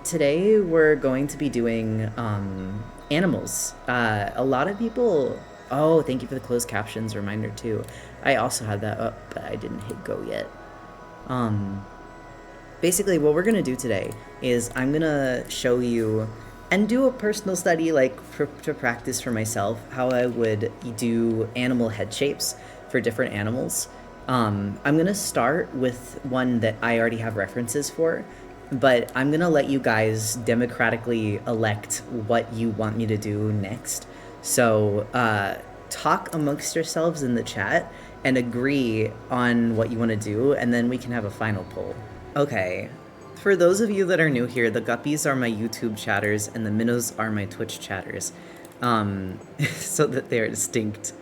Today we're going to be doing animals. A lot of people. Oh, thank you for the closed captions reminder too. I also had that up, but I didn't hit go yet. Um, Basically, what we're gonna do today is I'm gonna show you and do a personal study, like to practice for myself, how I would do animal head shapes for different animals. I'm gonna start with one that I already have references for, but I'm gonna let you guys democratically elect what you want me to do next. So, talk amongst yourselves in the chat and agree on what you want to do, and then we can have a final poll. Okay. For those of you that are new here, the guppies are my YouTube chatters and the minnows are my Twitch chatters. So that they're distinct.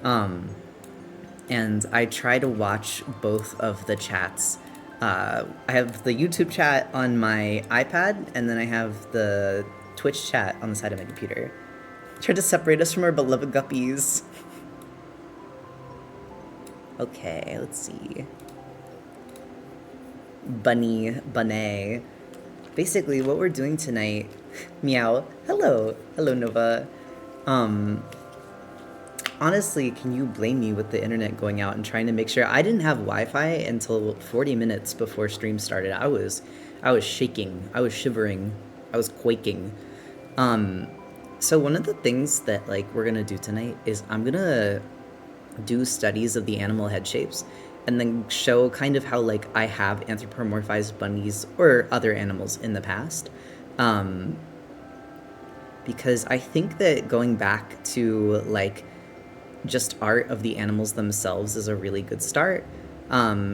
And I try to watch both of the chats. I have the YouTube chat on my iPad, and then I have the Twitch chat on the side of my computer. Try to separate us from our beloved guppies. Okay, let's see. Bunny. Basically, what we're doing tonight... Meow. Hello. Hello, Nova. Honestly, can you blame me with the internet going out and trying to make sure... I didn't have Wi-Fi until 40 minutes before stream started. I was shaking. I was shivering. I was quaking. So one of the things that, like, we're gonna do tonight is I'm gonna do studies of the animal head shapes and then show kind of how, like, I have anthropomorphized bunnies or other animals in the past. Because I think that going back to, like, just art of the animals themselves is a really good start,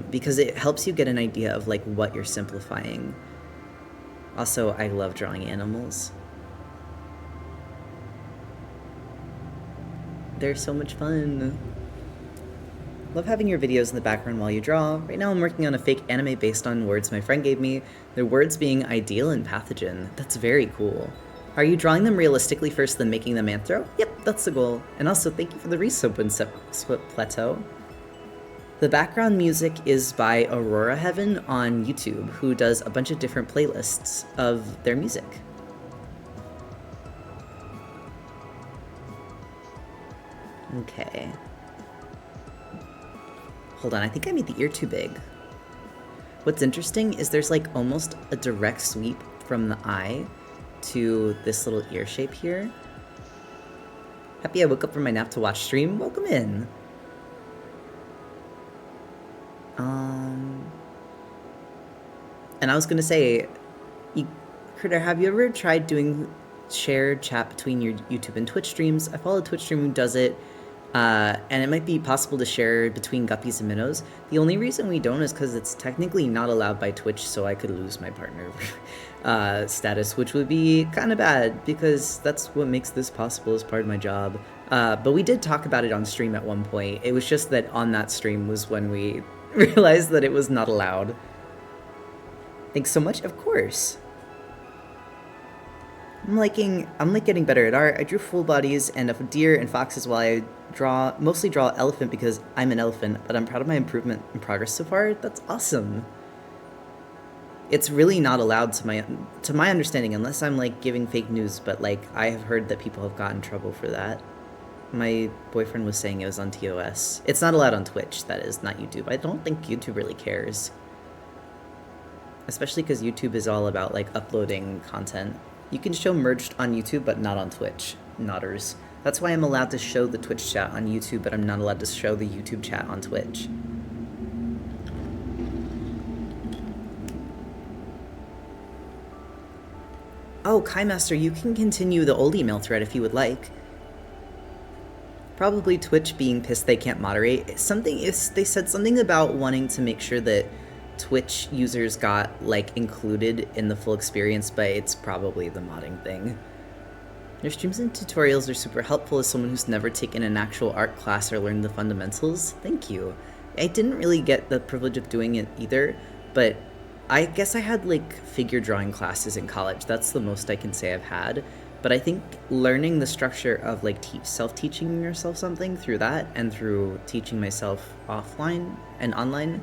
because it helps you get an idea of, like, what you're simplifying. Also, I love drawing animals. They're so much fun. Love having your videos in the background while you draw. Right now I'm working on a fake anime based on words my friend gave me, their words being ideal and pathogen. That's very cool. Are you drawing them realistically first, then making them anthro? Yep, that's the goal. And also, thank you for the resub and Swip Plateau. The background music is by Aurora Heaven on YouTube, who does a bunch of different playlists of their music. Okay. Hold on, I think I made the ear too big. What's interesting is there's, like, almost a direct sweep from the eye to this little ear shape here. Happy I woke up from my nap to watch stream. Welcome in. And I was gonna say, Critter, have you ever tried doing shared chat between your YouTube and Twitch streams? I follow a Twitch stream who does it, and it might be possible to share between guppies and minnows. The only reason we don't is because it's technically not allowed by Twitch, so I could lose my partner status, which would be kind of bad, because that's what makes this possible as part of my job. But we did talk about it on stream at one point. It was just that on that stream was when we realized that it was not allowed. Thanks so much. Of course. I'm like getting better at art. I drew full bodies and of deer and foxes while I mostly draw elephant because I'm an elephant, but I'm proud of my improvement and progress so far. That's awesome. It's really not allowed to my understanding, unless I'm, like, giving fake news, but, like, I have heard that people have gotten in trouble for that. My boyfriend was saying it was on TOS. It's not allowed on Twitch, that is, not YouTube. I don't think YouTube really cares. Especially because YouTube is all about, like, uploading content. You can show merged on YouTube, but not on Twitch. Nodders. That's why I'm allowed to show the Twitch chat on YouTube, but I'm not allowed to show the YouTube chat on Twitch. Oh, Kaimaster, you can continue the old email thread if you would like. Probably Twitch being pissed they can't moderate. They said something about wanting to make sure that Twitch users got, like, included in the full experience, but it's probably the modding thing. Your streams and tutorials are super helpful as someone who's never taken an actual art class or learned the fundamentals. Thank you. I didn't really get the privilege of doing it either, but I guess I had, like, figure drawing classes in college. That's the most I can say I've had. But I think learning the structure of, like, self-teaching yourself something through that, and through teaching myself offline and online,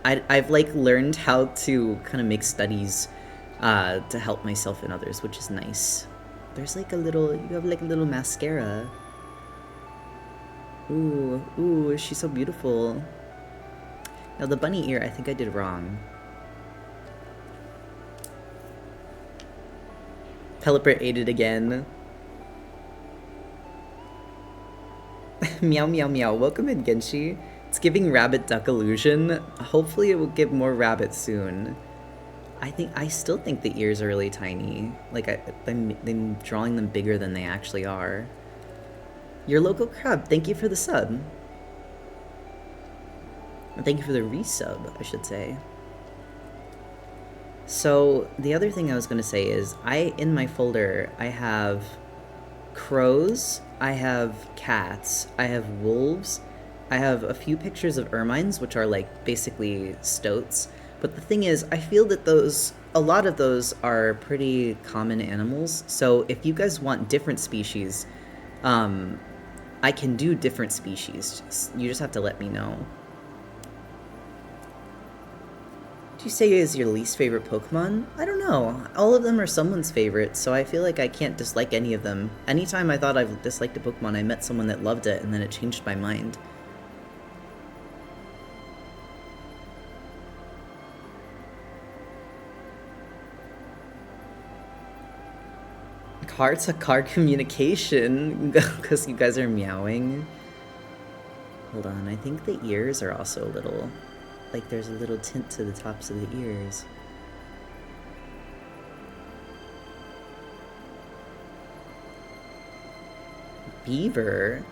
I've like learned how to kind of make studies to help myself and others, which is nice. There's like a little, you have like a little mascara. Ooh, ooh, she's so beautiful. Now the bunny ear, I think I did wrong. Pelipper ate it again. Meow meow meow. Welcome in, Genshi. It's giving rabbit duck illusion. Hopefully it will give more rabbit soon. I still think the ears are really tiny. Like I'm drawing them bigger than they actually are. Your local crab, thank you for the sub. And thank you for the resub, I should say. So the other thing I was gonna say is in my folder I have crows, I have cats, I have wolves, I have a few pictures of ermines, which are like basically stoats. But the thing is, I feel that a lot of those are pretty common animals. So if you guys want different species, I can do different species. You just have to let me know. Do you say is your least favorite Pokemon? I don't know. All of them are someone's favorite, so I feel like I can't dislike any of them. Anytime I thought I disliked a Pokemon, I met someone that loved it, and then it changed my mind. Car-to-car communication, because you guys are meowing. Hold on, I think the ears are also a little... like there's a little tint to the tops of the ears. Beaver?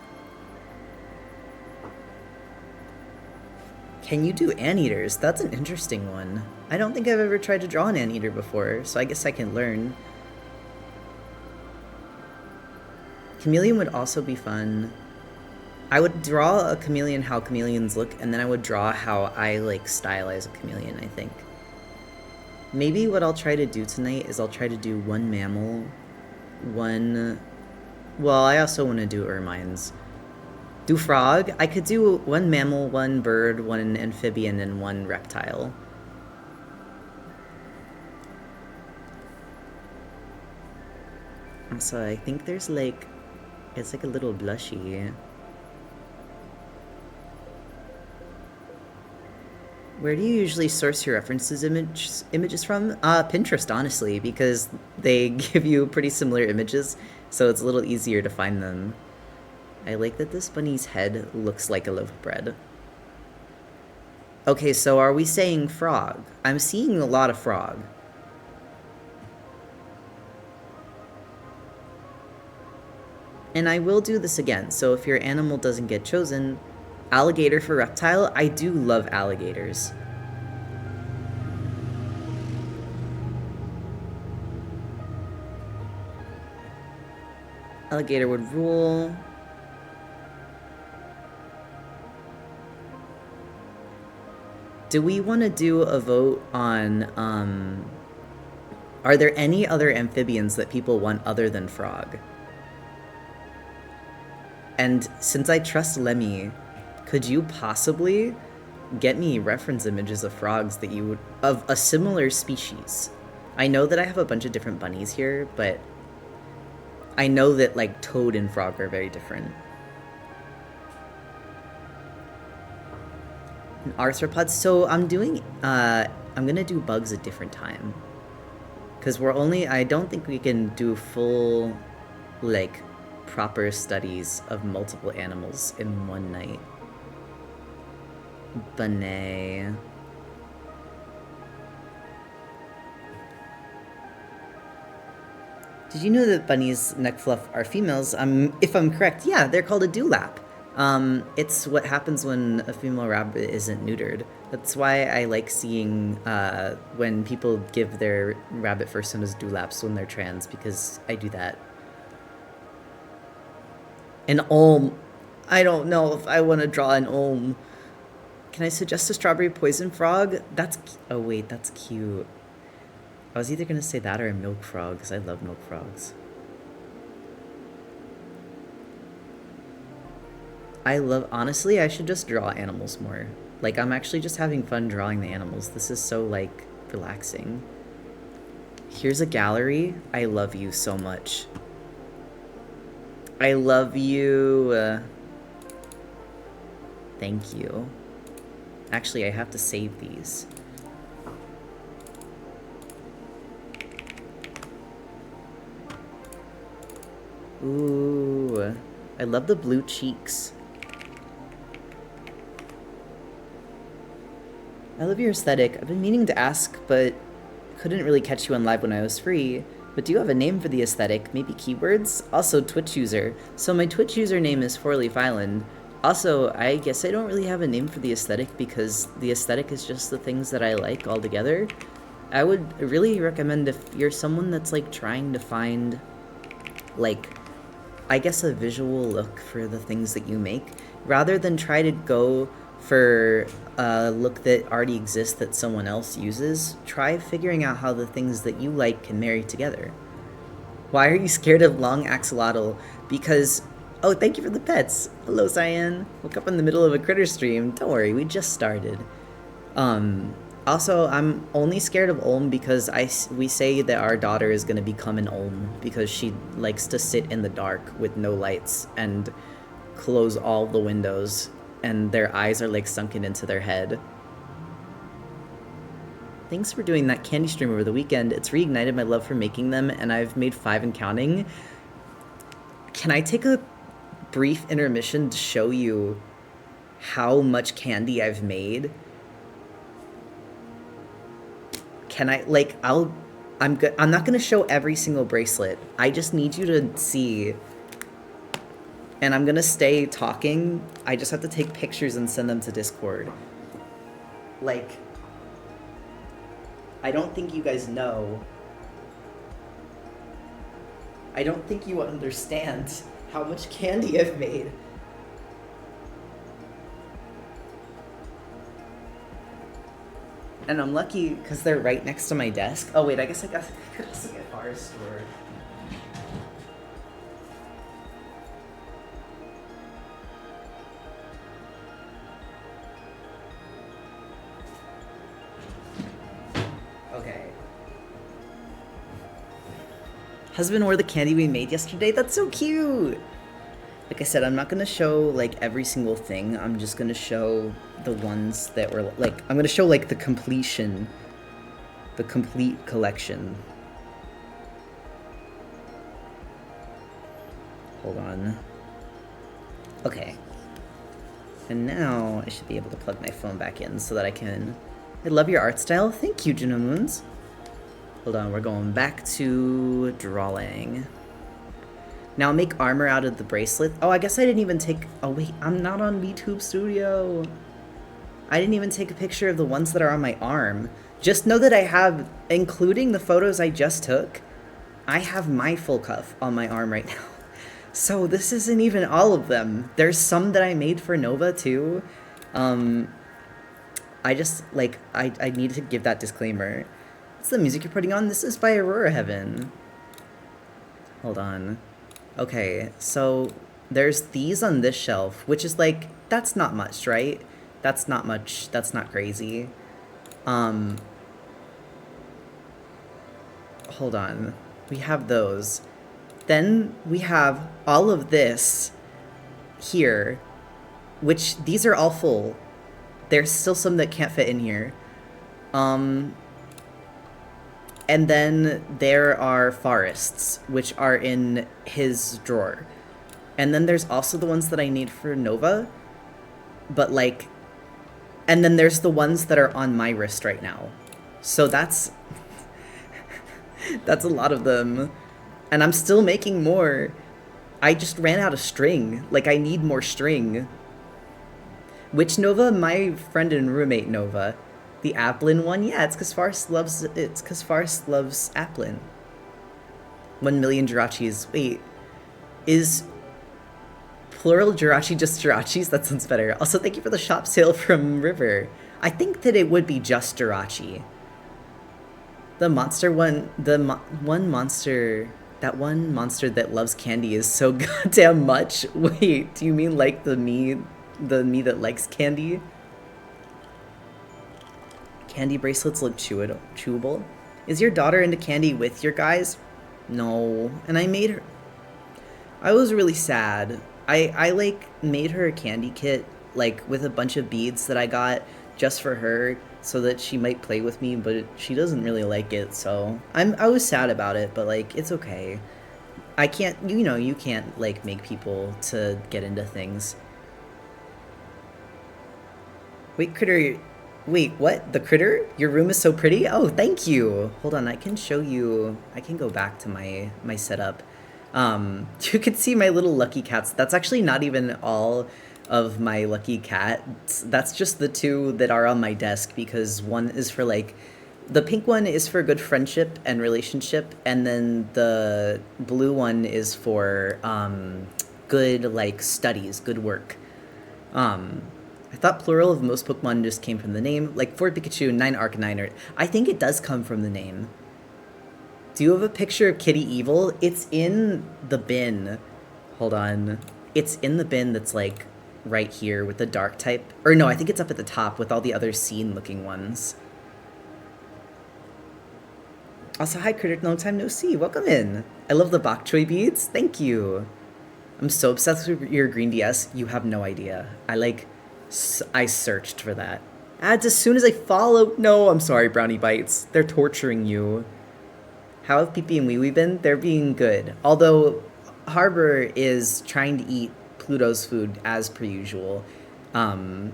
Can you do anteaters? That's an interesting one. I don't think I've ever tried to draw an anteater before, so I guess I can learn. Chameleon would also be fun. I would draw a chameleon how chameleons look, and then I would draw how I, like, stylize a chameleon, I think. Maybe what I'll try to do tonight is I'll try to do one mammal, one... well, I also want to do ermines. Do frog? I could do one mammal, one bird, one amphibian, and one reptile. Also, I think there's, like... it's like a little blushy. Where do you usually source your references images from? Pinterest, honestly, because they give you pretty similar images, so it's a little easier to find them. I like that this bunny's head looks like a loaf of bread. Okay, so are we saying frog? I'm seeing a lot of frog. And I will do this again, so if your animal doesn't get chosen, alligator for reptile. I do love alligators. Alligator would rule. Do we want to do a vote on, are there any other amphibians that people want other than frog? And since I trust Lemmy, could you possibly get me reference images of frogs that you would... of a similar species? I know that I have a bunch of different bunnies here, but I know that, like, toad and frog are very different. And arthropods, so I'm doing, I'm gonna do bugs a different time. Because I don't think we can do full, like, proper studies of multiple animals in one night. Bunny. Did you know that bunnies' neck fluff are females? If I'm correct, yeah, they're called a dewlap. It's what happens when a female rabbit isn't neutered. That's why I like seeing when people give their rabbit personas dewlaps when they're trans, because I do that. An olm. I don't know if I want to draw an olm. Can I suggest a strawberry poison frog? Oh wait, that's cute. I was either going to say that or a milk frog, because I love milk frogs. Honestly, I should just draw animals more. Like, I'm actually just having fun drawing the animals. This is so, like, relaxing. Here's a gallery. I love you so much. I love you. Thank you. Actually, I have to save these. Ooh. I love the blue cheeks. I love your aesthetic. I've been meaning to ask, but couldn't really catch you on live when I was free. But do you have a name for the aesthetic? Maybe keywords? Also, Twitch user. So my Twitch username is FOURLEAFISLAND. Also, I guess I don't really have a name for the aesthetic because the aesthetic is just the things that I like all together. I would really recommend if you're someone that's like trying to find, like, I guess a visual look for the things that you make, rather than try to go for a look that already exists that someone else uses, try figuring out how the things that you like can marry together. Why are you scared of long axolotl? Because, oh, thank you for the pets. Hello, Cyan. Woke up in the middle of a critter stream. Don't worry, we just started. Also, I'm only scared of Olm because we say that our daughter is gonna become an Olm because she likes to sit in the dark with no lights and close all the windows, and their eyes are like sunken into their head. Thanks for doing that candy stream over the weekend. It's reignited my love for making them, and I've made 5 and counting. Can I take a brief intermission to show you how much candy I've made? Can I, like, I'm not gonna show every single bracelet. I just need you to see. And I'm gonna stay talking. I just have to take pictures and send them to Discord. Like, I don't think you guys know. I don't think you understand how much candy I've made. And I'm lucky because they're right next to my desk. Oh wait, I guess I could also get ours stored. Okay. Husband wore the candy we made yesterday. That's so cute. Like I said, I'm not gonna show like every single thing. I'm just gonna show the ones that were like, I'm gonna show like the completion, the complete collection. Hold on. Okay. And now I should be able to plug my phone back in so that I can... I love your art style. Thank you, Juno Moons. Hold on, we're going back to drawing. Now make armor out of the bracelet. Oh, I guess I didn't even take... Oh, wait, I'm not on VTube Studio. I didn't even take a picture of the ones that are on my arm. Just know that I have, including the photos I just took, I have my full cuff on my arm right now. So this isn't even all of them. There's some that I made for Nova, too. I just, like, I need to give that disclaimer. What's the music you're putting on? This is by Aurora Heaven. Hold on. Okay, so there's these on this shelf, which is like, that's not much, right? That's not much, that's not crazy. Hold on. We have those. Then we have all of this here, which these are all full. There's still some that can't fit in here. And then there are forests, which are in his drawer. And then there's also the ones that I need for Nova, but like, and then there's the ones that are on my wrist right now. So that's, that's a lot of them. And I'm still making more. I just ran out of string. Like, I need more string. Which Nova? My friend and roommate Nova. The Applin one? Yeah, it's because Faris loves Applin. 1 million Jirachis. Wait, is plural Jirachi just Jirachis? That sounds better. Also, thank you for the shop sale from River. I think that it would be just Jirachi. The monster one, one monster, that one monster that loves candy is so goddamn much. Wait, do you mean like the me that likes candy? Candy bracelets look chewable. Is your daughter into candy with your guys? No. And I made her... I was really sad. I like made her a candy kit, like with a bunch of beads that I got just for her so that she might play with me, but she doesn't really like it, so I was sad about it, but like it's okay. I can't, you can't like make people to get into things. Wait, critter. Wait, what? The critter? Your room is so pretty? Oh, thank you. Hold on, I can show you. I can go back to my setup. You can see my little lucky cats. That's actually not even all of my lucky cats. That's just the two that are on my desk because one is for like, the pink one is for good friendship and relationship, and then the blue one is for good like studies, good work. I thought plural of most Pokemon just came from the name, like 4 Pikachu, 9 Arcanine. I think it does come from the name. Do you have a picture of Kitty Evil? It's in the bin. Hold on. It's in the bin that's like right here with the dark type. Or no, I think it's up at the top with all the other scene looking ones. Also, hi Critter, long time no see. Welcome in. I love the bok choy beads. Thank you. I'm so obsessed with your green DS. You have no idea. I searched for that. Ads as soon as I follow. No, I'm sorry, Brownie Bites. They're torturing you. How have Pee-Pee and Wee-Wee been? They're being good. Although Harbor is trying to eat Pluto's food as per usual. Are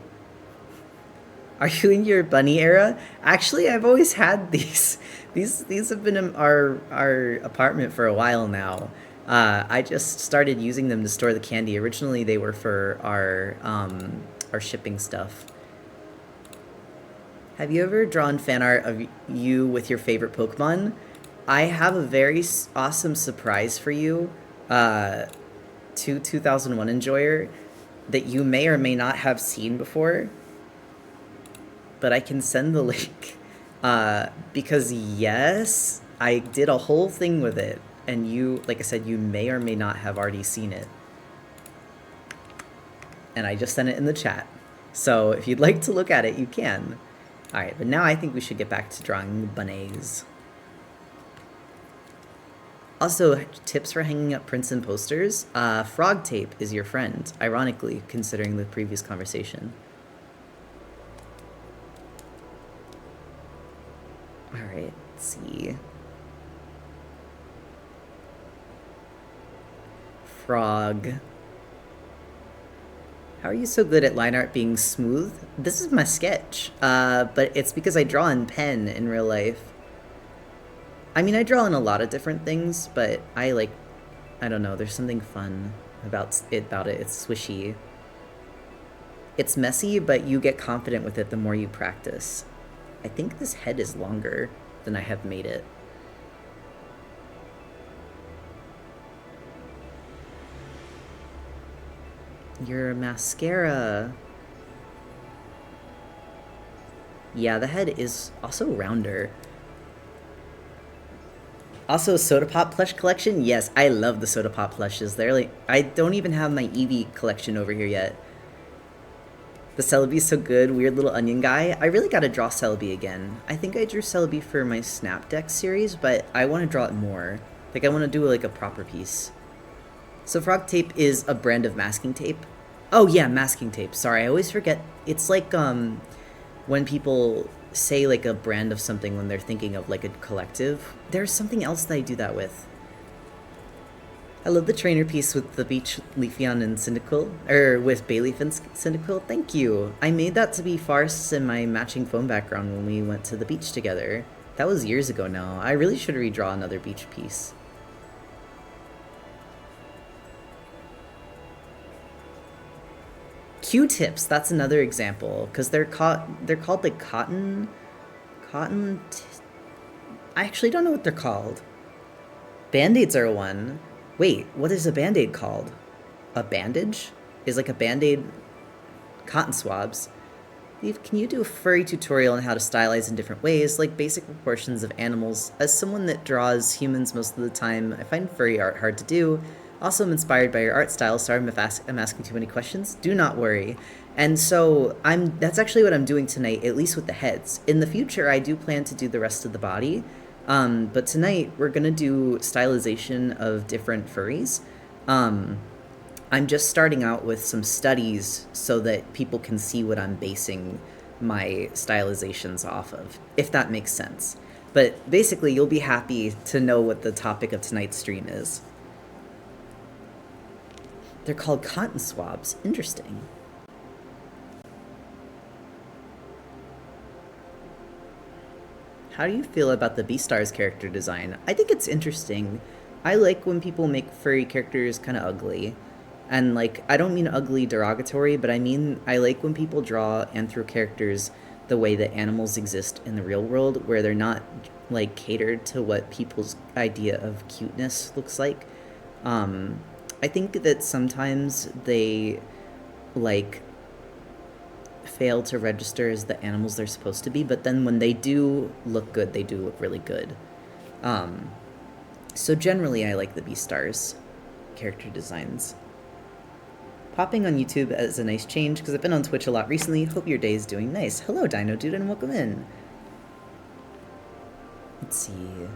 you in your bunny era? Actually, I've always had these. These have been in our apartment for a while now. I just started using them to store the candy. Originally, they were for our shipping stuff. Have you ever drawn fan art of you with your favorite Pokemon? I have a very awesome surprise for you, to 2001 Enjoyer, that you may or may not have seen before, but I can send the link, because yes, I did a whole thing with it, and you, like I said, you may or may not have already seen it. And I just sent it in the chat. So if you'd like to look at it, you can. Alright, but now I think we should get back to drawing bunnies. Also, tips for hanging up prints and posters. Frog tape is your friend, ironically, considering the previous conversation. Alright, let's see. Frog. How are you so good at line art being smooth? This is my sketch, but it's because I draw in pen in real life. I mean, I draw in a lot of different things, but I don't know, there's something fun about it. It's swishy. It's messy, but you get confident with it the more you practice. I think this head is longer than I have made it. Your mascara. Yeah, the head is also rounder. Also, Soda Pop plush collection. Yes, I love the Soda Pop plushes. They're like, I don't even have my Eevee collection over here yet. The Celebi's so good. Weird little onion guy. I really gotta draw Celebi again. I think I drew Celebi for my Snap Deck series, but I want to draw it more. Like, I want to do like a proper piece. So Frog tape is a brand of masking tape. Oh yeah, masking tape. Sorry, I always forget. It's like when people say like a brand of something when they're thinking of like a collective. There's something else that I do that with. I love the trainer piece with the beach Leafeon and Cyndaquil, or with Bayleaf and Cyndaquil. Thank you. I made that to be farce in my matching phone background when we went to the beach together. That was years ago now. I really should redraw another beach piece. Q-tips, that's another example, because they're called like cotton. I actually don't know what they're called. Band-aids are one. Wait, what is a band-aid called? A bandage? Is like a band-aid cotton swabs. Eve, can you do a furry tutorial on how to stylize in different ways, like basic proportions of animals? As someone that draws humans most of the time, I find furry art hard to do. Also, I'm inspired by your art style. Sorry if I'm asking too many questions. Do not worry. And so that's actually what I'm doing tonight, at least with the heads. In the future, I do plan to do the rest of the body. But tonight we're gonna do stylization of different furries. Um, I'm just starting out with some studies so that people can see what I'm basing my stylizations off of, if that makes sense. But basically, you'll be happy to know what the topic of tonight's stream is. They're called cotton swabs. Interesting. How do you feel about the Beastar's character design? I think it's interesting. I like when people make furry characters kind of ugly. And, like, I don't mean ugly derogatory, but I mean I like when people draw anthro characters the way that animals exist in the real world, where they're not, like, catered to what people's idea of cuteness looks like. I think that sometimes they, like, fail to register as the animals they're supposed to be, but then when they do look good, they do look really good. So generally, I like the Beastars character designs. Popping on YouTube is a nice change because I've been on Twitch a lot recently. Hope your day is doing nice. Hello, Dino Dude, and welcome in. Let's see.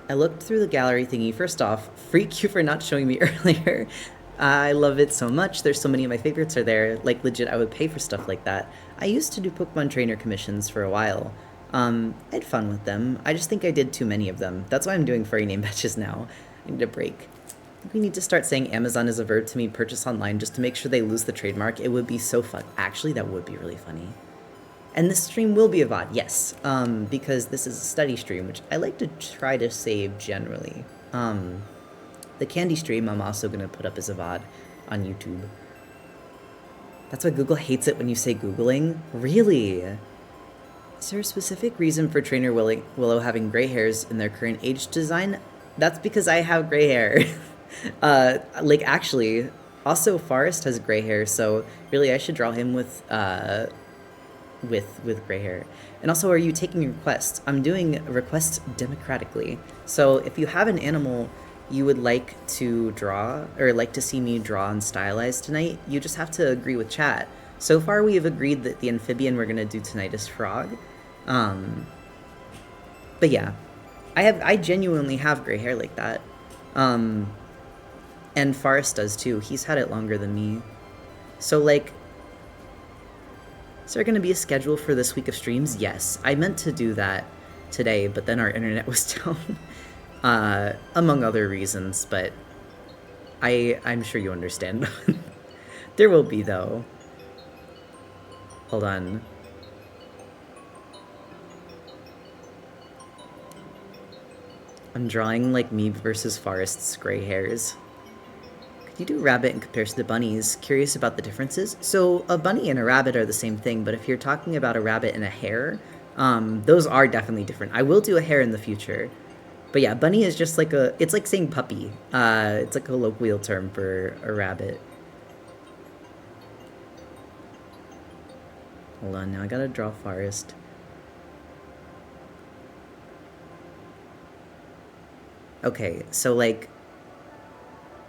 I looked through the gallery thingy. First off, freak you for not showing me earlier. I love it so much. There's so many of my favorites are there. Like, legit, I would pay for stuff like that. I used to do Pokemon trainer commissions for a while. I had fun with them. I just think I did too many of them. That's why I'm doing furry name badges now. I need a break. We need to start saying Amazon is a verb to mean purchase online just to make sure they lose the trademark. It would be so fun. Actually, that would be really funny. And this stream will be a VOD, yes, because this is a study stream, which I like to try to save generally. The candy stream I'm also going to put up as a VOD on YouTube. That's why Google hates it when you say Googling? Really? Is there a specific reason for Trainer Willow having gray hairs in their current age design? That's because I have gray hair. Like, actually, also Forrest has gray hair, so really I should draw him with gray hair. And also, are you taking requests? I'm doing requests democratically. So if you have an animal you would like to draw, or like to see me draw and stylize tonight, you just have to agree with chat. So far we have agreed that the amphibian we're gonna do tonight is Frog. But yeah, I genuinely have gray hair like that. And Forrest does too. He's had it longer than me. So, like, is there gonna be a schedule for this week of streams? Yes. I meant to do that today, but then our internet was down. Among other reasons, but I'm sure you understand. There will be, though. Hold on. I'm drawing, like, me versus Forrest's gray hairs. Could you do rabbit in comparison to bunnies? Curious about the differences? So, a bunny and a rabbit are the same thing, but if you're talking about a rabbit and a hare, those are definitely different. I will do a hare in the future. But yeah, bunny is just like it's like saying puppy. It's like a colloquial term for a rabbit. Hold on, now I gotta draw Forest. Okay, so, like,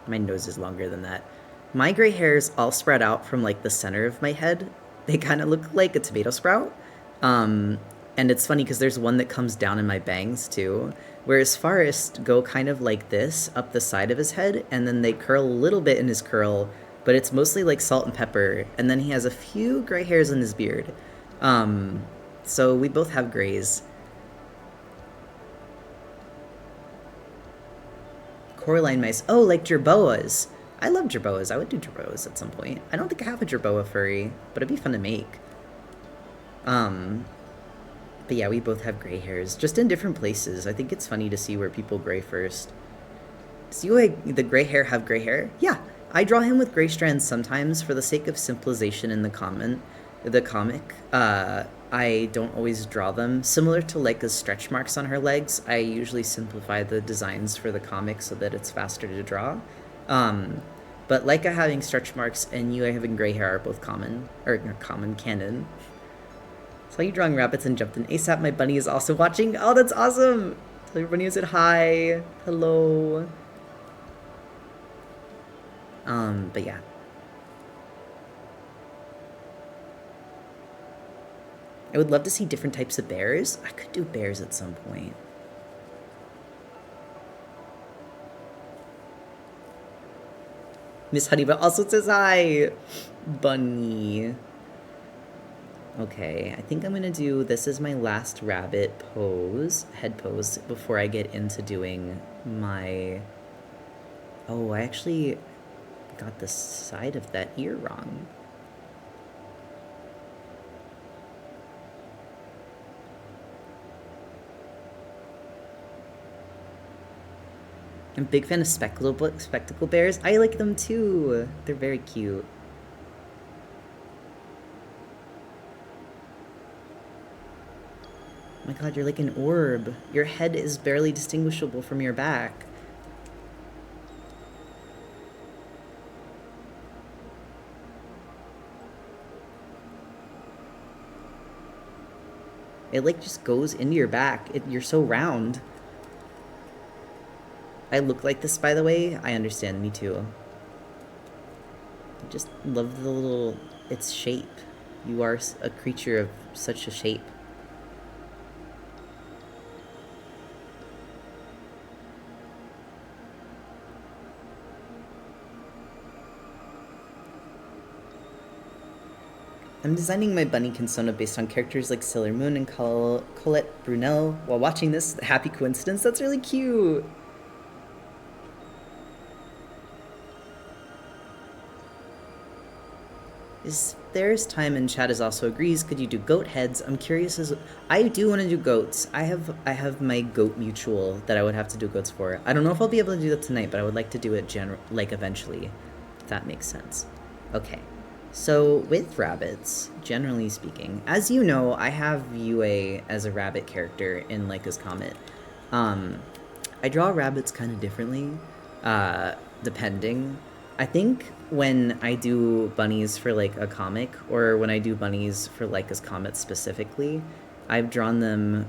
my nose is longer than that. My gray hairs all spread out from, like, the center of my head. They kind of look like a tomato sprout. And it's funny because there's one that comes down in my bangs too. Whereas Forrest go kind of like this up the side of his head, and then they curl a little bit in his curl, but it's mostly like salt and pepper, and then he has a few gray hairs in his beard. So we both have grays. Coraline mice. Oh, like jerboas. I love jerboas. I would do jerboas at some point. I don't think I have a jerboa furry, but it'd be fun to make. But yeah, we both have gray hairs, just in different places. I think it's funny to see where people gray first. Does the gray hair have gray hair? Yeah, I draw him with gray strands sometimes for the sake of simplification in the comic. I don't always draw them. Similar to like the stretch marks on her legs, I usually simplify the designs for the comic so that it's faster to draw. But Leica having stretch marks and you having gray hair are both common, or not common, canon. Saw you drawing rabbits and jumped in ASAP. My bunny is also watching. Oh, that's awesome! Tell your bunny I said hi. Hello. But yeah. I would love to see different types of bears. I could do bears at some point. Miss Honeybun also says hi! Bunny. Okay, I think I'm gonna do, this is my last rabbit pose, head pose, before I get into doing my... Oh, I actually got the side of that ear wrong. I'm a big fan of spectacle bears. I like them too. They're very cute. Oh my god, you're like an orb. Your head is barely distinguishable from your back. It like just goes into your back. You're so round. I look like this, by the way. I understand, me too. I just love the little, its shape. You are a creature of such a shape. I'm designing my bunny consona based on characters like Sailor Moon and Colette Brunel while watching this. Happy coincidence, that's really cute! Is there's time and Chad is also agrees, could you do goat heads? I'm curious as I do want to do goats. I have my goat mutual that I would have to do goats for. I don't know if I'll be able to do that tonight, but I would like to do it eventually, if that makes sense. Okay. So with rabbits, generally speaking, as you know, I have UA as a rabbit character in Leica's Comet. I draw rabbits kind of differently, depending. I think when I do bunnies for like a comic, or when I do bunnies for Leica's Comet specifically, I've drawn them,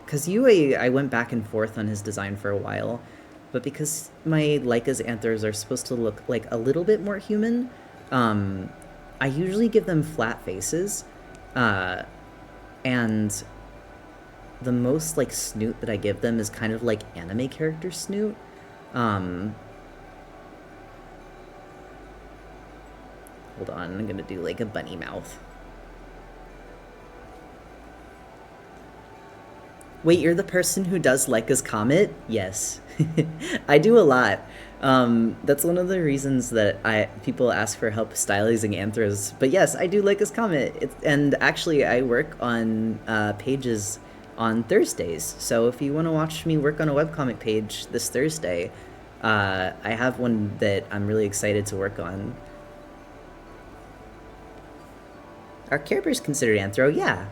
because UA, I went back and forth on his design for a while, but because my Leica's anthers are supposed to look like a little bit more human, I usually give them flat faces, and the most like snoot that I give them is kind of like anime character snoot. Hold on, I'm gonna do like a bunny mouth. Wait, you're the person who does Leica's Comet? Yes. I do a lot. That's one of the reasons that people ask for help stylizing anthros. But yes, I do Leica's Comet. And actually, I work on pages on Thursdays. So if you want to watch me work on a webcomic page this Thursday, I have one that I'm really excited to work on. Are Care Bears considered anthro? Yeah.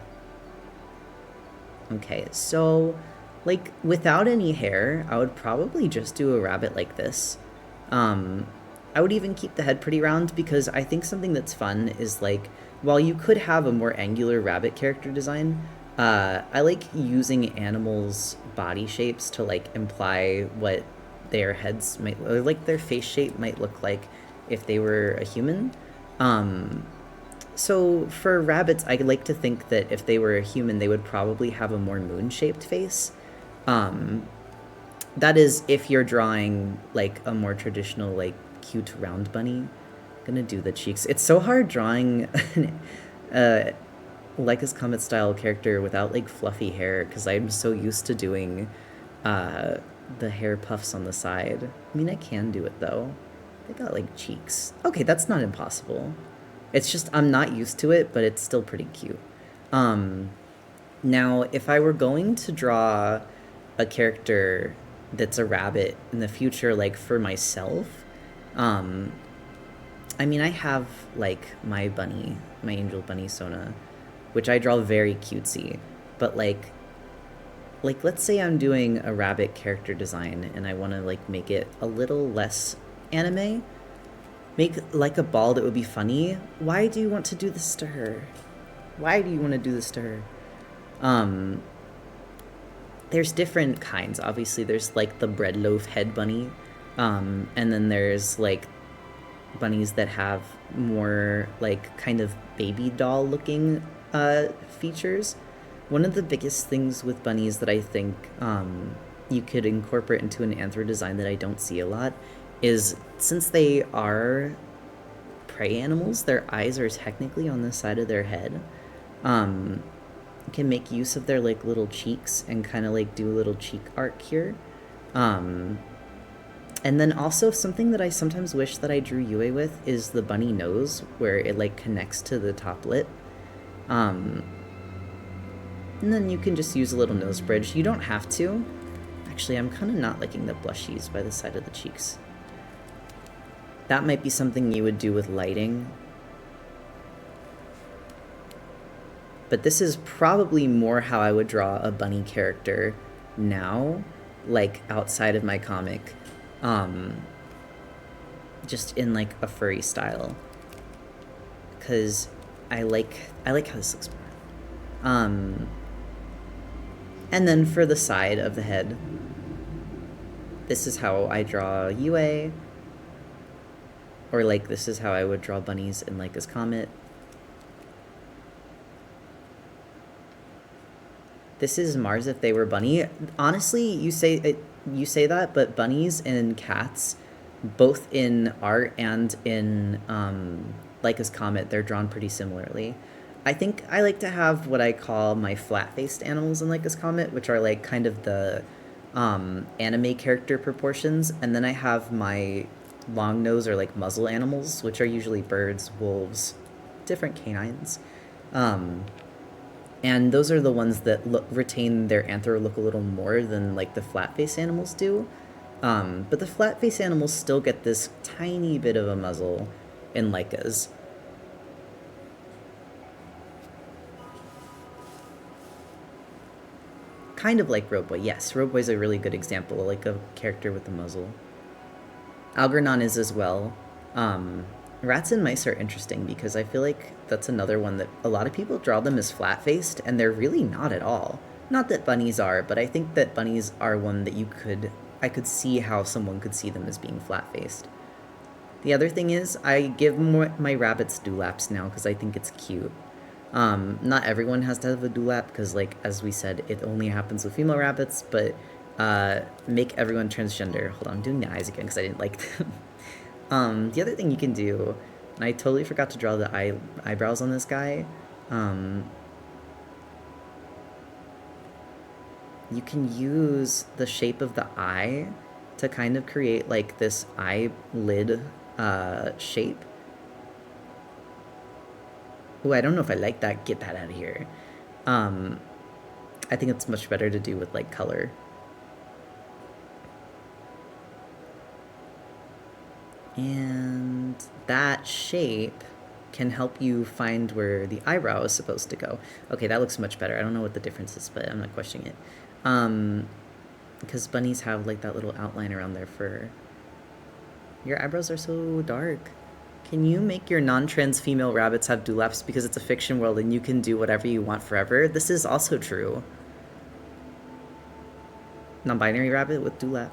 Okay, so, like, without any hair, I would probably just do a rabbit like this. I would even keep the head pretty round because I think something that's fun is, like, while you could have a more angular rabbit character design, I like using animals' body shapes to, like, imply what their heads might, or, like, their face shape might look like if they were a human. So for rabbits, I like to think that if they were a human, they would probably have a more moon-shaped face. That is, if you're drawing like a more traditional, like cute round bunny. I'm gonna do the cheeks. It's so hard drawing Leica's Comet style character without like fluffy hair because I'm so used to doing the hair puffs on the side. I mean, I can do it though. They got like cheeks. Okay, that's not impossible. It's just, I'm not used to it, but it's still pretty cute. Now, if I were going to draw a character that's a rabbit in the future, like, for myself, I mean, I have, like, my bunny, my angel bunny Sona, which I draw very cutesy, but, like, let's say I'm doing a rabbit character design, and I want to, like, make it a little less anime. Make like a ball that would be funny. Why do you want to do this to her? Why do you want to do this to her? There's different kinds. Obviously, there's like the bread loaf head bunny. And then there's like bunnies that have more like kind of baby doll looking features. One of the biggest things with bunnies that I think you could incorporate into an anthro design that I don't see a lot is, since they are prey animals, their eyes are technically on the side of their head. Can make use of their like little cheeks and kind of like do a little cheek arc here. And then also something that I sometimes wish that I drew Yue with is the bunny nose, where it like connects to the top lip. And then you can just use a little nose bridge. You don't have to. Actually, I'm kind of not liking the blushies by the side of the cheeks. That might be something you would do with lighting. But this is probably more how I would draw a bunny character now, like outside of my comic. Just in like a furry style. Because I like how this looks more. And then for the side of the head, this is how I draw Yue. Or like this is how I would draw bunnies in Leica's Comet. This is Mars if they were bunny. Honestly, you say that, but bunnies and cats, both in art and in Leica's Comet, they're drawn pretty similarly. I think I like to have what I call my flat-faced animals in Leica's Comet, which are like kind of the anime character proportions, and then I have my long nose or like muzzle animals, which are usually birds, wolves, different canines. And those are the ones that retain their anthro look a little more than like the flat-faced animals do. But the flat-faced animals still get this tiny bit of a muzzle in Leica's. Kind of like Road Boy. Yes, Road Boy's a really good example, like a character with a muzzle. Algernon is as well. Rats and mice are interesting because I feel like that's another one that a lot of people draw them as flat-faced, and they're really not at all. Not that bunnies are, but I think that bunnies are one that I could see how someone could see them as being flat-faced. The other thing is, I give my rabbits dewlaps now because I think it's cute. Not everyone has to have a dewlap because, like, as we said, it only happens with female rabbits, but make everyone transgender. Hold on, I'm doing the eyes again because I didn't like them. The other thing you can do, and I totally forgot to draw the eyebrows on this guy, you can use the shape of the eye to kind of create like this eyelid shape. Ooh, I don't know if I like that. Get that out of here. I think it's much better to do with like color. And that shape can help you find where the eyebrow is supposed to go. Okay, that looks much better. I don't know what the difference is, but I'm not questioning it. Because bunnies have like that little outline around their fur. Your eyebrows are so dark. Can you make your non-trans female rabbits have dewlaps because it's a fiction world and you can do whatever you want forever? This is also true. Non-binary rabbit with dewlap.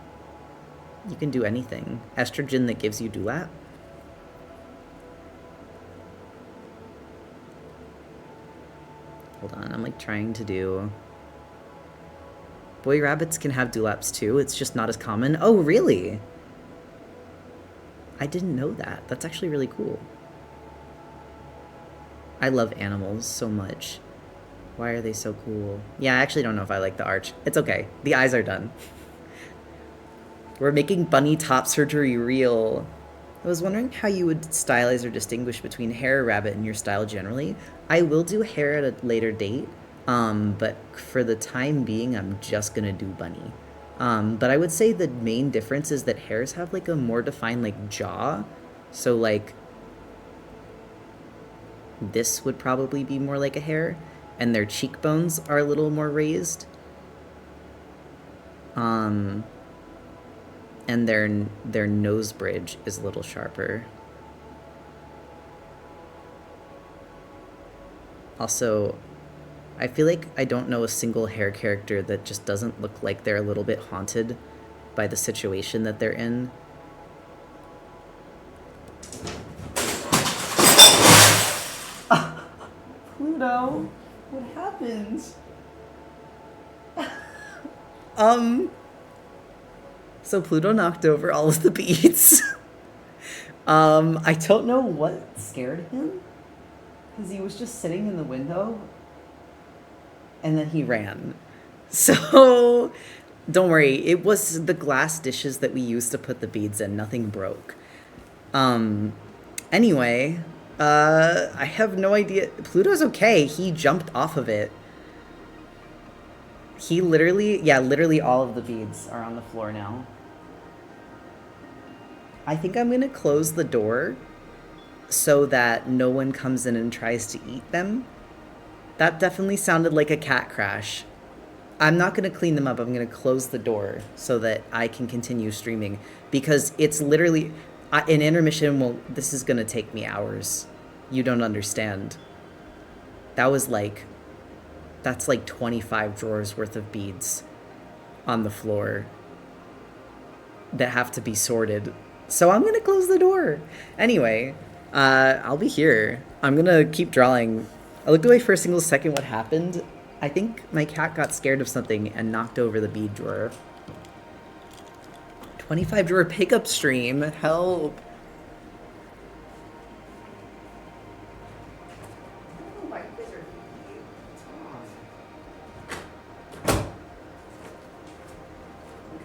You can do anything. Estrogen that gives you dewlap. Hold on, I'm like trying to do... Boy rabbits can have dewlaps too, it's just not as common. Oh, really? I didn't know that. That's actually really cool. I love animals so much. Why are they so cool? Yeah, I actually don't know if I like the arch. It's okay. The eyes are done. We're making bunny top surgery real. I was wondering how you would stylize or distinguish between hare or rabbit in your style generally. I will do hair at a later date, but for the time being, I'm just gonna do bunny. But I would say the main difference is that hares have like a more defined like jaw. So like this would probably be more like a hare, and their cheekbones are a little more raised. And their nose bridge is a little sharper. Also, I feel like I don't know a single hare character that just doesn't look like they're a little bit haunted by the situation that they're in. Pluto! now? What happened? So Pluto knocked over all of the beads. I don't know what scared him, because he was just sitting in the window, and then he ran. So, don't worry, it was the glass dishes that we used to put the beads in. Nothing broke. Anyway, I have no idea. Pluto's okay. He jumped off of it. He literally, yeah, literally all of the beads are on the floor now. I think I'm gonna close the door so that no one comes in and tries to eat them. That definitely sounded like a cat crash. I'm not gonna clean them up. I'm gonna close the door so that I can continue streaming, because it's literally an intermission. Well, this is gonna take me hours. You don't understand. That's like 25 drawers worth of beads on the floor that have to be sorted. So I'm gonna close the door. Anyway, I'll be here. I'm gonna keep drawing. I looked away for a single second. What happened? I think my cat got scared of something and knocked over the bead drawer. 25 drawer pickup stream. Help.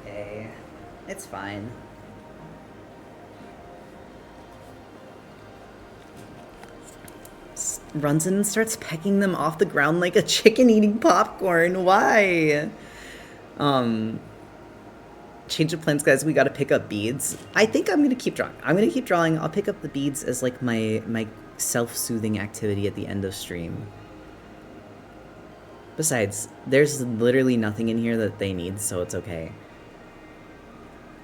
Okay, it's fine. Runs in and starts pecking them off the ground like a chicken eating popcorn. Why? Change of plans, guys. We gotta pick up beads. I think I'm gonna keep drawing. I'll pick up the beads as like my self-soothing activity at the end of stream. Besides, there's literally nothing in here that they need, so it's okay.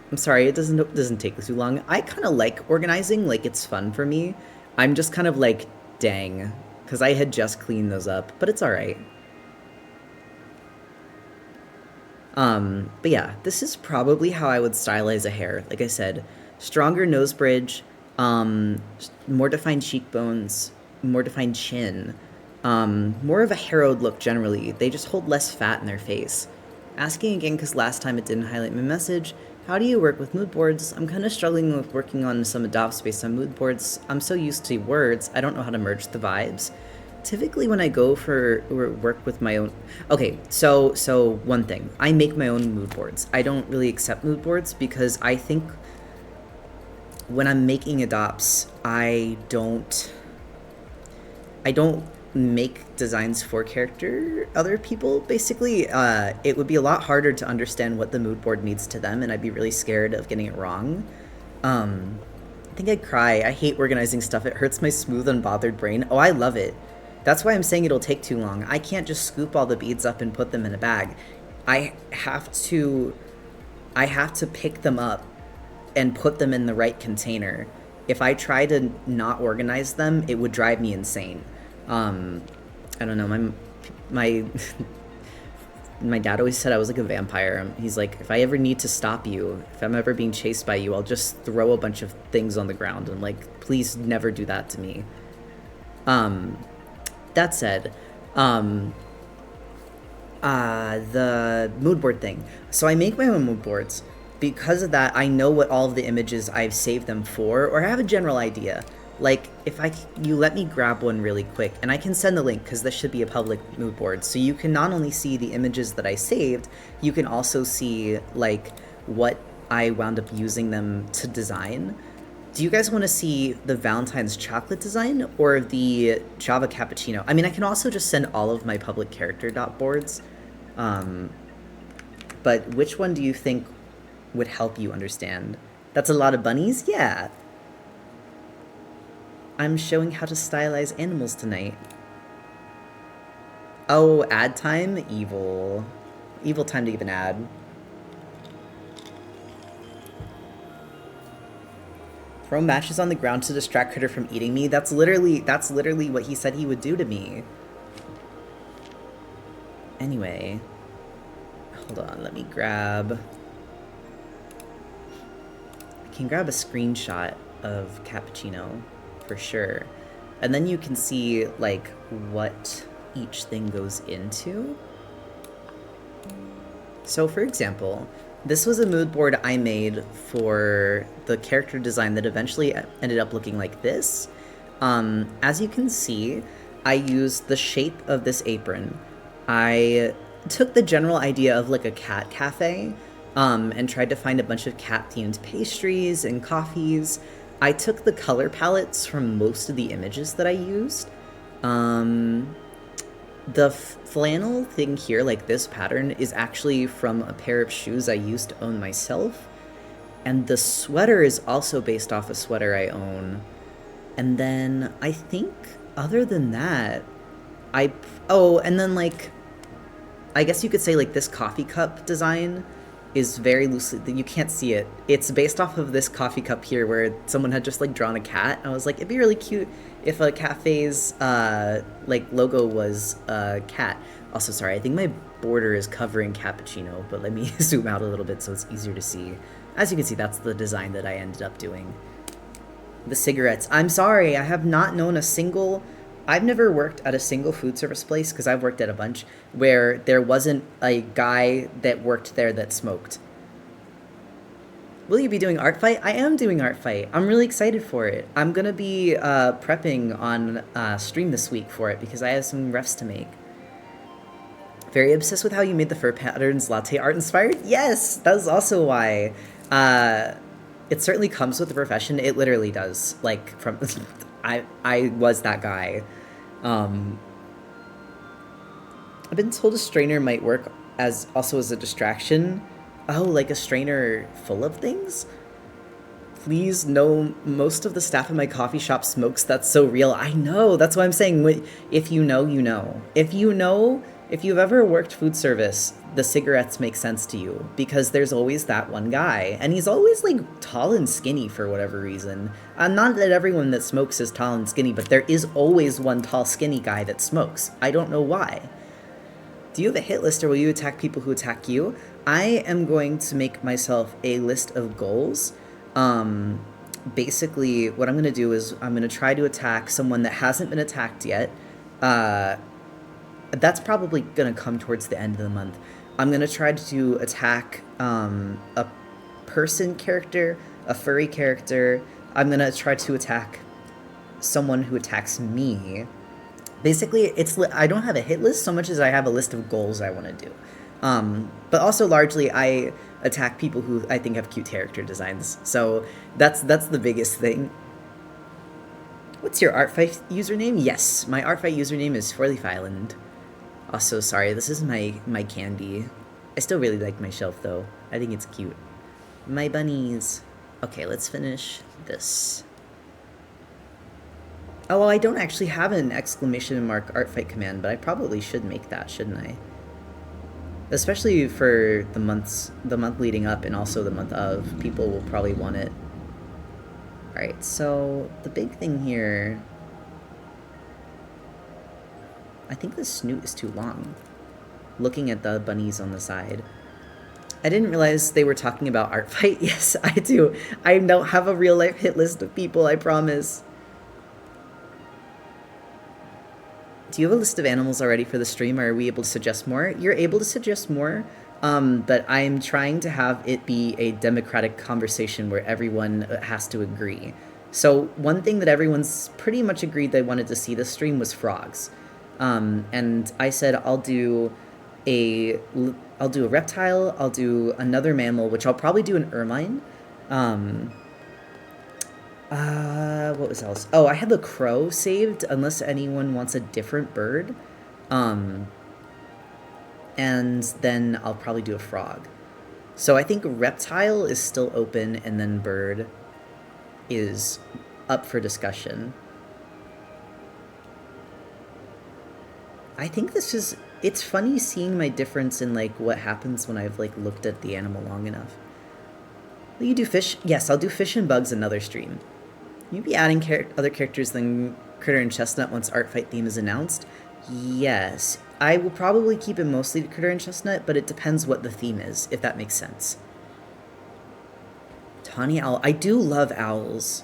I'm sorry, it doesn't take too long. I kind of like organizing, like it's fun for me. I'm just kind of like, dang, because I had just cleaned those up, but it's all right. But yeah, this is probably how I would stylize a hair. Like I said, stronger nose bridge, more defined cheekbones, more defined chin, more of a harrowed look generally. They just hold less fat in their face. Asking again because last time it didn't highlight my message. How do you work with mood boards? I'm kind of struggling with working on some adopts based on mood boards. I'm so used to words, I don't know how to merge the vibes. Typically when I go for work with my own... Okay, so one thing. I make my own mood boards. I don't really accept mood boards because I think when I'm making adopts, I don't make designs for other people. Basically, it would be a lot harder to understand what the mood board means to them, and I'd be really scared of getting it wrong. I think I'd cry. I hate organizing stuff. It hurts my smooth, unbothered brain. Oh, I love it. That's why I'm saying it'll take too long. I can't just scoop all the beads up and put them in a bag. I have to pick them up and put them in the right container. If I try to not organize them, it would drive me insane. I don't know, my my dad always said I was like a vampire. He's like, if I ever need to stop you, if I'm ever being chased by you, I'll just throw a bunch of things on the ground and like, please never do that to me. That said, the mood board thing. So I make my own mood boards. Because of that, I know what all of the images I've saved them for, or I have a general idea. Like, if you let me grab one really quick, and I can send the link because this should be a public mood board, so you can not only see the images that I saved, you can also see, like, what I wound up using them to design. Do you guys want to see the Valentine's chocolate design or the Java cappuccino? I mean, I can also just send all of my public character dot boards, but which one do you think would help you understand? That's a lot of bunnies? Yeah. I'm showing how to stylize animals tonight. Oh, ad time? Evil. Evil time to even add. Throw matches on the ground to distract Critter from eating me? That's literally what he said he would do to me. Anyway. Hold on, let me grab... I can grab a screenshot of cappuccino. For sure. And then you can see, like, what each thing goes into. So for example, this was a mood board I made for the character design that eventually ended up looking like this. As you can see, I used the shape of this apron. I took the general idea of like a cat cafe, and tried to find a bunch of cat-themed pastries and coffees. I took the color palettes from most of the images that I used. The flannel thing here, like this pattern, is actually from a pair of shoes I used to own myself. And the sweater is also based off a sweater I own. And then I think other than that, and then like, I guess you could say like this coffee cup design is very loosely, you can't see it. It's based off of this coffee cup here where someone had just like drawn a cat. I was like, it'd be really cute if a cafe's like logo was a cat. Also, sorry, I think my border is covering cappuccino, but let me zoom out a little bit so it's easier to see. As you can see, that's the design that I ended up doing. The cigarettes. I'm sorry, I have not known a single... I've never worked at a single food service place, because I've worked at a bunch, where there wasn't a guy that worked there that smoked. Will you be doing Art Fight? I am doing Art Fight. I'm really excited for it. I'm going to be prepping on stream this week for it, because I have some refs to make. Very obsessed with how you made the fur patterns latte art inspired? Yes! That was also why. It certainly comes with the profession. It literally does. Like, from... I was that guy. I've been told a strainer might work also as a distraction. Oh, like a strainer full of things? Please, no, most of the staff in my coffee shop smokes. That's so real. I know, that's why I'm saying, if you know, you know. If you've ever worked food service, the cigarettes make sense to you, because there's always that one guy, and he's always like tall and skinny for whatever reason. Not that everyone that smokes is tall and skinny, but there is always one tall skinny guy that smokes. I don't know why. Do you have a hit list, or will you attack people who attack you? I am going to make myself a list of goals. Basically what I'm going to do is I'm going to try to attack someone that hasn't been attacked yet. That's probably going to come towards the end of the month. I'm going to try to attack a person character, a furry character. I'm going to try to attack someone who attacks me. Basically, I don't have a hit list so much as I have a list of goals I want to do. But also largely I attack people who I think have cute character designs. So that's the biggest thing. What's your Artfight username? Yes, my Artfight username is FOURLEAFISLAND. Also, sorry, this is my candy. I still really like my shelf, though. I think it's cute. My bunnies. Okay, let's finish this. Oh, well, I don't actually have an exclamation mark Artfight command, but I probably should make that, shouldn't I? Especially for the month leading up, and also the month of. People will probably want it. Alright, so the big thing here... I think the snoot is too long. Looking at the bunnies on the side. I didn't realize they were talking about Artfight. Yes, I do. I don't have a real life hit list of people, I promise. Do you have a list of animals already for the stream, or are we able to suggest more? You're able to suggest more, but I'm trying to have it be a democratic conversation where everyone has to agree. So one thing that everyone's pretty much agreed they wanted to see this stream was frogs. And I said I'll do a reptile, I'll do another mammal, which I'll probably do an ermine. What was else? Oh, I had the crow saved, unless anyone wants a different bird. And then I'll probably do a frog. So I think reptile is still open, and then bird is up for discussion. I think this is... It's funny seeing my difference in, like, what happens when I've, like, looked at the animal long enough. Will you do fish? Yes, I'll do fish and bugs another stream. Will you be adding other characters than Critter and Chestnut once Artfight theme is announced? Yes. I will probably keep it mostly to Critter and Chestnut, but it depends what the theme is, if that makes sense. Tawny owl. I do love owls.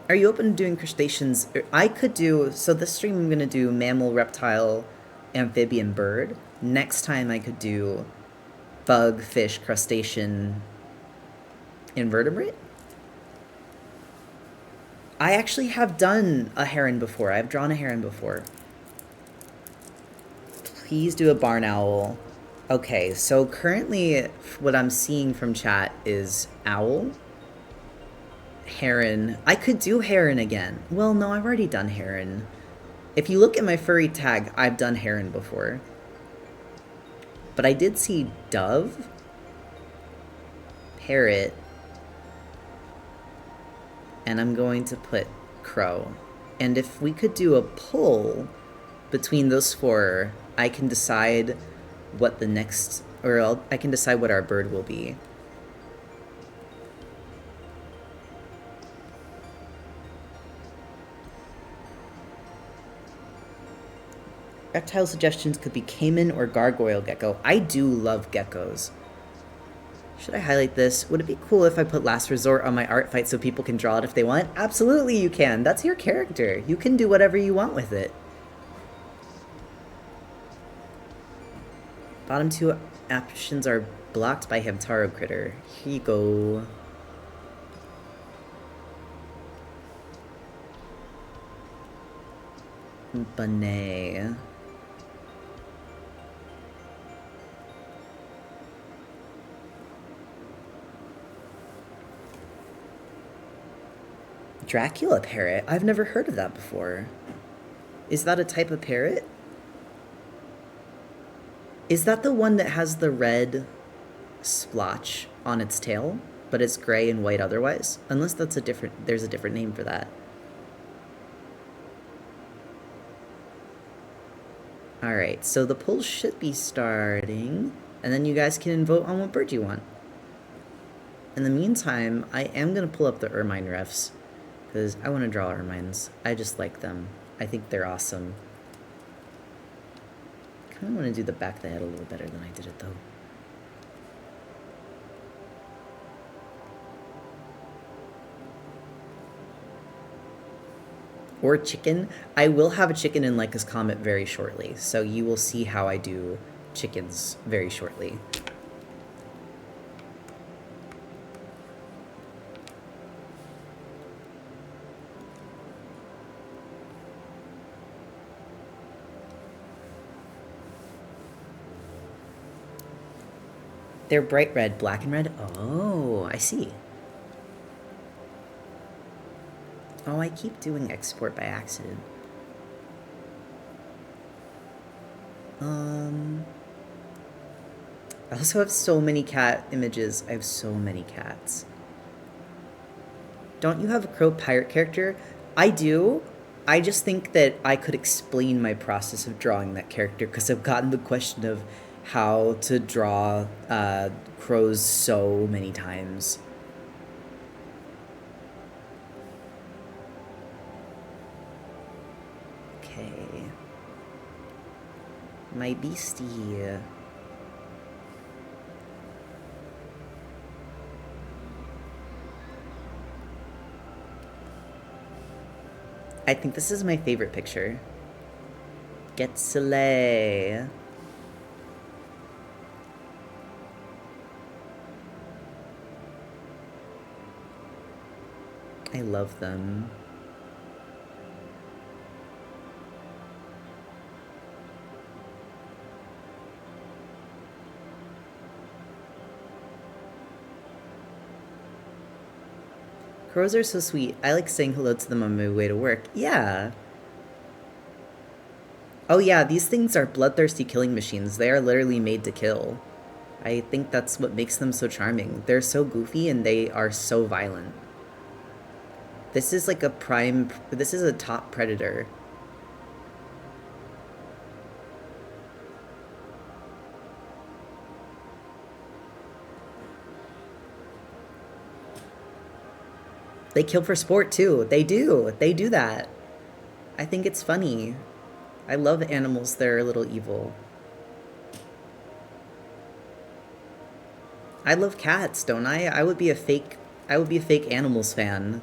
Are you open to doing crustaceans? I could do, so this stream I'm gonna do mammal, reptile, amphibian, bird. Next time I could do bug, fish, crustacean, invertebrate. I actually have done a heron before. I've drawn a heron before. Please do a barn owl. Okay, so currently what I'm seeing from chat is owl, heron. I could do heron again. Well, no, I've already done heron. If you look at my furry tag, I've done heron before. But I did see dove, parrot, and I'm going to put crow. And if we could do a poll between those four, I can decide what the next, or I can decide what our bird will be. Reptile suggestions could be caiman or gargoyle gecko. I do love geckos. Should I highlight this? Would it be cool if I put last resort on my art fight so people can draw it if they want? Absolutely you can. That's your character. You can do whatever you want with it. Bottom two options are blocked by Hamtaro Critter. Here you go. Bonet. Dracula parrot? I've never heard of that before. Is that a type of parrot? Is that the one that has the red splotch on its tail, but it's gray and white otherwise? Unless that's a different, there's a different name for that. Alright, so the poll should be starting, and then you guys can vote on what bird you want. In the meantime, I am going to pull up the ermine refs, because I want to draw ermines. I just like them. I think they're awesome. I kind of want to do the back of the head a little better than I did it, though. Or chicken. I will have a chicken in Leica's Comet very shortly, so you will see how I do chickens very shortly. They're bright red, black and red? Oh, I see. Oh, I keep doing export by accident. I also have so many cat images. I have so many cats. Don't you have a crow pirate character? I do. I just think that I could explain my process of drawing that character because I've gotten the question of how to draw crows so many times. Okay. My beastie. I think this is my favorite picture. Get Soleil. I love them. Crows are so sweet. I like saying hello to them on my way to work. Yeah. Oh yeah, these things are bloodthirsty killing machines. They are literally made to kill. I think that's what makes them so charming. They're so goofy and they are so violent. This is like this is a top predator. They kill for sport too. They do. They do that. I think it's funny. I love animals that are a little evil. I love cats, don't I? I would be a fake animals fan.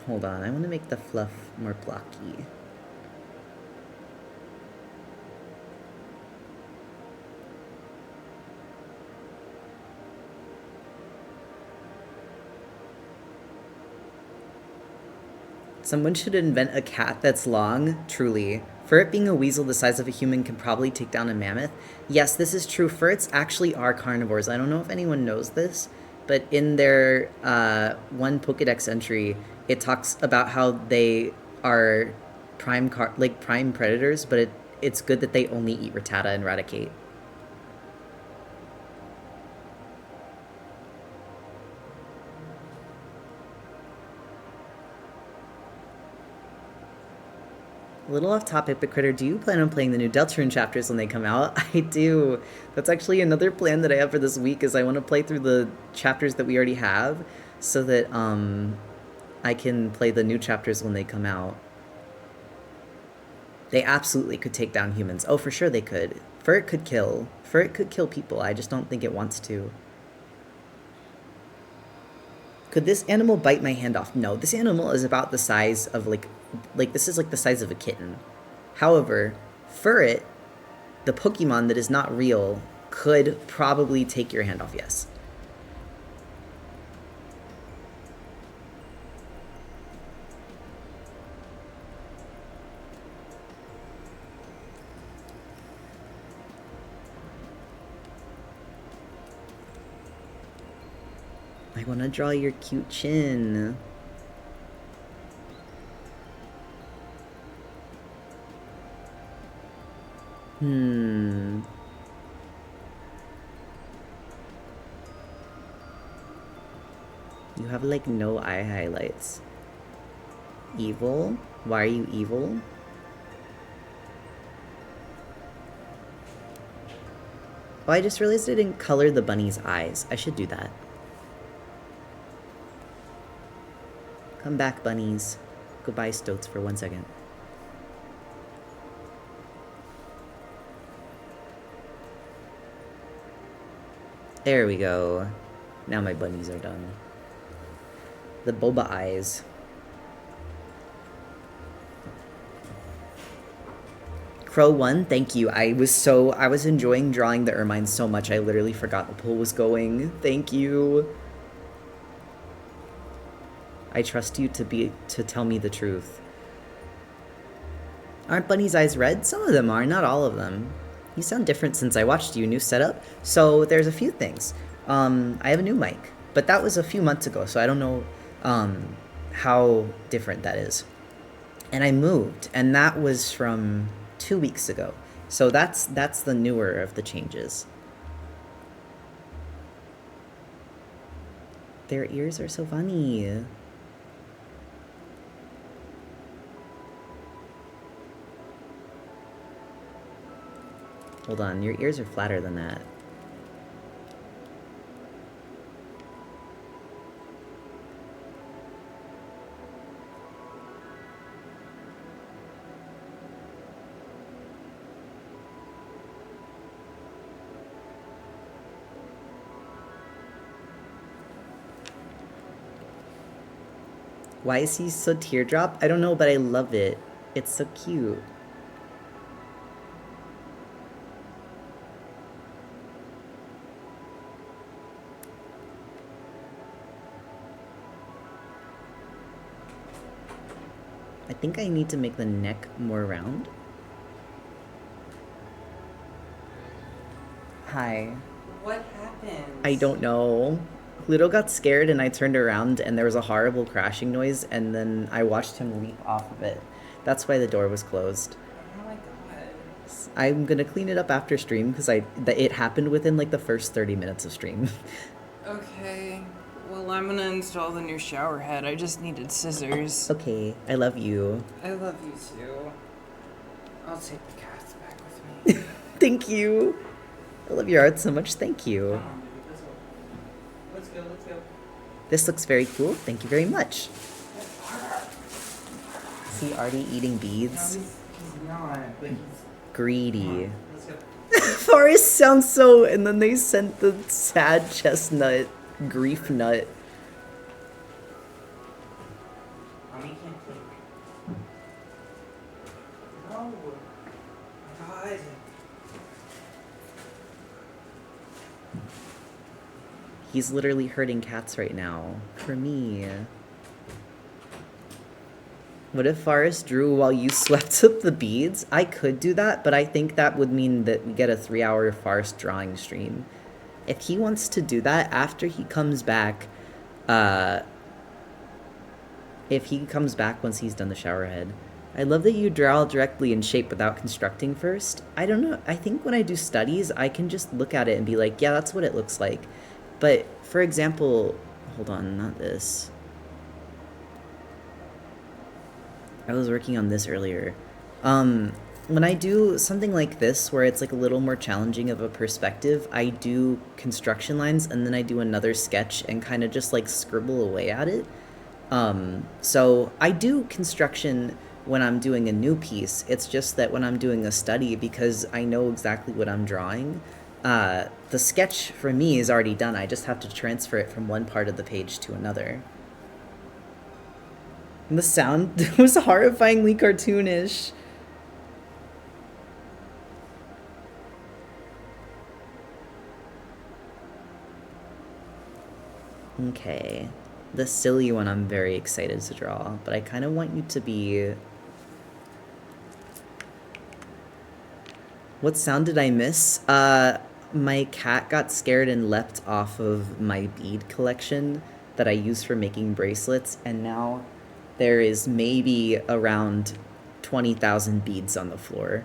Hold on, I want to make the fluff more blocky. Someone should invent a cat that's long, truly. Ferret being a weasel the size of a human can probably take down a mammoth. Yes, this is true. Ferrets actually are carnivores. I don't know if anyone knows this, but in their one Pokedex entry, it talks about how they are prime predators, but it's good that they only eat Rattata and Raticate. A little off topic, but Critter, do you plan on playing the new Deltarune chapters when they come out? I do. That's actually another plan that I have for this week is I want to play through the chapters that we already have so that I can play the new chapters when they come out. They absolutely could take down humans. Oh, for sure they could. Ferret could kill. Ferret could kill people. I just don't think it wants to. Could this animal bite my hand off? No, this animal is about the size of like this is like the size of a kitten. However, Furret, the Pokemon that is not real, could probably take your hand off, yes. I want to draw your cute chin. You have like no eye highlights. Evil? Why are you evil? Oh, I just realized I didn't color the bunny's eyes. I should do that. Come back, bunnies. Goodbye, Stoats, for 1 second. There we go. Now my bunnies are done. The boba eyes. Crow 1, thank you. I was enjoying drawing the ermine so much I literally forgot the poll was going. Thank you. I trust you to tell me the truth. Aren't bunny's eyes red? Some of them are, not all of them. You sound different since I watched you. New setup? So there's a few things. I have a new mic, but that was a few months ago, so I don't know how different that is. And I moved, and that was from 2 weeks ago. So that's the newer of the changes. Their ears are so funny. Hold on, your ears are flatter than that. Why is he so teardrop? I don't know, but I love it. It's so cute. I think I need to make the neck more round. Hi. What happened? I don't know. Pluto got scared and I turned around and there was a horrible crashing noise and then I watched him leap off of it. That's why the door was closed. Oh my god. I'm gonna clean it up after stream because it happened within like the first 30 minutes of stream. Okay. Well, I'm gonna install the new shower head. I just needed scissors. Okay, I love you. I love you too. I'll take the cats back with me. Thank you. I love your art so much. Thank you. Let's go. Let's go. This looks very cool. Thank you very much. See Artie eating beads? No, he's not, but he's Greedy. Let's go. Forest sounds so... And then they sent the sad chestnut grief nut. Mommy can't think. No. God. He's literally hurting cats right now. For me. What if Forrest drew while you swept up the beads? I could do that, but I think that would mean that we get a 3-hour Forrest drawing stream. If he wants to do that after he comes back, if he comes back once he's done the shower head. I love that you draw directly in shape without constructing first. I don't know. I think when I do studies, I can just look at it and be like, yeah, that's what it looks like. But, for example, hold on, not this. I was working on this earlier. When I do something like this, where it's like a little more challenging of a perspective, I do construction lines and then I do another sketch and kind of just like scribble away at it. So I do construction when I'm doing a new piece. It's just that when I'm doing a study, because I know exactly what I'm drawing, the sketch for me is already done. I just have to transfer it from one part of the page to another. And the sound was horrifyingly cartoonish. Okay. The silly one I'm very excited to draw, but I kind of want you to be... What sound did I miss? My cat got scared and leapt off of my bead collection that I use for making bracelets, and now there is maybe around 20,000 beads on the floor.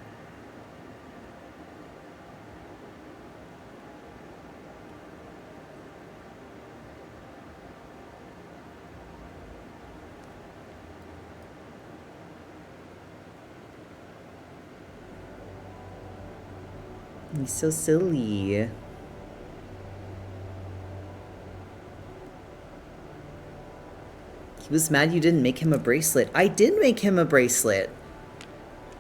He's so silly. He was mad you didn't make him a bracelet. I did make him a bracelet.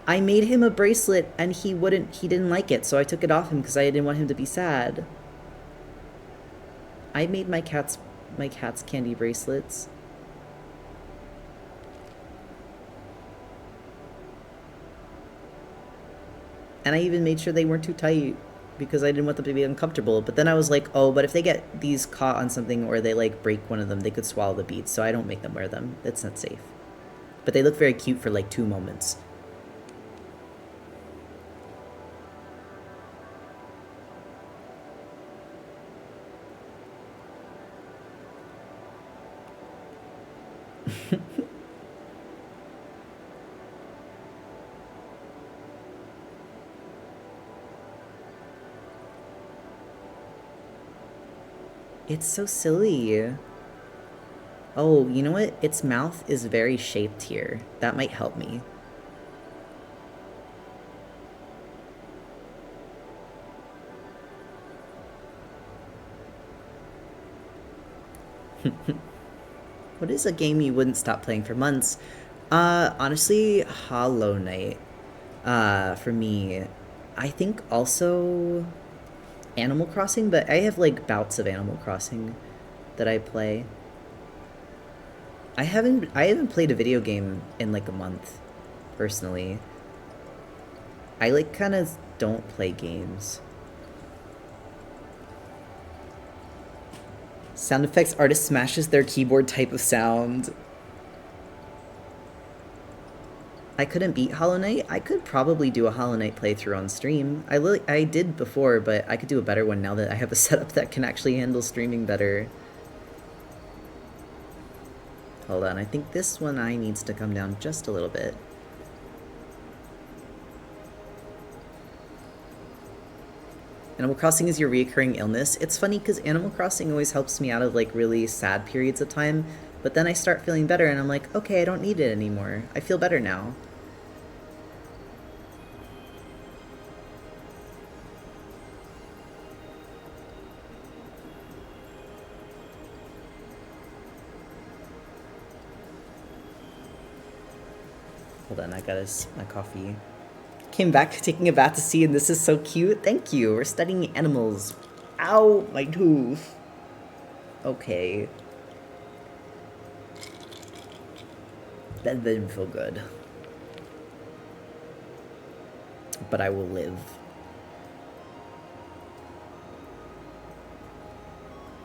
I made him a bracelet and he didn't like it, so I took it off him because I didn't want him to be sad. I made my cat's candy bracelets. And I even made sure they weren't too tight because I didn't want them to be uncomfortable. But then I was like, oh, but if they get these caught on something or they like break one of them, they could swallow the beads, so I don't make them wear them. That's not safe. But they look very cute for like 2 moments. It's so silly. Oh, you know what? Its mouth is very shaped here. That might help me. What is a game you wouldn't stop playing for months? Honestly, Hollow Knight. For me. I think also Animal Crossing, but I have like bouts of Animal Crossing that I play. I haven't played a video game in like a month, personally. I like kind of don't play games. Sound effects artist smashes their keyboard type of sound. I couldn't beat Hollow Knight. I could probably do a Hollow Knight playthrough on stream. I did before, but I could do a better one now that I have a setup that can actually handle streaming better. Hold on, I think this one eye needs to come down just a little bit. Animal Crossing is your reoccurring illness. It's funny because Animal Crossing always helps me out of like really sad periods of time, but then I start feeling better and I'm like, okay, I don't need it anymore. I feel better now. Hold on, I got my coffee. Came back taking a bath to see, and this is so cute. Thank you. We're studying animals. Ow, my tooth. Okay. That didn't feel good. But I will live.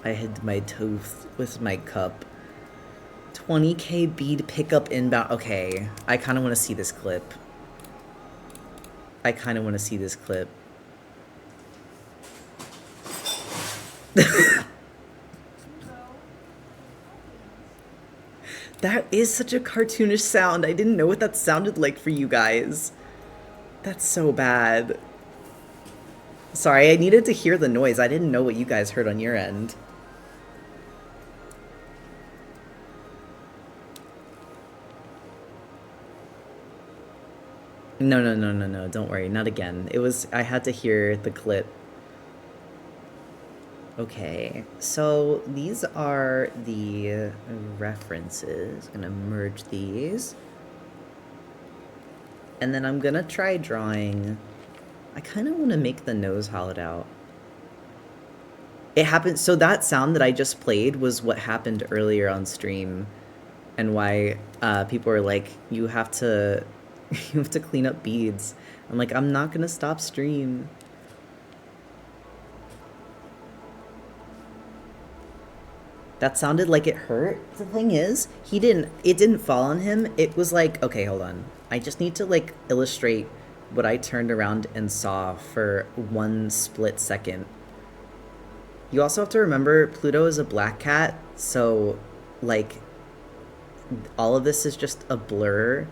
I hid my tooth with my cup. 20k bead pickup inbound. Okay, I kind of want to see this clip. I kind of want to see this clip. That is such a cartoonish sound. I didn't know what that sounded like for you guys. That's so bad. Sorry, I needed to hear the noise. I didn't know what you guys heard on your end. No, don't worry, not again. I had to hear the clip. Okay, so these are the references. I'm gonna merge these. And then I'm gonna try drawing. I kind of want to make the nose hollowed out. It happened, so that sound that I just played was what happened earlier on stream, and why people were like, you have to clean up beads. I'm like, I'm not gonna stop stream. That sounded like it hurt. The thing is, it didn't fall on him. It was like, okay, hold on. I just need to like illustrate what I turned around and saw for one split second. You also have to remember Pluto is a black cat, so like all of this is just a blur,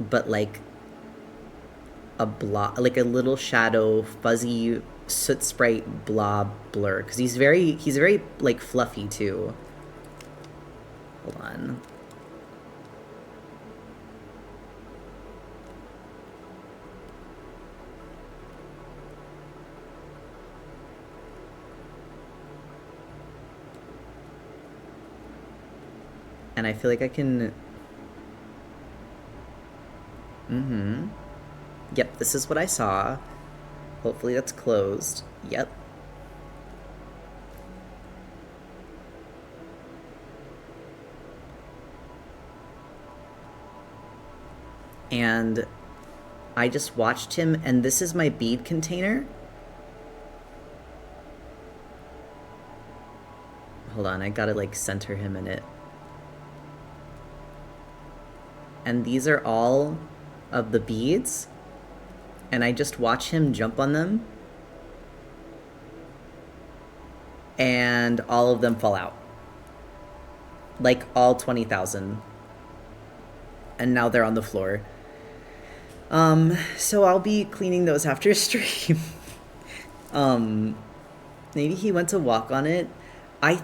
but like a blob, like a little shadow, fuzzy soot sprite blob blur, because he's very like fluffy too. Hold on. And I feel like I can... Yep, this is what I saw. Hopefully that's closed. Yep. And I just watched him, and this is my bead container. Hold on, I gotta like center him in it. And these are all of the beads, and I just watch him jump on them, and all of them fall out. Like all 20,000. And now they're on the floor. So I'll be cleaning those after stream. Maybe he went to walk on it. I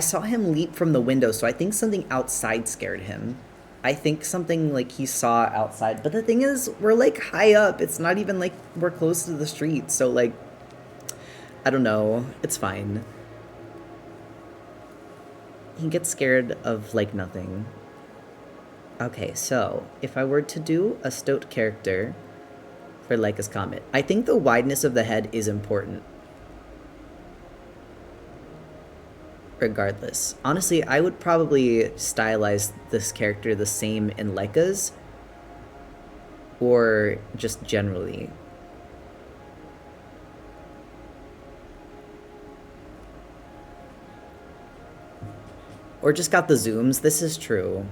saw him leap from the window, so I think something outside scared him. I think something like he saw outside. But the thing is, we're like high up. It's not even like we're close to the street. So like, I don't know. It's fine. He gets scared of like nothing. Okay, so if I were to do a stoat character for Leica's Comet, I think the wideness of the head is important. Regardless. Honestly, I would probably stylize this character the same in Leica's, or just generally. Or just got the zooms. This is true.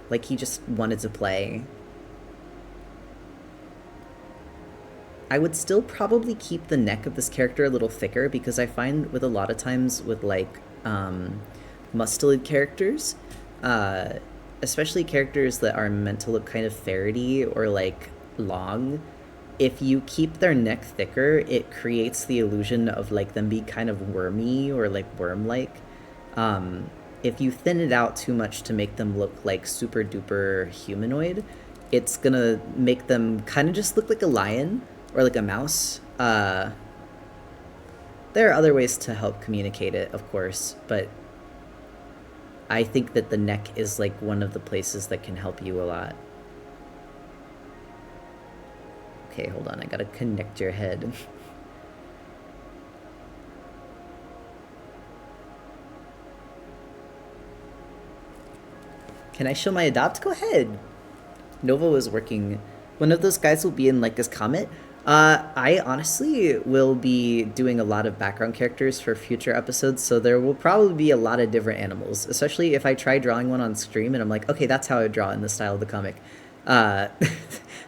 Like he just wanted to play. I would still probably keep the neck of this character a little thicker, because I find with a lot of times with like mustelid characters, especially characters that are meant to look kind of ferrety or like long, if you keep their neck thicker, it creates the illusion of like them being kind of wormy or like worm-like. If you thin it out too much to make them look like super duper humanoid, it's gonna make them kind of just look like a lion or like a mouse. There are other ways to help communicate it, of course, but I think that the neck is like one of the places that can help you a lot. Okay, hold on, I gotta connect your head. Can I show my adopt? Go ahead. Nova was working. One of those guys will be in like this comet. I honestly will be doing a lot of background characters for future episodes, so there will probably be a lot of different animals, especially if I try drawing one on stream and I'm like, okay, that's how I draw in the style of the comic. Uh,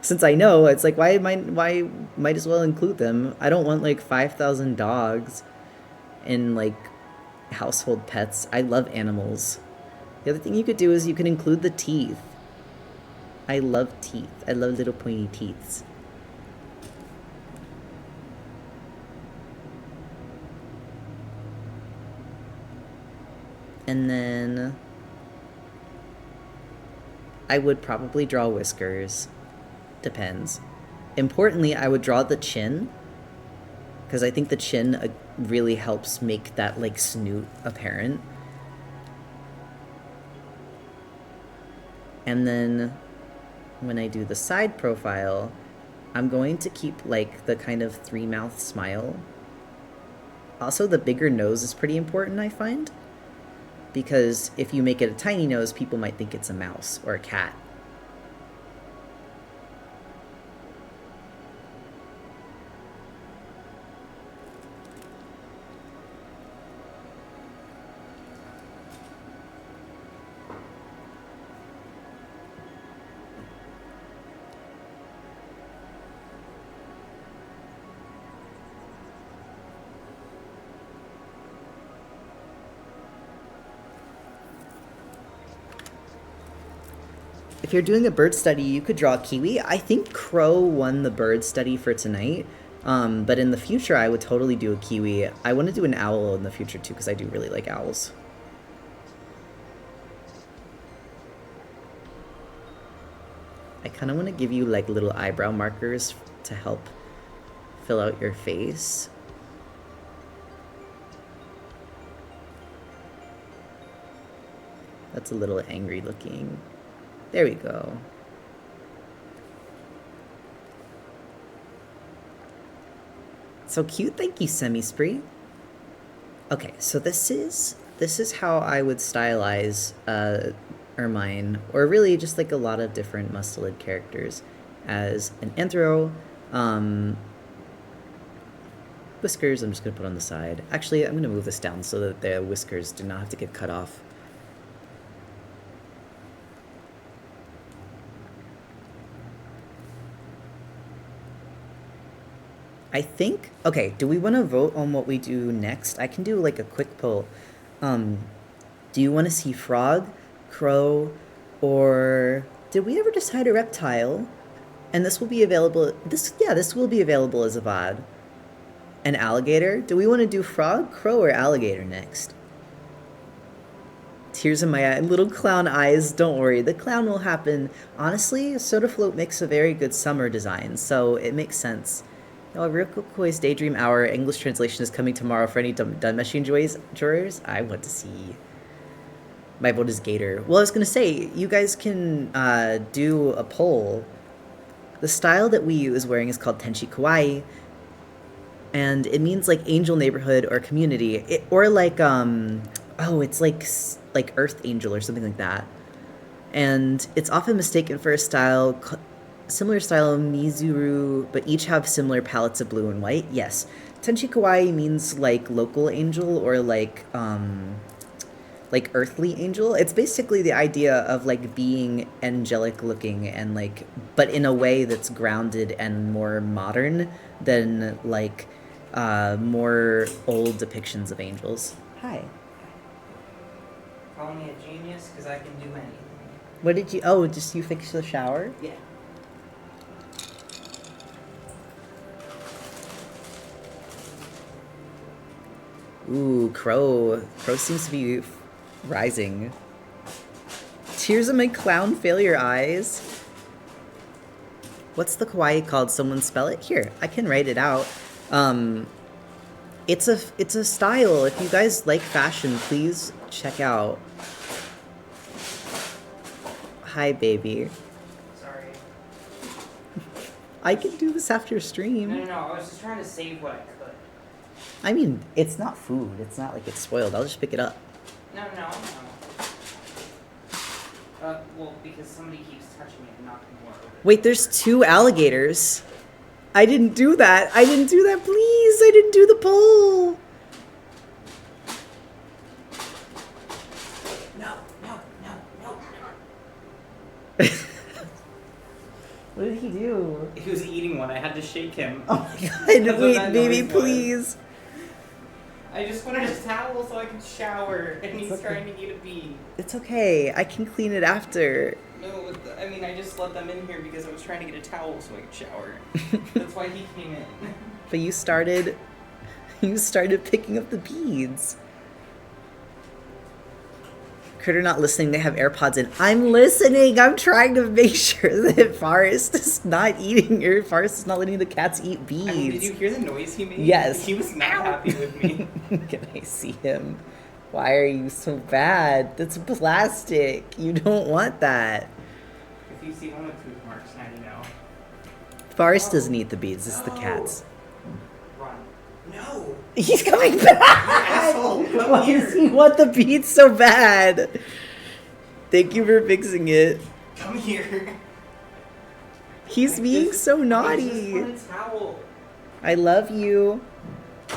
since I know, it's like, why might as well include them? I don't want like 5,000 dogs and like household pets. I love animals. The other thing you could do is you can include the teeth. I love teeth. I love little pointy teeths. And then I would probably draw whiskers. Depends. Importantly, I would draw the chin, because I think the chin really helps make that like snoot apparent. And then when I do the side profile, I'm going to keep like the kind of three-mouth smile. Also, the bigger nose is pretty important, I find, because if you make it a tiny nose, people might think it's a mouse or a cat. If you're doing a bird study, you could draw a kiwi. I think crow won the bird study for tonight, but in the future, I would totally do a kiwi. I want to do an owl in the future too, because I do really like owls. I kind of want to give you like little eyebrow markers to help fill out your face. That's a little angry looking. There we go. So cute. Thank you, Semi-Spree. Okay, so this is how I would stylize ermine, or really just like a lot of different mustelid characters, as an anthro. Whiskers, I'm just gonna put on the side. Actually, I'm gonna move this down so that the whiskers do not have to get cut off. I think, okay, do we want to vote on what we do next? I can do like a quick poll. Do you want to see frog, crow, or did we ever decide a reptile? And this will be available, this will be available as a VOD. An alligator? Do we want to do frog, crow, or alligator next? Tears in my eye, little clown eyes, don't worry, the clown will happen. Honestly, Soda Float makes a very good summer design, so it makes sense. Oh, Ryukokoi's Daydream Hour English translation is coming tomorrow for any Dun Machine jurors. I want to see. My vote is Gator. Well, I was going to say, you guys can do a poll. The style that Wii is wearing is called Tenshi Kawaii, and it means like angel neighborhood or community, or like, it's like Earth Angel or something like that. And it's often mistaken for a style similar style Mizuru, but each have similar palettes of blue and white. Yes. Tenshi Kawaii means like local angel, or like earthly angel. It's basically the idea of like being angelic looking and like, but in a way that's grounded and more modern than like more old depictions of angels. Hi. Call me a genius because I can do anything. What did you, oh, just you fix the shower? Yeah. Ooh, crow. Crow seems to be rising. Tears in my clown failure eyes. What's the kawaii called? Someone spell it? Here, I can write it out. It's a style. If you guys like fashion, please check out. Hi, baby. Sorry. I can do this after stream. No, I was just trying to save what I could. I mean, it's not food. It's not like it's spoiled. I'll just pick it up. No. Well, because somebody keeps touching it and knocking more over. Wait, there's 2 alligators. I didn't do that. I didn't do that, please. I didn't do the poll. No. What did he do? He was eating one. I had to shake him. Oh my god, That's what wait, that baby, noise was. please. I just wanted a towel so I could shower, and he's okay. trying to eat a bee. It's okay. I can clean it after. No, I mean, I just let them in here because I was trying to get a towel so I could shower. That's why he came in. But you started picking up the beads. Critter not listening, they have AirPods in. I'm listening. I'm trying to make sure that Forrest is not eating, or Forrest is not letting the cats eat beads. I mean, did you hear the noise he made? Yes. He was not happy with me. Can I see him? Why are you so bad? That's plastic. You don't want that. If you see one with tooth marks, now you know. Forrest doesn't eat the beads. It's the cats. Run. No! He's coming back! Asshole, come Why here. does he want the beads so bad? Thank you for fixing it. Come here. He's being so naughty. I just want a towel. I love you. Yeah,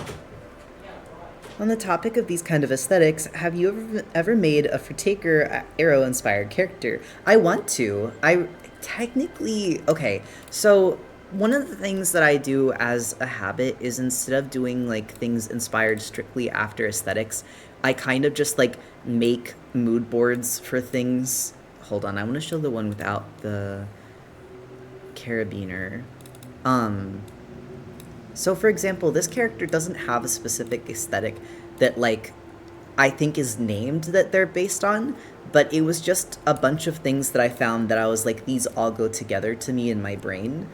run. On the topic of these kind of aesthetics, have you ever made a Fortaker arrow-inspired character? I want to. Okay, so one of the things that I do as a habit is instead of doing like things inspired strictly after aesthetics, I kind of just like make mood boards for things. Hold on, I want to show the one without the carabiner. So for example, this character doesn't have a specific aesthetic that like I think is named that they're based on, but it was just a bunch of things that I found that I was like, these all go together to me in my brain.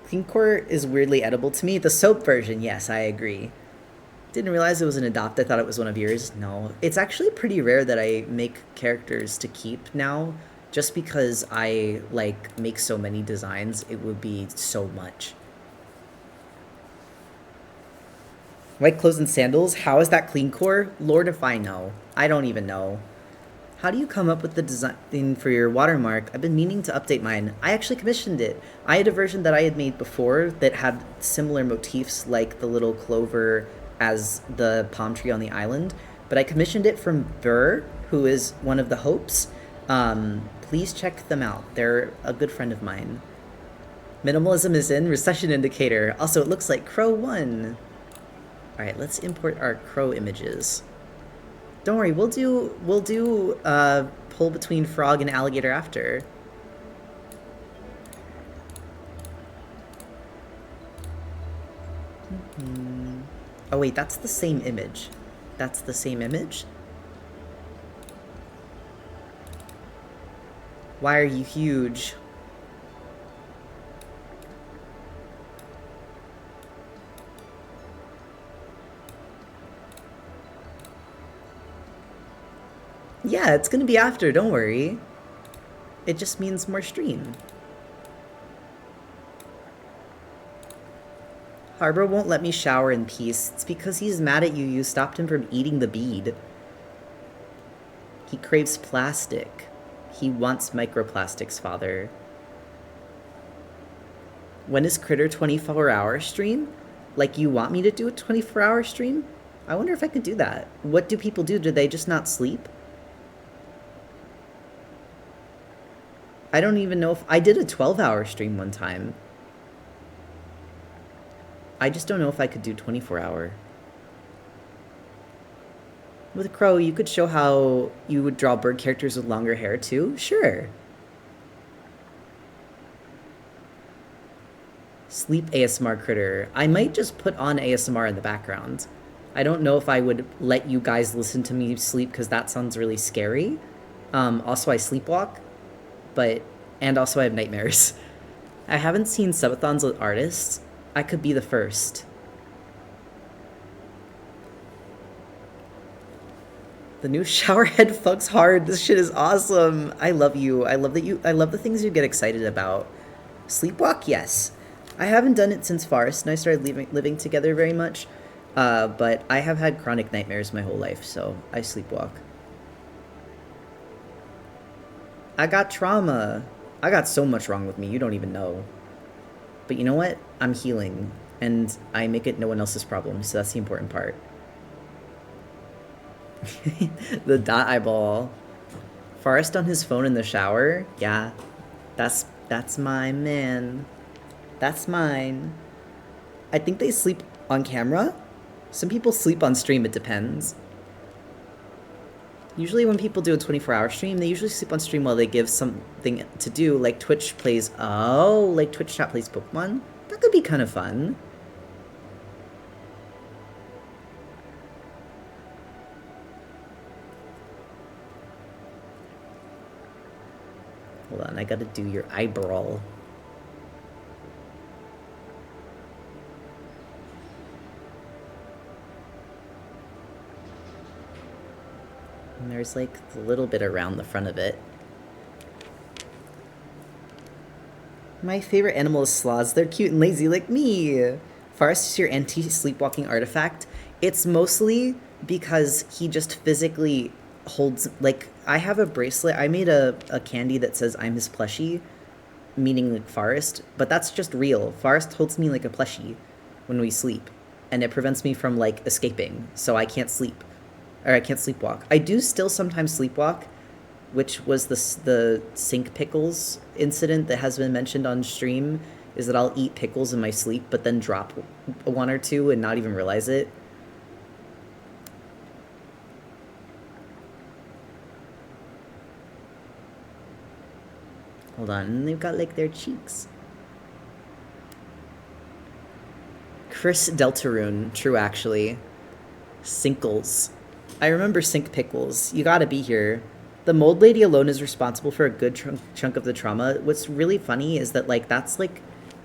Cleancore is weirdly edible to me. The soap version, yes, I agree. Didn't realize it was an adopt. I thought it was one of yours. No, it's actually pretty rare that I make characters to keep now, just because I like make so many designs. It would be so much. White clothes and sandals. How is that cleancore? Lord if I know. I don't even know. How do you come up with the design for your watermark? I've been meaning to update mine. I actually commissioned it. I had a version that I had made before that had similar motifs like the little clover as the palm tree on the island, but I commissioned it from Burr, who is one of the Hopes. Please check them out. They're a good friend of mine. Minimalism is in. Recession indicator. Also, it looks like Crow won. Alright, let's import our crow images. Don't worry, we'll do pull between frog and alligator after. Oh wait, that's the same image. That's the same image? Why are you huge? Yeah, it's gonna be after, don't worry. It just means more stream. Harbor won't let me shower in peace. It's because he's mad at you. You stopped him from eating the bead. He craves plastic. He wants microplastics, father. When is Critter 24-hour stream? Like you want me to do a 24-hour stream? I wonder if I could do that. What do people do? Do they just not sleep? I don't even know if... I did a 12-hour stream one time. I just don't know if I could do 24-hour. With Crow, you could show how you would draw bird characters with longer hair too? Sure. Sleep ASMR Critter. I might just put on ASMR in the background. I don't know if I would let you guys listen to me sleep because that sounds really scary. Also, I sleepwalk. And also I have nightmares. I haven't seen subathons with artists. I could be the first. The new shower head fucks hard. This shit is awesome. I love you. I love the things you get excited about. Sleepwalk, yes. I haven't done it since Forest and I started living together very much. But I have had chronic nightmares my whole life, so I sleepwalk. I got trauma. I got so much wrong with me, you don't even know. But you know what? I'm healing, and I make it no one else's problem, so that's the important part. The dot eyeball. Forrest on his phone in the shower? Yeah. That's my man. That's mine. I think they sleep on camera. Some people sleep on stream, it depends. Usually when people do a 24-hour stream, they usually sleep on stream while they give something to do, like Twitch plays... Oh, like Twitch chat plays Pokemon? That could be kind of fun. Hold on, I gotta do your eyebrow. And there's like a little bit around the front of it. My favorite animal is sloths. They're cute and lazy like me. Forrest is your anti-sleepwalking artifact. It's mostly because he just physically holds, like, I have a bracelet. I made a candy that says I'm his plushie, meaning like Forrest, but that's just real. Forrest holds me like a plushie when we sleep, and it prevents me from like escaping, so I can't sleep. Or I can't sleepwalk. I do still sometimes sleepwalk, which was the sink pickles incident that has been mentioned on stream, is that I'll eat pickles in my sleep, but then drop one or two and not even realize it. Hold on, and they've got like their cheeks. Chris Deltarune, true actually. Sinkles. I remember sink pickles. You gotta be here. The mold lady alone is responsible for a good chunk of the trauma. What's really funny is that, like, that's, like,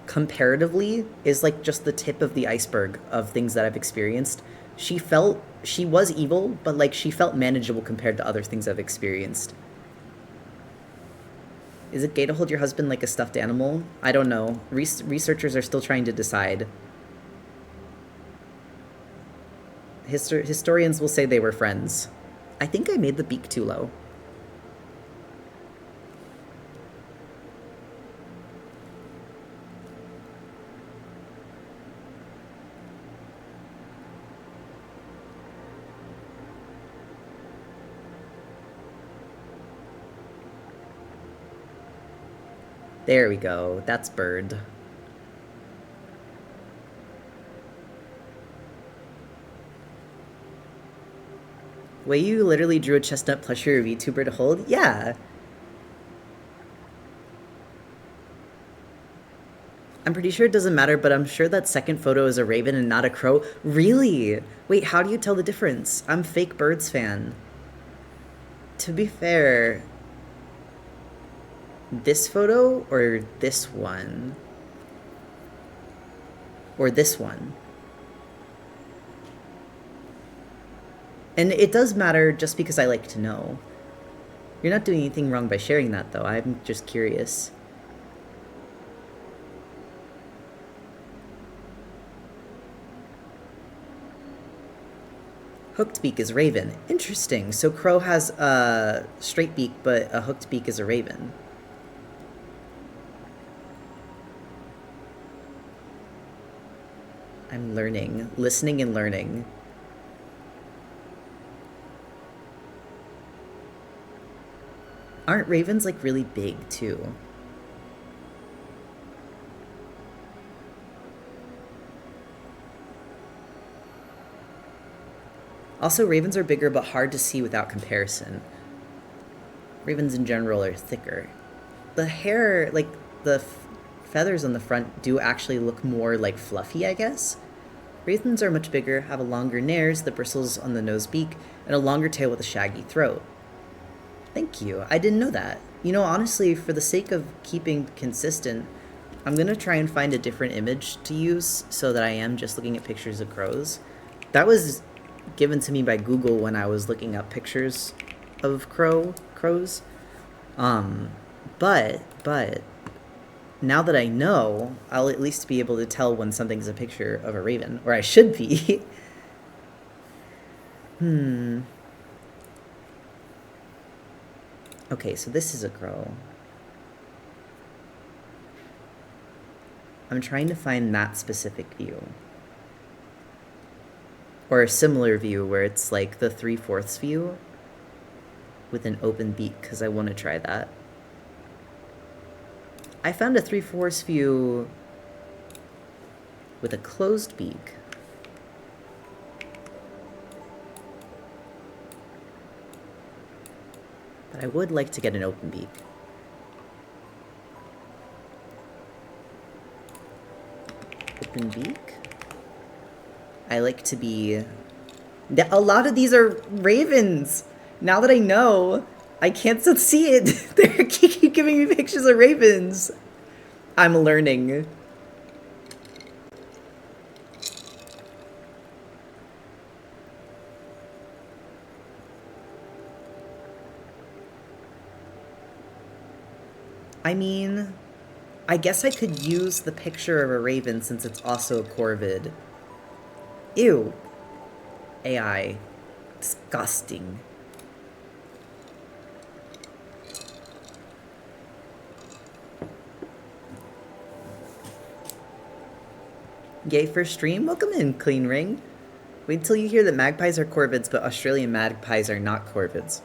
comparatively, is, like, just the tip of the iceberg of things that I've experienced. She was evil, but, like, she felt manageable compared to other things I've experienced. Is it gay to hold your husband like a stuffed animal? I don't know. Researchers are still trying to decide. Historians will say they were friends. I think I made the beak too low. There we go. That's bird. Wait, you literally drew a chestnut plushie VTuber to hold? Yeah. I'm pretty sure it doesn't matter, but I'm sure that second photo is a raven and not a crow. Really? Wait, how do you tell the difference? I'm fake birds fan. To be fair, this photo or this one? Or this one? And it does matter just because I like to know. You're not doing anything wrong by sharing that, though. I'm just curious. Hooked beak is raven. Interesting. So crow has a straight beak, but a hooked beak is a raven. I'm learning. Listening and learning. Aren't ravens, like, really big, too? Also, ravens are bigger but hard to see without comparison. Ravens in general are thicker. The hair, like, the feathers on the front do actually look more, like, fluffy, I guess. Ravens are much bigger, have a longer nares, the bristles on the nose beak, and a longer tail with a shaggy throat. Thank you. I didn't know that. You know, honestly, for the sake of keeping consistent, I'm gonna try and find a different image to use so that I am just looking at pictures of crows. That was given to me by Google when I was looking up pictures of crows. But now that I know, I'll at least be able to tell when something's a picture of a raven, or I should be. Okay, so this is a girl. I'm trying to find that specific view. Or a similar view where it's like the 3/4 view with an open beak, because I want to try that. I found a 3/4 view with a closed beak. But I would like to get an open beak. Open beak? I like to be... A lot of these are ravens! Now that I know, I can't still see it. They keep giving me pictures of ravens. I'm learning. I mean, I guess I could use the picture of a raven since it's also a corvid. Ew. AI. Disgusting. Yay for stream? Welcome in, Clean Ring. Wait till you hear that magpies are corvids, but Australian magpies are not corvids.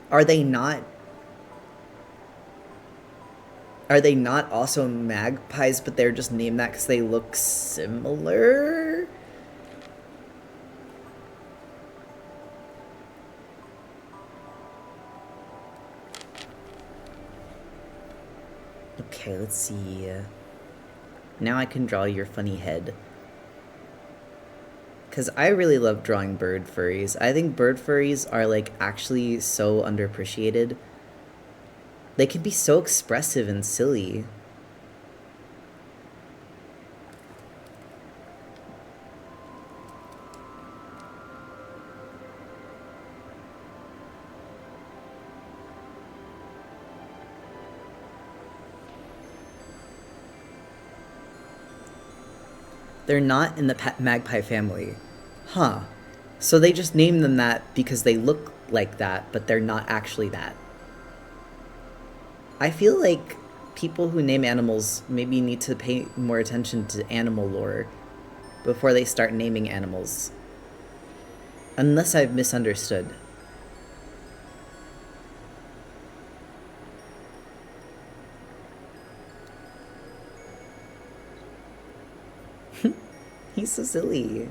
Are they not? Are they not also magpies, but they're just named that because they look similar? Okay, let's see. Now I can draw your funny head. Because I really love drawing bird furries. I think bird furries are, like, actually so underappreciated. They can be so expressive and silly. They're not in the magpie family. Huh. So they just named them that because they look like that, but they're not actually that. I feel like people who name animals maybe need to pay more attention to animal lore before they start naming animals. Unless I've misunderstood. He's so silly.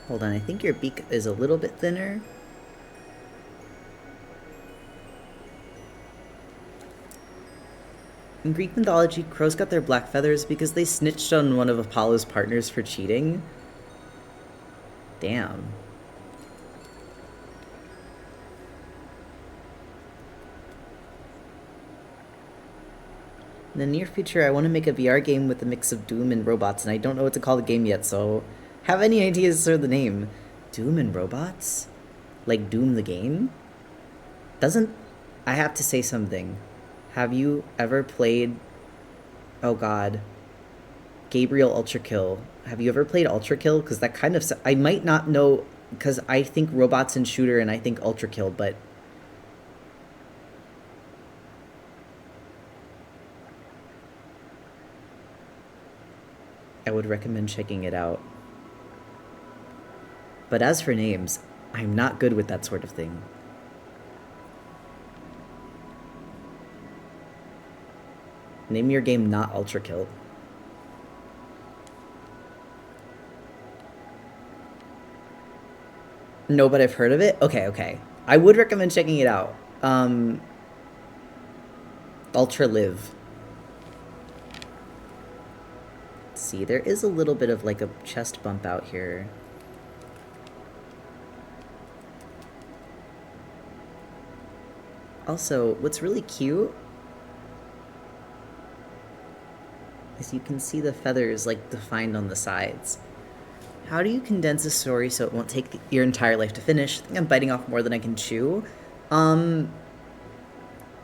Hold on, I think your beak is a little bit thinner. In Greek mythology, crows got their black feathers because they snitched on one of Apollo's partners for cheating. Damn. In the near future, I want to make a VR game with a mix of Doom and robots, and I don't know what to call the game yet, so... Have any ideas for the name? Doom and robots? Like Doom the game? Doesn't... I have to say something. Have you ever played... Oh god. Gabriel Ultrakill. Have you ever played Ultrakill? Because that kind of... I might not know... Because I think robots and shooter and I think Ultrakill, but... I would recommend checking it out. But as for names, I'm not good with that sort of thing. Name your game not Ultrakill. No, but I've heard of it? Okay, okay. I would recommend checking it out. Ultra Live. Let's see, there is a little bit of like a chest bump out here. Also, what's really cute is you can see the feathers like defined on the sides. how do you condense a story so it won't take your entire life to finish? I think I'm biting off more than I can chew.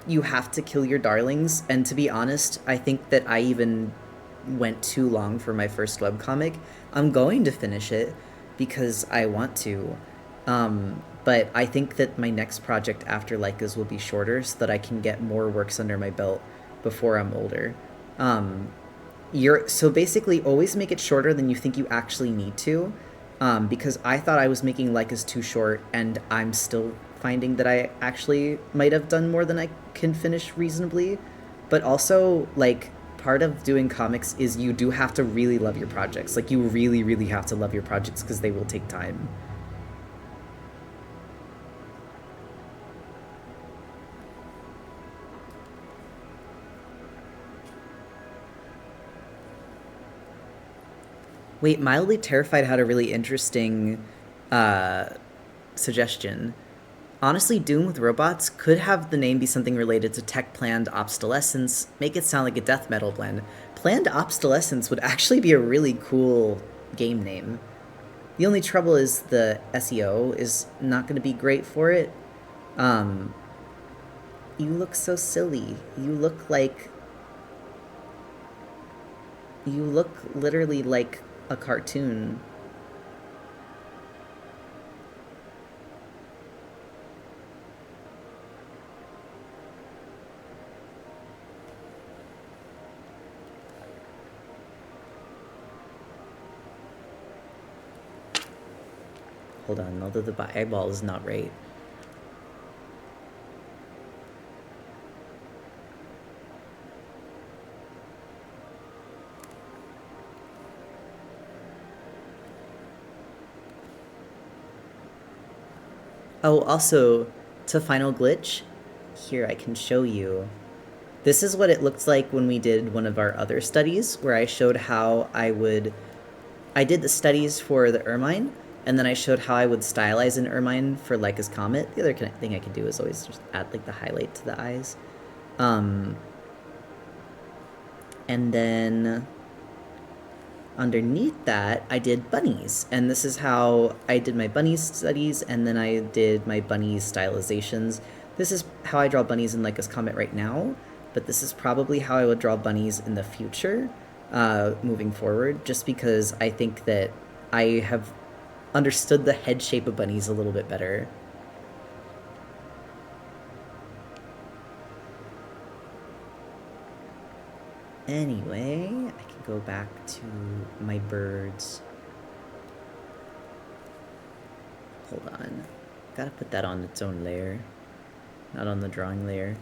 You have to kill your darlings, and to be honest, I think that I even went too long for my first webcomic. I'm going to finish it because I want to. But I think that my next project after Leica's will be shorter so that I can get more works under my belt before I'm older. So basically always make it shorter than you think you actually need to, because I thought I was making Leica's too short, and I'm still finding that I actually might have done more than I can finish reasonably. But also, like, part of doing comics is you do have to really love your projects. Like, you really, really have to love your projects because they will take time. Wait, Mildly Terrified had a really interesting suggestion. Honestly, Doom with robots could have the name be something related to tech planned obsolescence, make it sound like a death metal blend. Planned obsolescence would actually be a really cool game name. The only trouble is the SEO is not going to be great for it. You look so silly. You look literally like a cartoon. Hold on, although the eyeball is not right. Oh, also, to Final Glitch, here I can show you. This is what it looked like when we did one of our other studies, where I showed how I did the studies for the ermine, and then I showed how I would stylize an ermine for Leica's Comet. The other thing I can do is always just add like the highlight to the eyes. And then underneath that, I did bunnies. And this is how I did my bunnies studies, and then I did my bunnies stylizations. This is how I draw bunnies in Leica's Comet right now, but this is probably how I would draw bunnies in the future, moving forward, just because I think that I have understood the head shape of bunnies a little bit better. Anyway, I can go back to my birds. Hold on. Gotta put that on its own layer, not on the drawing layer.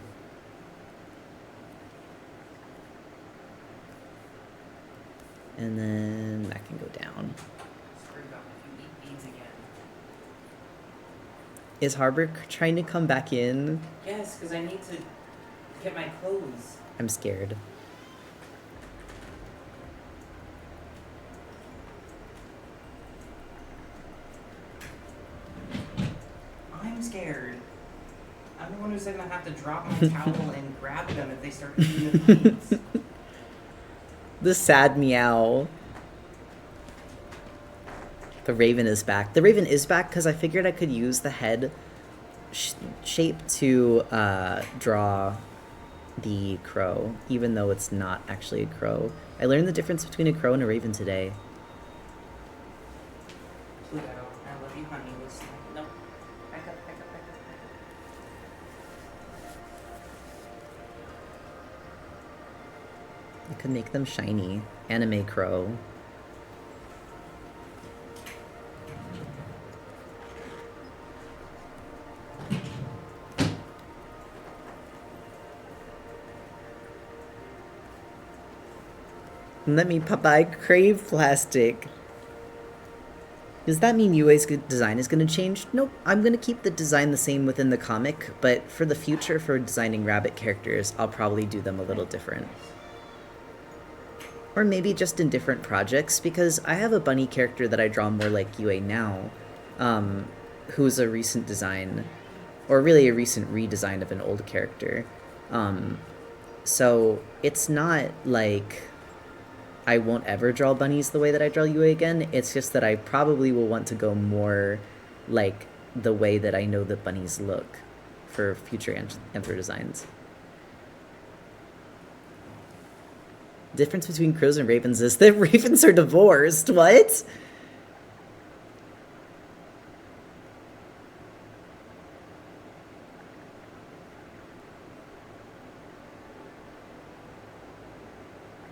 And then that can go down. Is Harbor trying to come back in? Yes, because I need to get my clothes. I'm scared. I'm scared. I'm the one who's gonna have to drop my towel and grab them if they start eating the plates. The sad meow. The raven is back. The raven is back because I figured I could use the head shape to draw the crow, even though it's not actually a crow. I learned the difference between a crow and a raven today. Pluto, I love you, honey. No. Back up, back up, back up, back up. I could make them shiny. Anime crow. Let me Popeye crave plastic. Does that mean UA's design is going to change? Nope, I'm going to keep the design the same within the comic, but for the future, for designing rabbit characters, I'll probably do them a little different. Or maybe just in different projects, because I have a bunny character that I draw more like UA now, who's a recent design, or really a recent redesign of an old character. So it's not like I won't ever draw bunnies the way that I draw UA again. It's just that I probably will want to go more like the way that I know that bunnies look for future anthro designs. Difference between crows and ravens is that ravens are divorced. What?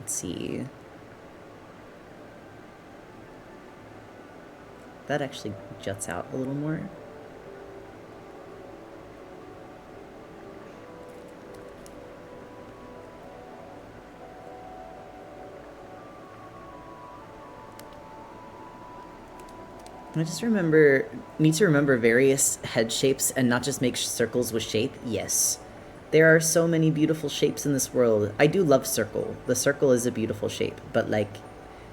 Let's see. That actually juts out a little more. I just need to remember various head shapes and not just make circles with shape. Yes. There are so many beautiful shapes in this world. I do love circle. The circle is a beautiful shape, but like,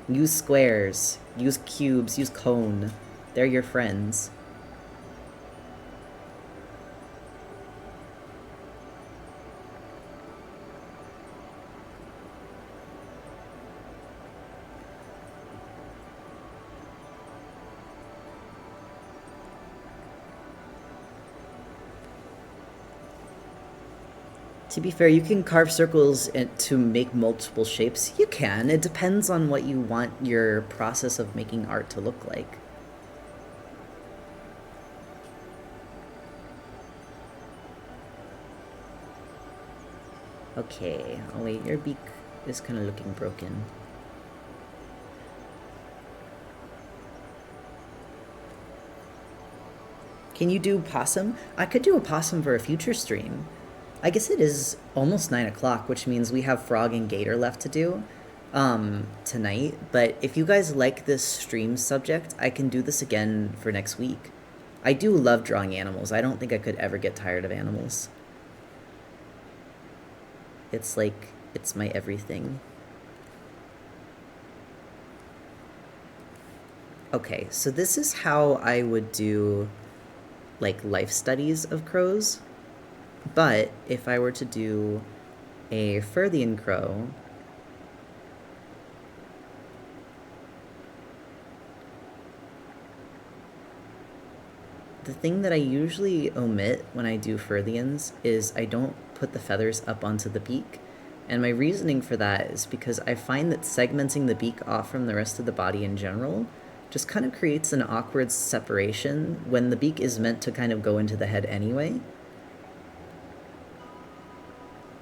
use squares, use cubes, use cone. They're your friends. To be fair, you can carve circles to make multiple shapes. You can. It depends on what you want your process of making art to look like. Okay. Oh wait, your beak is kind of looking broken. Can you do possum? I could do a possum for a future stream. I guess it is almost 9 o'clock, which means we have frog and gator left to do tonight. But if you guys like this stream subject, I can do this again for next week. I do love drawing animals. I don't think I could ever get tired of animals. It's like, it's my everything. Okay, so this is how I would do like life studies of crows. But if I were to do a Furthian crow, the thing that I usually omit when I do Furthians is I don't put the feathers up onto the beak. And my reasoning for that is because I find that segmenting the beak off from the rest of the body in general just kind of creates an awkward separation when the beak is meant to kind of go into the head anyway.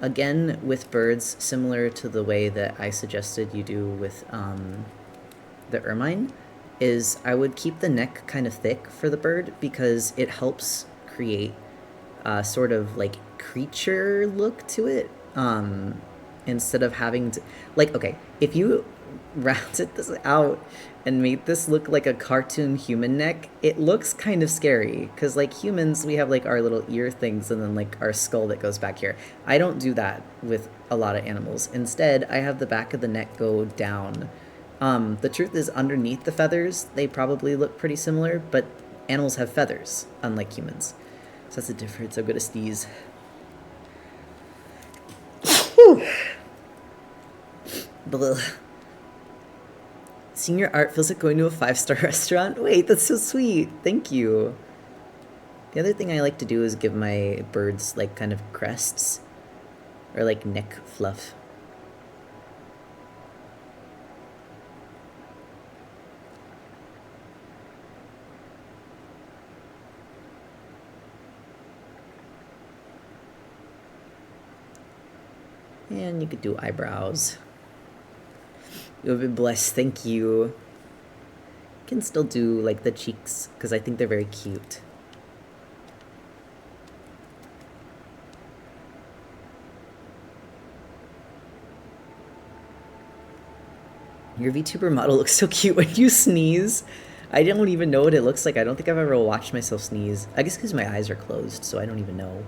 Again, with birds, similar to the way that I suggested you do with the ermine, is I would keep the neck kind of thick for the bird because it helps create a sort of like creature look to it, instead of having to, like, okay, if you rounded this out and made this look like a cartoon human neck, it looks kind of scary because like humans, we have like our little ear things and then like our skull that goes back here. I don't do that with a lot of animals. Instead, I have the back of the neck go down. The truth is, underneath the feathers, they probably look pretty similar, but animals have feathers, unlike humans. So that's the difference. I'm gonna sneeze. Seeing your art feels like going to a 5-star restaurant. Wait, that's so sweet. Thank you. The other thing I like to do is give my birds like kind of crests or like neck fluff. And you could do eyebrows. You have been blessed, thank you. You can still do like the cheeks because I think they're very cute. Your VTuber model looks so cute when you sneeze. I don't even know what it looks like. I don't think I've ever watched myself sneeze. I guess because my eyes are closed, so I don't even know.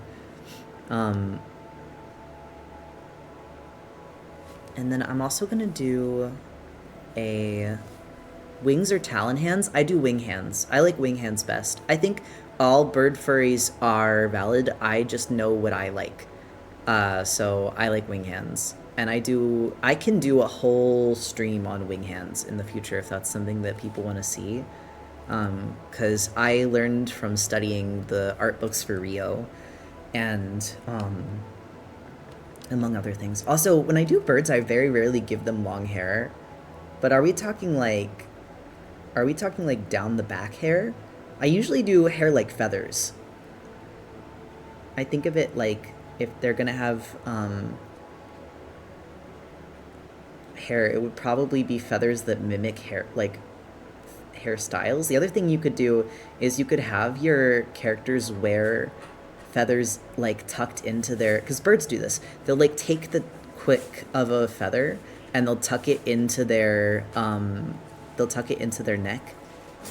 And then I'm also gonna do a wings or talon hands. I do wing hands. I like wing hands best. I think all bird furries are valid. I just know what I like. So I like wing hands. And I can do a whole stream on wing hands in the future if that's something that people want to see. Because I learned from studying the art books for Rio, and among other things. Also, when I do birds, I very rarely give them long hair. But are we talking like down the back hair? I usually do hair like feathers. I think of it like if they're gonna have hair, it would probably be feathers that mimic hair, like hairstyles. The other thing you could do is you could have your characters wear feathers like tucked into their, because birds do this. They'll like take the quick of a feather and they'll tuck it into their neck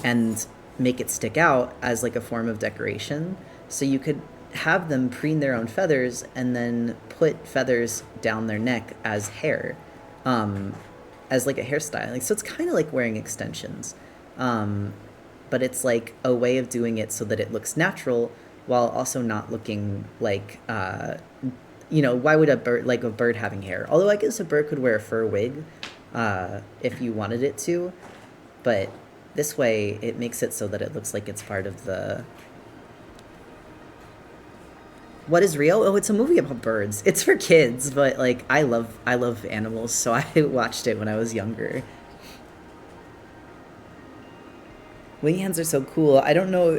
and make it stick out as like a form of decoration. So you could have them preen their own feathers and then put feathers down their neck as hair, as like a hairstyle. Like, so it's kind of like wearing extensions, but it's like a way of doing it so that it looks natural while also not looking like, why would a bird having hair? Although I guess a bird could wear a fur wig if you wanted it to, but this way it makes it so that it looks like it's part of the... What is Rio? Oh, it's a movie about birds. It's for kids, but like I love animals, so I watched it when I was younger. Wing hands are so cool. I don't know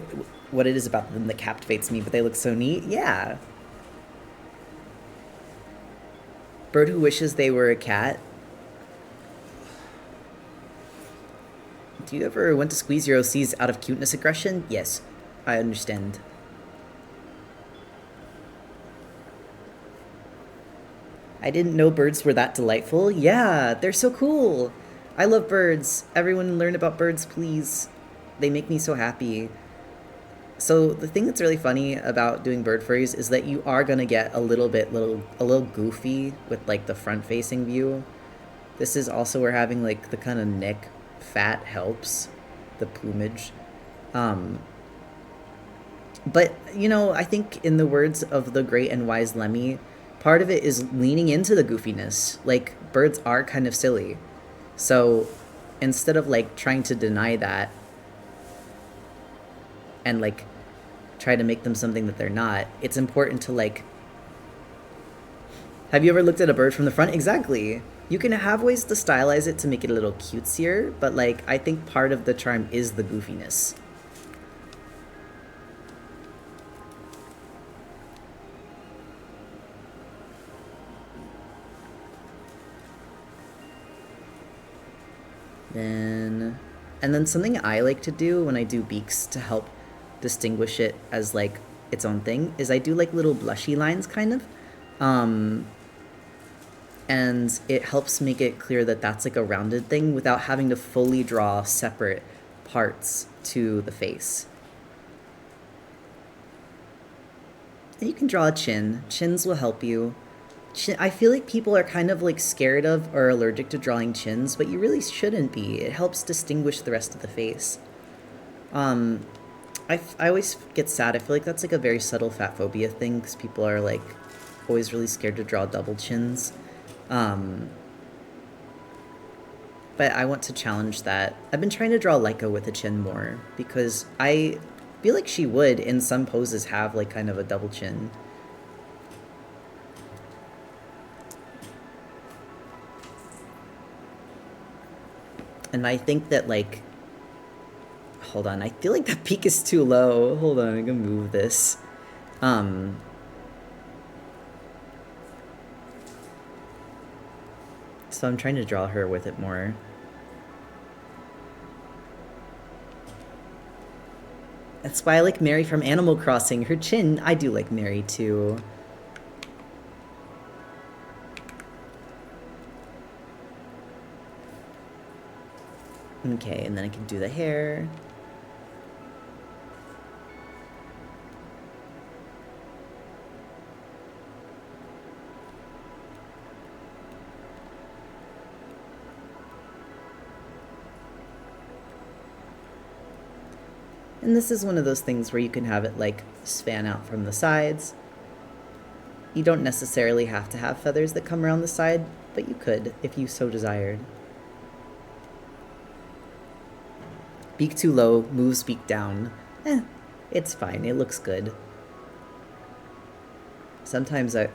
what it is about them that captivates me, but they look so neat. Yeah. Bird who wishes they were a cat. Do you ever want to squeeze your OCs out of cuteness aggression? Yes, I understand. I didn't know birds were that delightful. Yeah, they're so cool. I love birds. Everyone learn about birds, please. They make me so happy. So the thing that's really funny about doing bird furries is that you are gonna get a little goofy with like the front facing view. This is also where having like the kind of neck fat helps the plumage. But I think in the words of the great and wise Lemmy, part of it is leaning into the goofiness. Like, birds are kind of silly. So instead of like trying to deny that and like try to make them something that they're not, it's important to like... Have you ever looked at a bird from the front? Exactly. You can have ways to stylize it to make it a little cutesier, but like I think part of the charm is the goofiness. And then something I like to do when I do beaks to help distinguish it as like its own thing is I do like little blushy lines kind of. And it helps make it clear that that's like a rounded thing without having to fully draw separate parts to the face. And you can draw a chin. Chins will help you. I feel like people are kind of like scared of or allergic to drawing chins, but you really shouldn't be. It helps distinguish the rest of the face. I always get sad. I feel like that's like a very subtle fat phobia thing because people are like always really scared to draw double chins. But I want to challenge that. I've been trying to draw Laika with a chin more because I feel like she would in some poses have like kind of a double chin. And I think that, like... Hold on, I feel like that peak is too low. Hold on, I'm gonna move this. So I'm trying to draw her with it more. That's why I like Mary from Animal Crossing. Her chin, I do like Mary too. Okay, and then I can do the hair. And this is one of those things where you can have it like span out from the sides. You don't necessarily have to have feathers that come around the side, but you could if you so desired. Beak too low, moves beak down. It's fine, it looks good. Sometimes I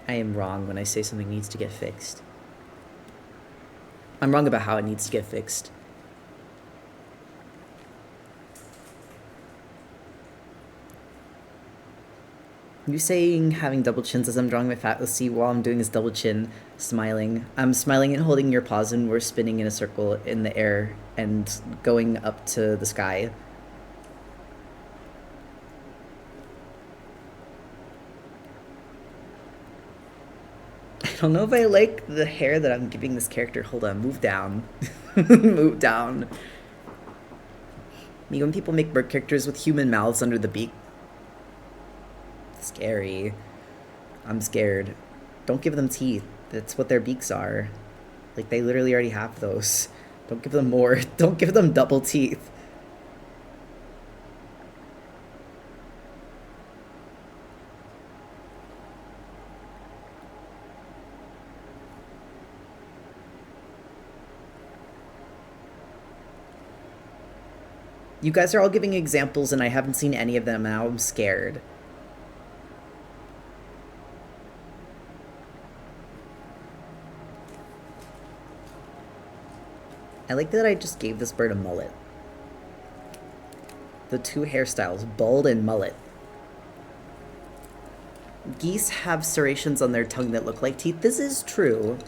am wrong when I say something needs to get fixed. I'm wrong about how it needs to get fixed. You saying having double chins as I'm drawing my fat, let's see, while I'm doing this double chin, smiling. I'm smiling and holding your paws and we're spinning in a circle in the air and going up to the sky. I don't know if I like the hair that I'm giving this character. Hold on, move down. Move down. Me when people make bird characters with human mouths under the beak. Scary. I'm scared. Don't give them teeth. That's what their beaks are. Like, they literally already have those. Don't give them more. Don't give them double teeth. You guys are all giving examples and I haven't seen any of them. Now I'm scared. I like that I just gave this bird a mullet. The two hairstyles, bald and mullet. Geese have serrations on their tongue that look like teeth. This is true.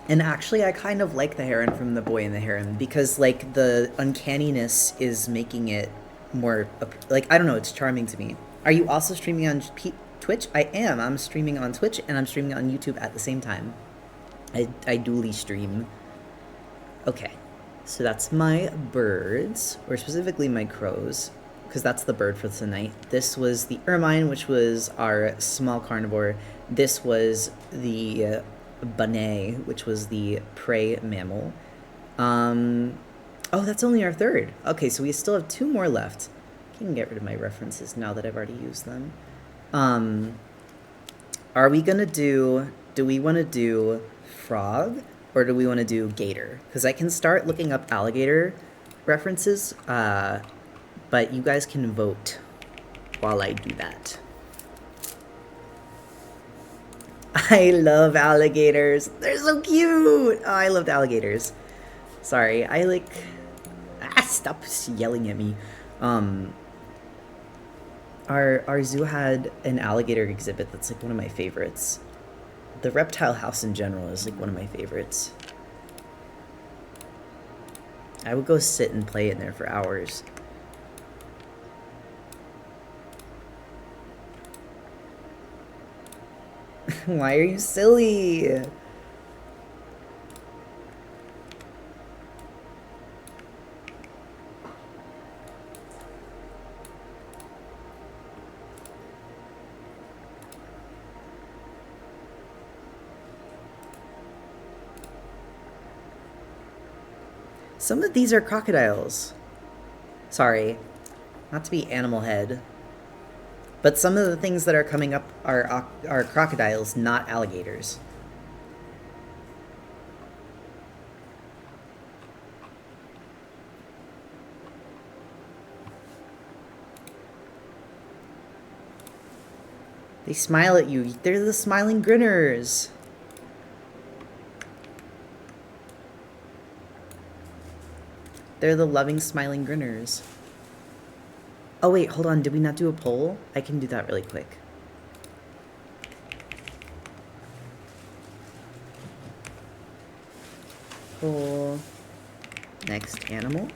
And actually, I kind of like the heron from The Boy and the Heron because, like, the uncanniness is making it more, like, I don't know, it's charming to me. Are you also streaming on Twitch? I am. I'm streaming on Twitch and I'm streaming on YouTube at the same time. I dually stream. Okay, so that's my birds, or specifically my crows, because that's the bird for tonight. This was the ermine, which was our small carnivore. This was the bonnet, which was the prey mammal. Oh, that's only our third. Okay, so we still have two more left. I can get rid of my references now that I've already used them. Are we gonna do we want to do frog or do we want to do gator? Because I can start looking up alligator references, but you guys can vote while I do that. I love alligators. They're so cute. Oh, I loved alligators. Sorry, I like... stop yelling at me. Our zoo had an alligator exhibit that's like one of my favorites. The reptile house in general is like one of my favorites. I would go sit and play in there for hours. Why are you silly? Some of these are crocodiles. Sorry, not to be animal head. But some of the things that are coming up are crocodiles, not alligators. They smile at you. They're the smiling grinners. They're the loving, smiling grinners. Oh wait, hold on. Did we not do a poll? I can do that really quick. Poll. Next animal.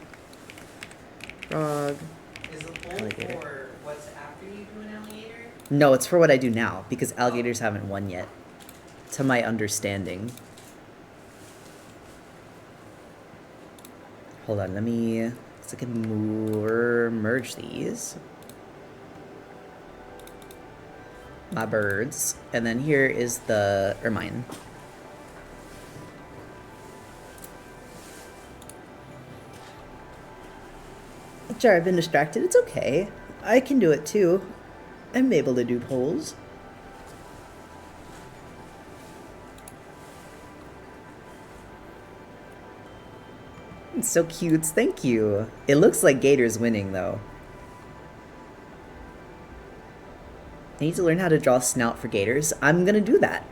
Frog. Is the poll Alligator. for what's after you do an alligator? No, it's for what I do now, because alligators haven't won yet. To my understanding. Hold on, let me... So I can merge these. My birds. And then here is the ermine. Sorry, I've been distracted. It's okay. I can do it too. I'm able to do polls. It's so cute. Thank you. It looks like Gator's winning, though. I need to learn how to draw snout for gators. I'm gonna do that.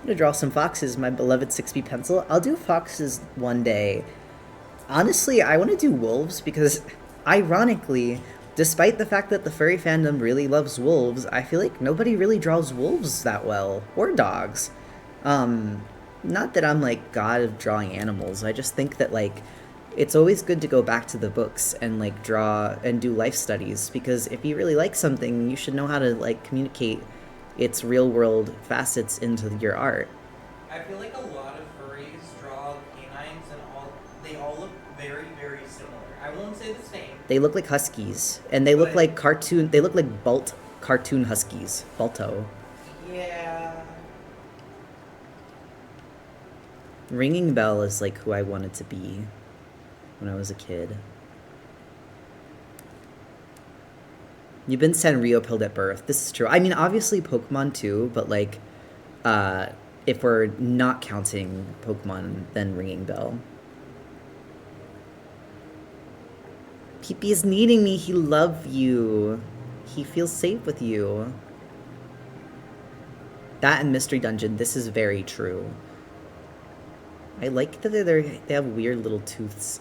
I'm gonna draw some foxes, my beloved 6B pencil. I'll do foxes one day. Honestly, I want to do wolves because, ironically, despite the fact that the furry fandom really loves wolves, I feel like nobody really draws wolves that well, or dogs. Not that I'm like god of drawing animals, I just think that like it's always good to go back to the books and like draw and do life studies, because if you really like something, you should know how to like communicate its real world facets into your art. I feel like a lot of furries draw canines and they all look very, very similar. I won't say the same. They look like huskies, and they look like cartoon. They look like Balt cartoon huskies. Balto. Yeah. Ringing Bell is like who I wanted to be when I was a kid. You've been Sanrio pilled at birth. This is true. I mean, obviously Pokemon too, but like, if we're not counting Pokemon, then Ringing Bell. Pee-Pee is needing me. He loves you. He feels safe with you. That and Mystery Dungeon. This is very true. I like that they have weird little tooths.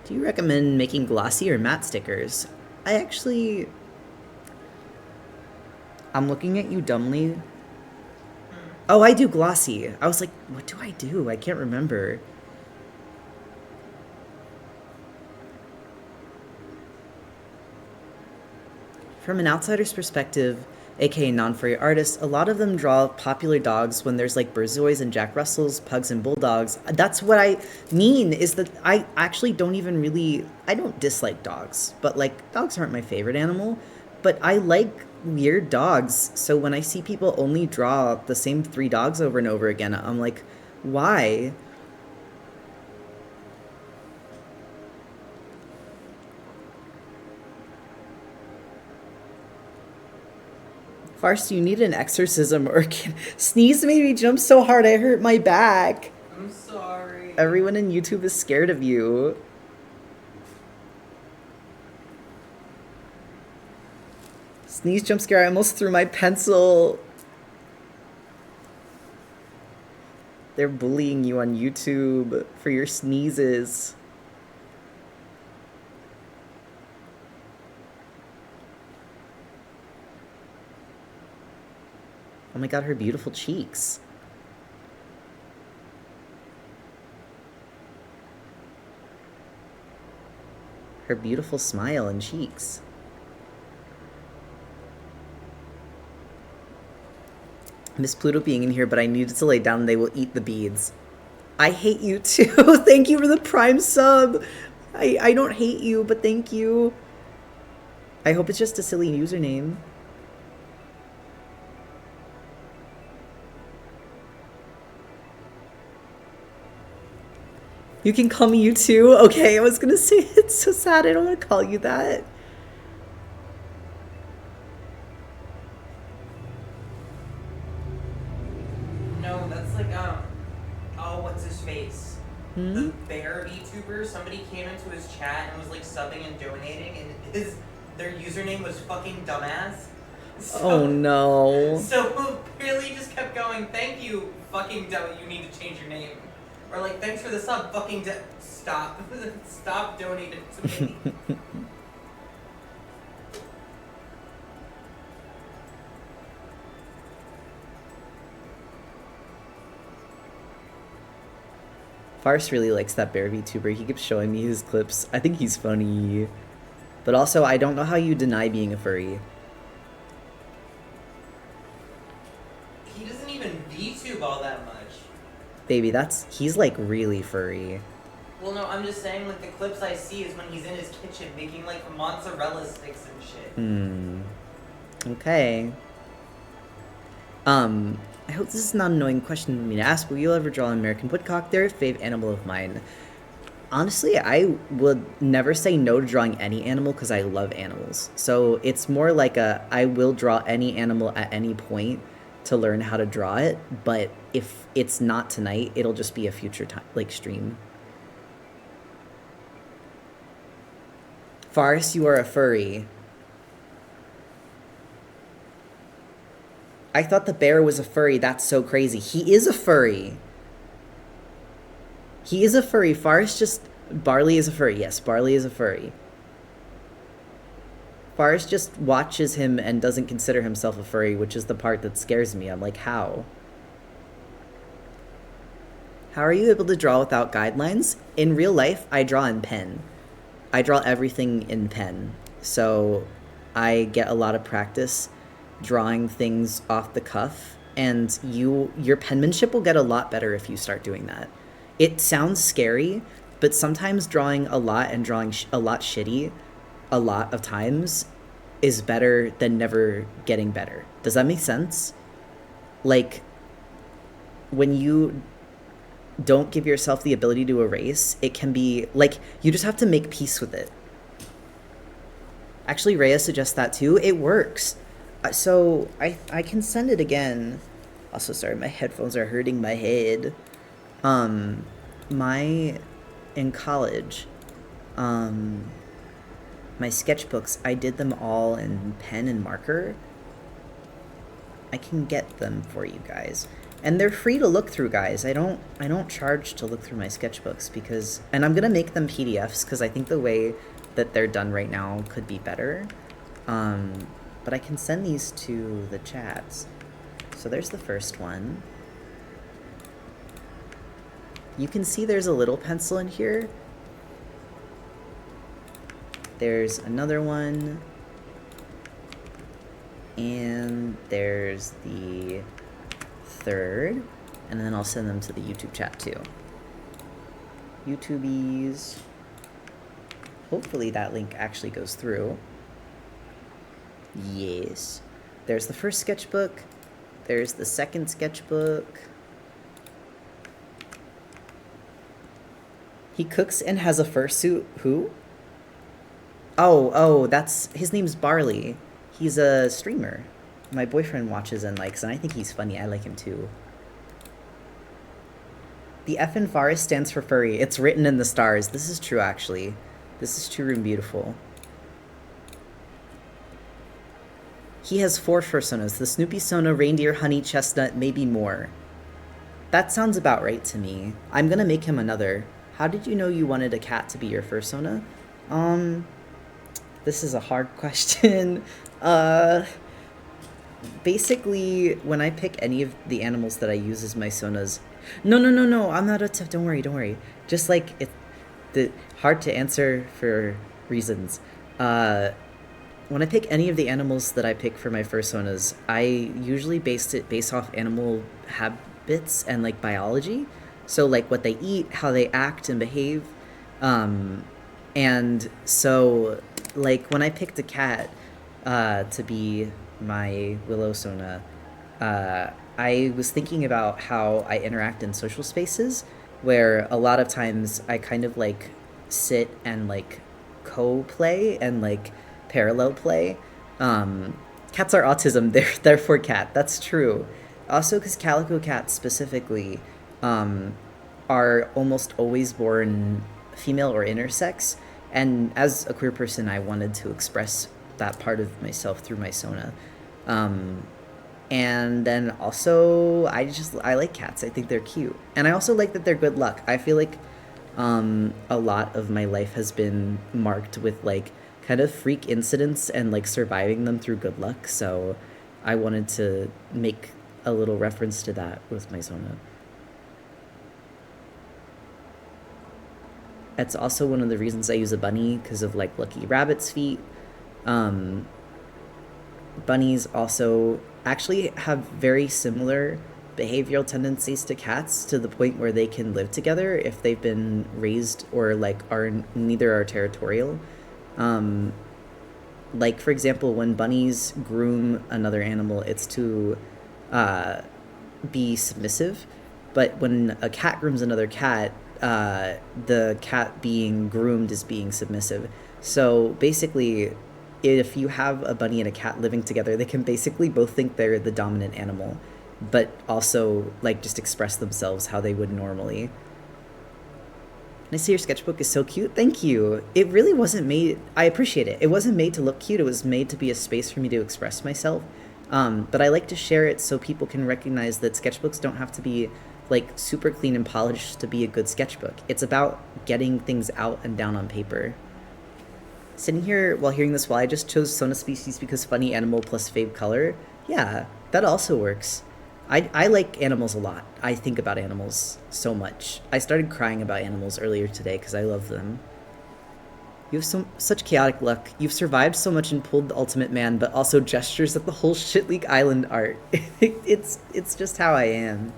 Do you recommend making glossy or matte stickers? I'm looking at you dumbly. Oh, I do glossy. I was like, what do I do? I can't remember. From an outsider's perspective, aka non-furry artists, a lot of them draw popular dogs when there's like Berzois and Jack Russells, pugs and bulldogs. That's what I mean, is that I actually don't even really, I don't dislike dogs, but like dogs aren't my favorite animal, but I like weird dogs. So when I see people only draw the same 3 dogs over and over again, I'm like, why? Farce, do you need an exorcism or can... Sneeze made me jump so hard I hurt my back. I'm sorry. Everyone in YouTube is scared of you. Sneeze jump scare, I almost threw my pencil. They're bullying you on YouTube for your sneezes. Oh my god, her beautiful cheeks. Her beautiful smile and cheeks. Miss Pluto being in here, but I needed to lay down. They will eat the beads. I hate you too. Thank you for the Prime sub. I don't hate you, but thank you. I hope it's just a silly username. You can call me you too? Okay, I was gonna say it's so sad. I don't want to call you that. No, that's like, oh, what's his face? The bear VTuber, somebody came into his chat and was like subbing and donating, and their username was fucking dumbass. So, Oh no. So really just kept going, thank you, fucking dumb, you need to change your name. Or like, thanks for the sub, fucking stop. Stop donating to me. Farce really likes that bear VTuber. He keeps showing me his clips. I think he's funny. But also, I don't know how you deny being a furry. He doesn't even VTube all that much. Baby, he's like really furry. Well, no, I'm just saying, like, the clips I see is when he's in his kitchen making, like, mozzarella sticks and shit. Okay. I hope this is not an annoying question for me to ask. Will you ever draw an American woodcock? They're a fave animal of mine. Honestly, I would never say no to drawing any animal because I love animals. So it's more like I will draw any animal at any point to learn how to draw it. But if it's not tonight, it'll just be a future time, like stream. Faris, you are a furry. I thought the bear was a furry. That's so crazy. He is a furry. He is a furry. Faris just... Barley is a furry. Yes, Barley is a furry. Faris just watches him and doesn't consider himself a furry, which is the part that scares me. I'm like, how? How are you able to draw without guidelines? In real life, I draw in pen. I draw everything in pen. So I get a lot of practice drawing things off the cuff, and your penmanship will get a lot better if you start doing that. It sounds scary, but sometimes drawing a lot and drawing a lot shitty a lot of times is better than never getting better. Does that make sense? Like, when you don't give yourself the ability to erase, it can be, like, you just have to make peace with it. Actually, Rhea suggests that too. It works. So, I can send it again. Also, sorry, my headphones are hurting my head. In college, my sketchbooks, I did them all in pen and marker. I can get them for you guys. And they're free to look through, guys. I don't charge to look through my sketchbooks because, and I'm gonna make them PDFs because I think the way that they're done right now could be better. But I can send these to the chats. So there's the first one. You can see there's a little pencil in here. There's another one. And there's the third. And then I'll send them to the YouTube chat too. YouTubies. Hopefully that link actually goes through. Yes. There's the first sketchbook. There's the second sketchbook. He cooks and has a fursuit. Who? Oh, that's... His name's Barley. He's a streamer. My boyfriend watches and likes, and I think he's funny. I like him too. The F in Forest stands for furry. It's written in the stars. This is true, actually. This is true and beautiful. He has 4 fursonas. The Snoopy Sona, Reindeer, Honey, Chestnut, maybe more. That sounds about right to me. I'm gonna make him another. How did you know you wanted a cat to be your fursona? This is a hard question. Basically, when I pick any of the animals that I use as my sonas... No, I'm not a tough... Don't worry. Just like, hard to answer for reasons. When I pick any of the animals that I pick for my fursonas, I usually base off animal habits and, like, biology. So, like, what they eat, how they act and behave. And so, like, when I picked a cat to be my Willow Sona, I was thinking about how I interact in social spaces, where a lot of times I kind of, like, sit and, like, co-play and, like, parallel play. Cats are autism, therefore cat. That's true. Also, because calico cats specifically... are almost always born female or intersex, and as a queer person I wanted to express that part of myself through my sona. And then also I like cats. I think they're cute, and I also like that they're good luck. I feel like a lot of my life has been marked with, like, kind of freak incidents and, like, surviving them through good luck, so I wanted to make a little reference to that with my sona. It's also one of the reasons I use a bunny, because of, like, lucky rabbit's feet. Bunnies also actually have very similar behavioral tendencies to cats, to the point where they can live together if they've been raised or, like, neither are territorial. Like, for example, when bunnies groom another animal, it's to be submissive. But when a cat grooms another cat, the cat being groomed is being submissive. So basically, if you have a bunny and a cat living together, they can basically both think they're the dominant animal, but also like just express themselves how they would normally. And I see your sketchbook is so cute. Thank you. It really wasn't made. I appreciate it. It wasn't made to look cute. It was made to be a space for me to express myself. But I like to share it so people can recognize that sketchbooks don't have to be like super clean and polished to be a good sketchbook. It's about getting things out and down on paper. Sitting here while hearing this, while I just chose Sona species because funny animal plus fave color, yeah, that also works. I like animals a lot. I think about animals so much. I started crying about animals earlier today because I love them. You have such chaotic luck. You've survived so much and pulled the ultimate man, but also gestures at the whole Shitleak Island art. It's just how I am.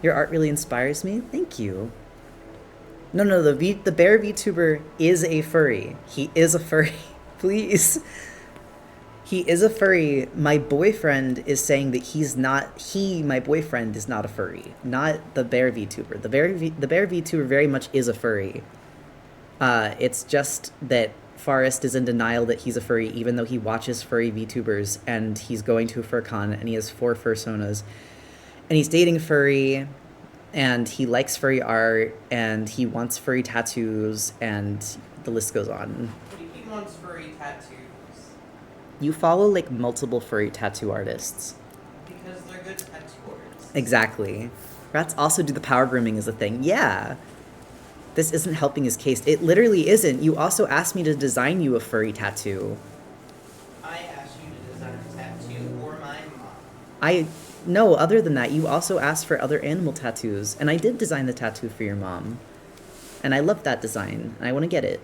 Your art really inspires me. Thank you. No, the bear VTuber is a furry. He is a furry. Please. He is a furry. My boyfriend is saying that my boyfriend is not a furry. Not the bear VTuber. The bear VTuber very much is a furry. It's just that Forrest is in denial that he's a furry, even though he watches furry VTubers, and he's going to a furcon, and he has 4 fursonas. And he's dating furry, and he likes furry art, and he wants furry tattoos, and the list goes on. What do he wants furry tattoos? You follow, like, multiple furry tattoo artists. Because they're good tattoo artists. Exactly. Rats also do the power grooming as a thing. Yeah. This isn't helping his case. It literally isn't. You also asked me to design you a furry tattoo. I asked you to design a tattoo for my mom. No, other than that, you also asked for other animal tattoos, and I did design the tattoo for your mom. And I love that design, and I want to get it.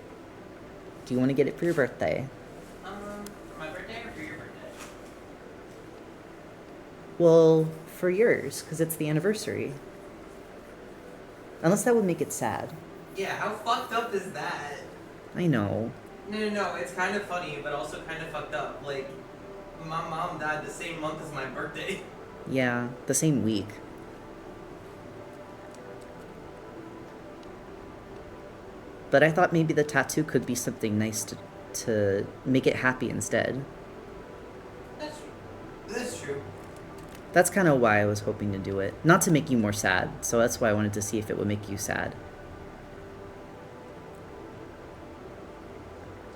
Do you want to get it for your birthday? My birthday or for your birthday? Well, for yours, because it's the anniversary. Unless that would make it sad. Yeah, how fucked up is that? I know. No, it's kind of funny, but also kind of fucked up. Like, my mom died the same month as my birthday. Yeah, the same week. But I thought maybe the tattoo could be something nice to make it happy instead. That's true. That's kind of why I was hoping to do it. Not to make you more sad, so that's why I wanted to see if it would make you sad.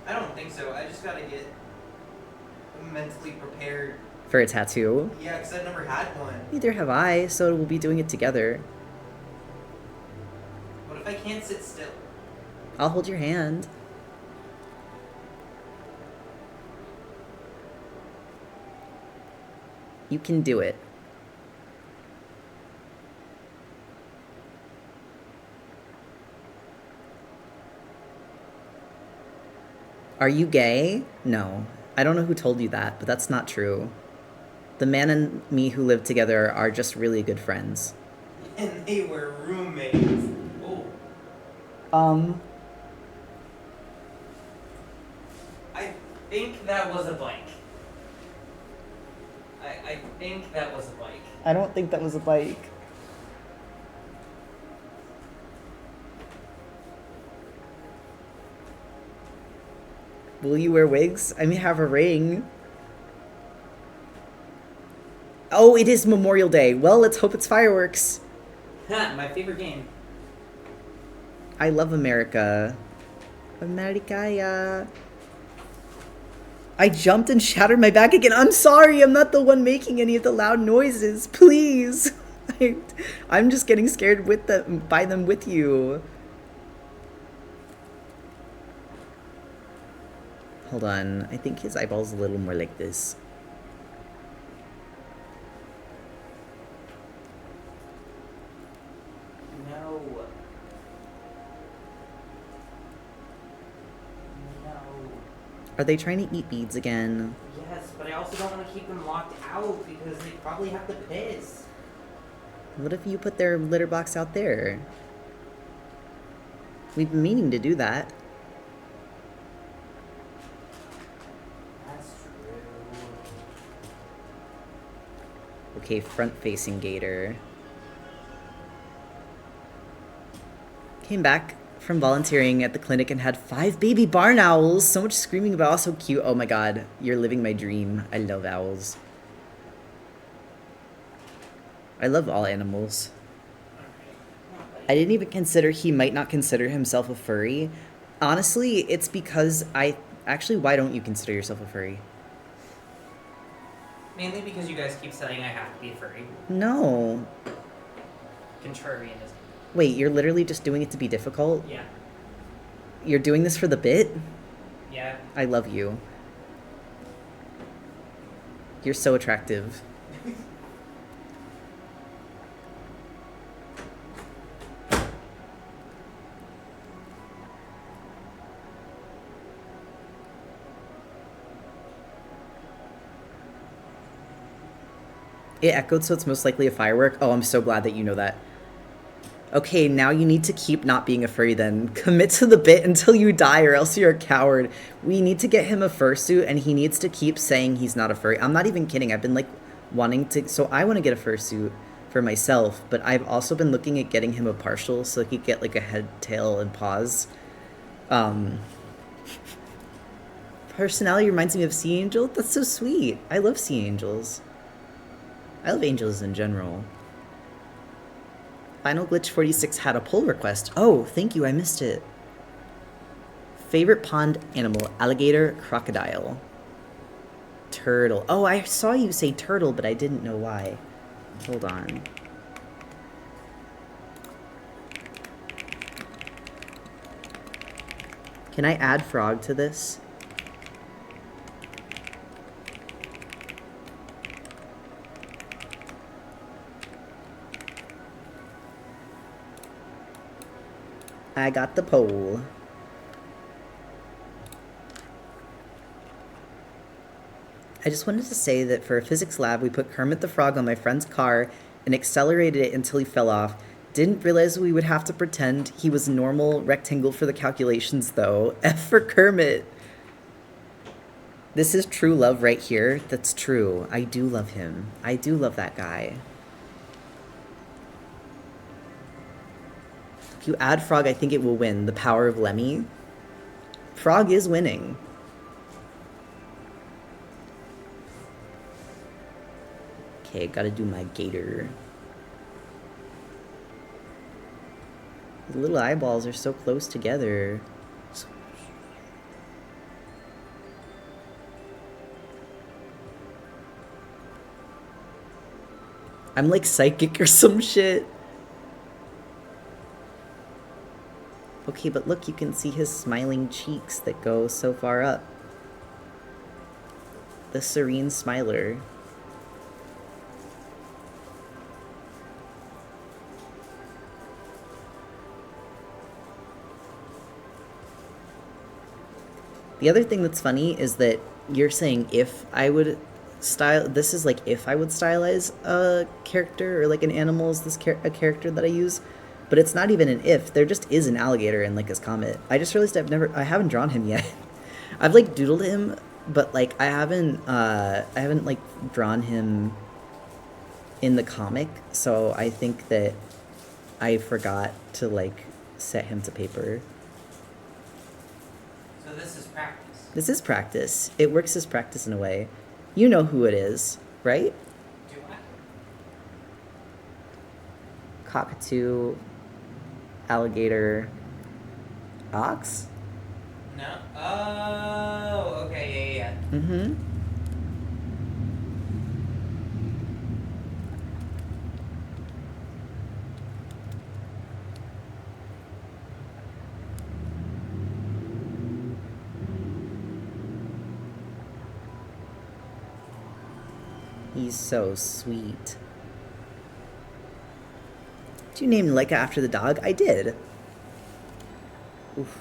I don't think so. I just gotta get mentally prepared. For a tattoo? Yeah, because I've never had one. Neither have I, so we'll be doing it together. What if I can't sit still? I'll hold your hand. You can do it. Are you gay? No. I don't know who told you that, but that's not true. The man and me who live together are just really good friends. And they were roommates. Oh. I think that was a bike. I think that was a bike. I don't think that was a bike. Will you wear wigs? I may have a ring. Oh, it is Memorial Day. Well, let's hope it's fireworks. My favorite game. I love America. America, yeah. I jumped and shattered my back again. I'm sorry, I'm not the one making any of the loud noises. Please. I'm just getting scared by them with you. Hold on. I think his eyeball's a little more like this. No. Are they trying to eat beads again? Yes, but I also don't want to keep them locked out because they probably have to piss. What if you put their litter box out there? We've been meaning to do that. That's true. Okay, front-facing gator. came back from volunteering at the clinic and had 5 baby barn owls. So much screaming about, so cute. Oh my god, you're living my dream. I love owls. I love all animals. I didn't even consider he might not consider himself a furry. Honestly, it's because actually, why don't you consider yourself a furry? Mainly because you guys keep saying I have to be a furry. No. Contrarianism. Wait, you're literally just doing it to be difficult? Yeah. You're doing this for the bit? Yeah. I love you. You're so attractive. It echoed, so it's most likely a firework. Oh, I'm so glad that you know that. Okay, now you need to keep not being a furry then. Commit to the bit until you die or else you're a coward. We need to get him a fursuit and he needs to keep saying he's not a furry. I'm not even kidding. I've been like wanting to... So I want to get a fursuit for myself, but I've also been looking at getting him a partial so he could get like a head, tail, and paws. Personality reminds me of Sea Angel. That's so sweet. I love Sea Angels. I love angels in general. Final Glitch 46 had a poll request. Oh, thank you, I missed it. Favorite pond animal, alligator, crocodile. Turtle. Oh, I saw you say turtle, but I didn't know why. Hold on. Can I add frog to this? I got the poll. I just wanted to say that for a physics lab, we put Kermit the Frog on my friend's car and accelerated it until he fell off. Didn't realize we would have to pretend he was normal rectangle for the calculations, though. F for Kermit. This is true love right here. That's true. I do love him. I do love that guy. If you add Frog, I think it will win. The power of Lemmy. Frog is winning. Okay, gotta do my gator. The little eyeballs are so close together. I'm like psychic or some shit. Okay, but look, you can see his smiling cheeks that go so far up. The serene smiler. The other thing that's funny is that you're saying if I would style... This is like if I would stylize a character or like an animal, is this a character that I use? But it's not even an if. There just is an alligator in like his comet. I just realized I haven't drawn him yet. I've like doodled him, but like I haven't like drawn him in the comic. So I think that I forgot to like set him to paper. So this is practice. This is practice. It works as practice in a way. You know who it is, right? Do I? Cockatoo, alligator, ox? No. Oh, okay, yeah. Mm-hmm. He's so sweet. Did you name Leica after the dog? I did. Oof.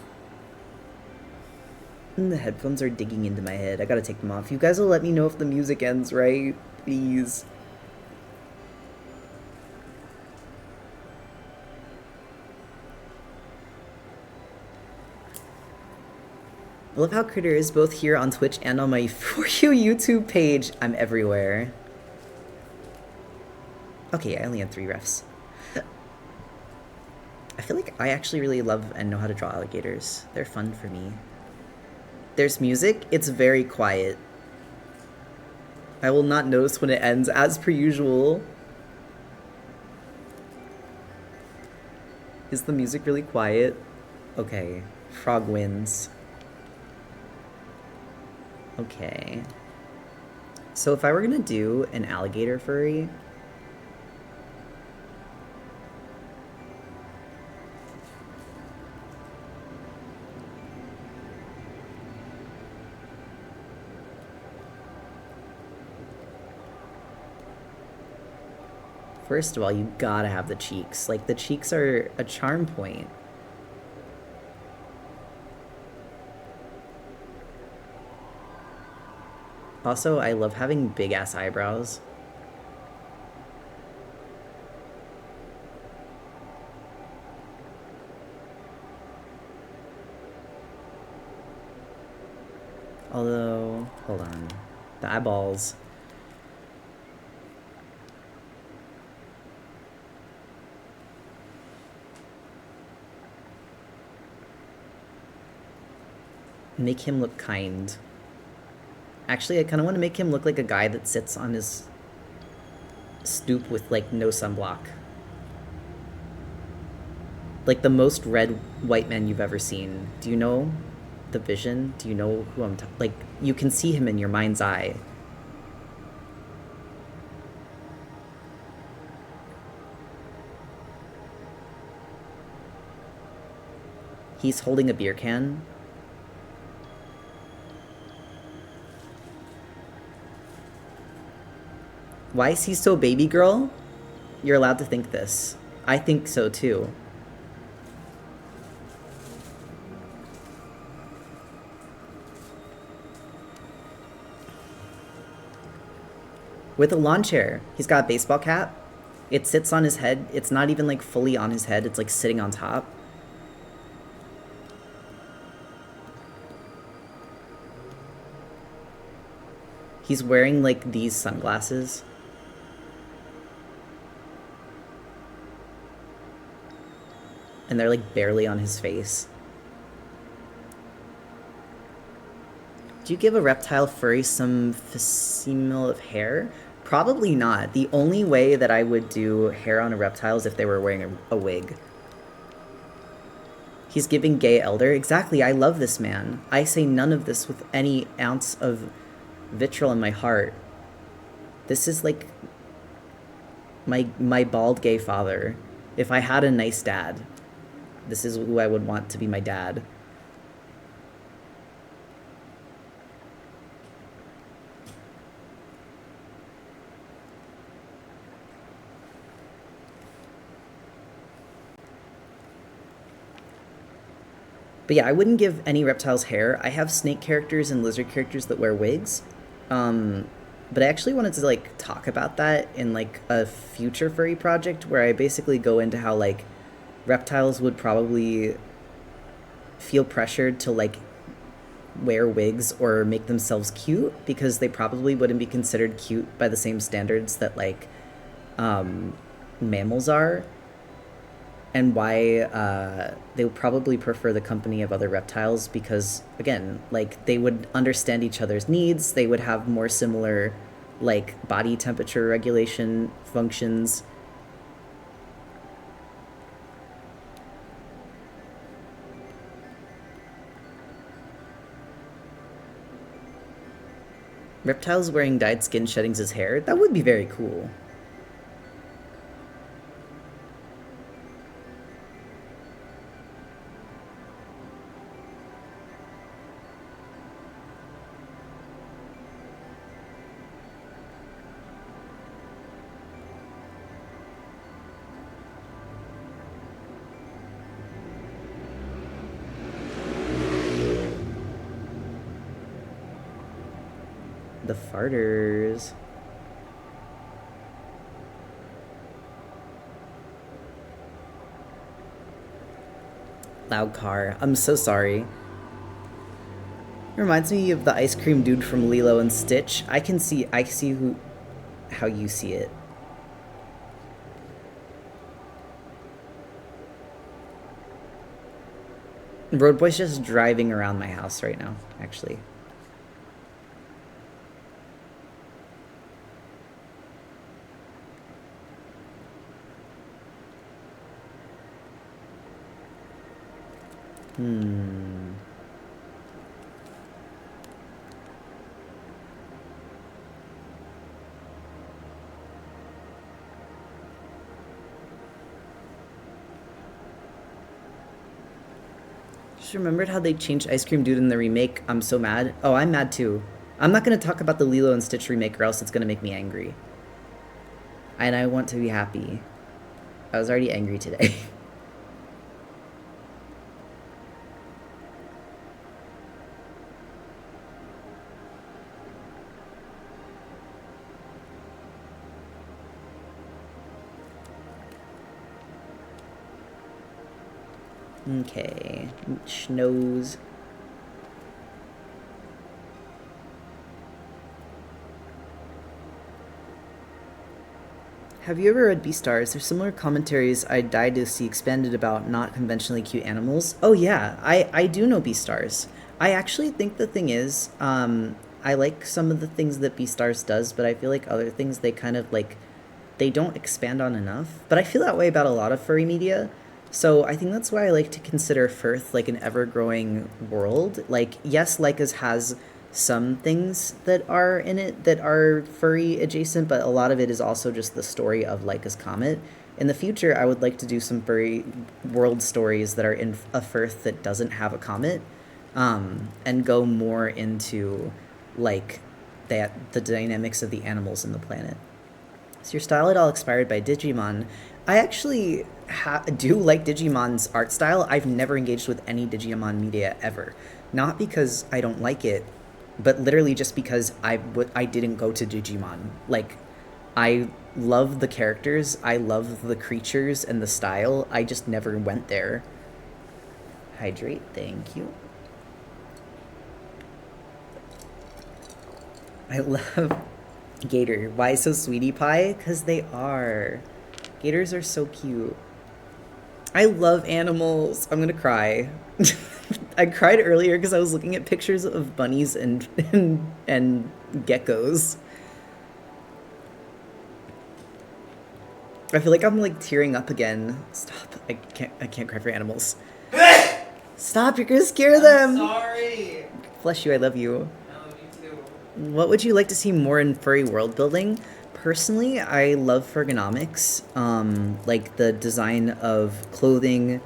And the headphones are digging into my head. I gotta take them off. You guys will let me know if the music ends, right? Please. I love how Critter is both here on Twitch and on my For You YouTube page. I'm everywhere. Okay, I only had 3 refs. I feel like I actually really love and know how to draw alligators. They're fun for me. There's music. It's very quiet. I will not notice when it ends, as per usual. Is the music really quiet? Okay. Frog wins. Okay. So if I were gonna do an alligator furry, first of all, you gotta have the cheeks. Like, the cheeks are a charm point. Also, I love having big-ass eyebrows. Although, hold on. The eyeballs. Make him look kind. Actually, I kind of want to make him look like a guy that sits on his stoop with, like, no sunblock. Like the most red white man you've ever seen. Do you know the vision? Do you know who I'm like, you can see him in your mind's eye. He's holding a beer can. Why is he so baby girl? You're allowed to think this. I think so too. With a lawn chair. He's got a baseball cap. It sits on his head. It's not even like fully on his head. It's like sitting on top. He's wearing like these sunglasses. And they're like barely on his face. Do you give a reptile furry some facsimile of hair? Probably not. The only way that I would do hair on a reptile is if they were wearing a wig. He's giving gay elder. Exactly, I love this man. I say none of this with any ounce of vitriol in my heart. This is like my bald gay father. If I had a nice dad, this is who I would want to be my dad. But yeah, I wouldn't give any reptiles hair. I have snake characters and lizard characters that wear wigs. But I actually wanted to like talk about that in like a future furry project where I basically go into how like reptiles would probably feel pressured to like wear wigs or make themselves cute because they probably wouldn't be considered cute by the same standards that like mammals are, and why they would probably prefer the company of other reptiles because, again, like they would understand each other's needs, they would have more similar like body temperature regulation functions. Reptiles wearing dyed skin shedding his hair? That would be very cool. The farters. Loud car. I'm so sorry. It reminds me of the ice cream dude from Lilo and Stitch. I see how you see it. Road Boy's just driving around my house right now, actually. Just remembered how they changed Ice Cream Dude in the remake. I'm so mad. Oh, I'm mad too. I'm not going to talk about the Lilo and Stitch remake or else it's going to make me angry. And I want to be happy. I was already angry today. Okay, schnoz. Have you ever read Beastars? There's similar commentaries I'd die to see expanded about not conventionally cute animals. Oh yeah, I do know Beastars. I actually think the thing is, I like some of the things that Beastars does, but I feel like other things they kind of like, they don't expand on enough. But I feel that way about a lot of furry media. So I think that's why I like to consider Firth like an ever-growing world. Like, yes, Lyca's has some things that are in it that are furry adjacent, but a lot of it is also just the story of Lyca's comet. In the future, I would like to do some furry world stories that are in a Firth that doesn't have a comet, and go more into like the dynamics of the animals in the planet. Is your style at all inspired by Digimon? I actually do like Digimon's art style. I've never engaged with any Digimon media ever. Not because I don't like it, but literally just because I didn't go to Digimon. Like, I love the characters, I love the creatures and the style. I just never went there. Hydrate, thank you. I love Gator. Why so sweetie pie? Because they are. Gators are so cute. I love animals. I'm gonna cry. I cried earlier because I was looking at pictures of bunnies and geckos. I feel like I'm like tearing up again. Stop. I can't cry for animals. Stop, you're gonna scare them. I'm sorry. Bless you, I love you. I love you too. What would you like to see more in furry world building? Personally, I love ergonomics, like the design of clothing,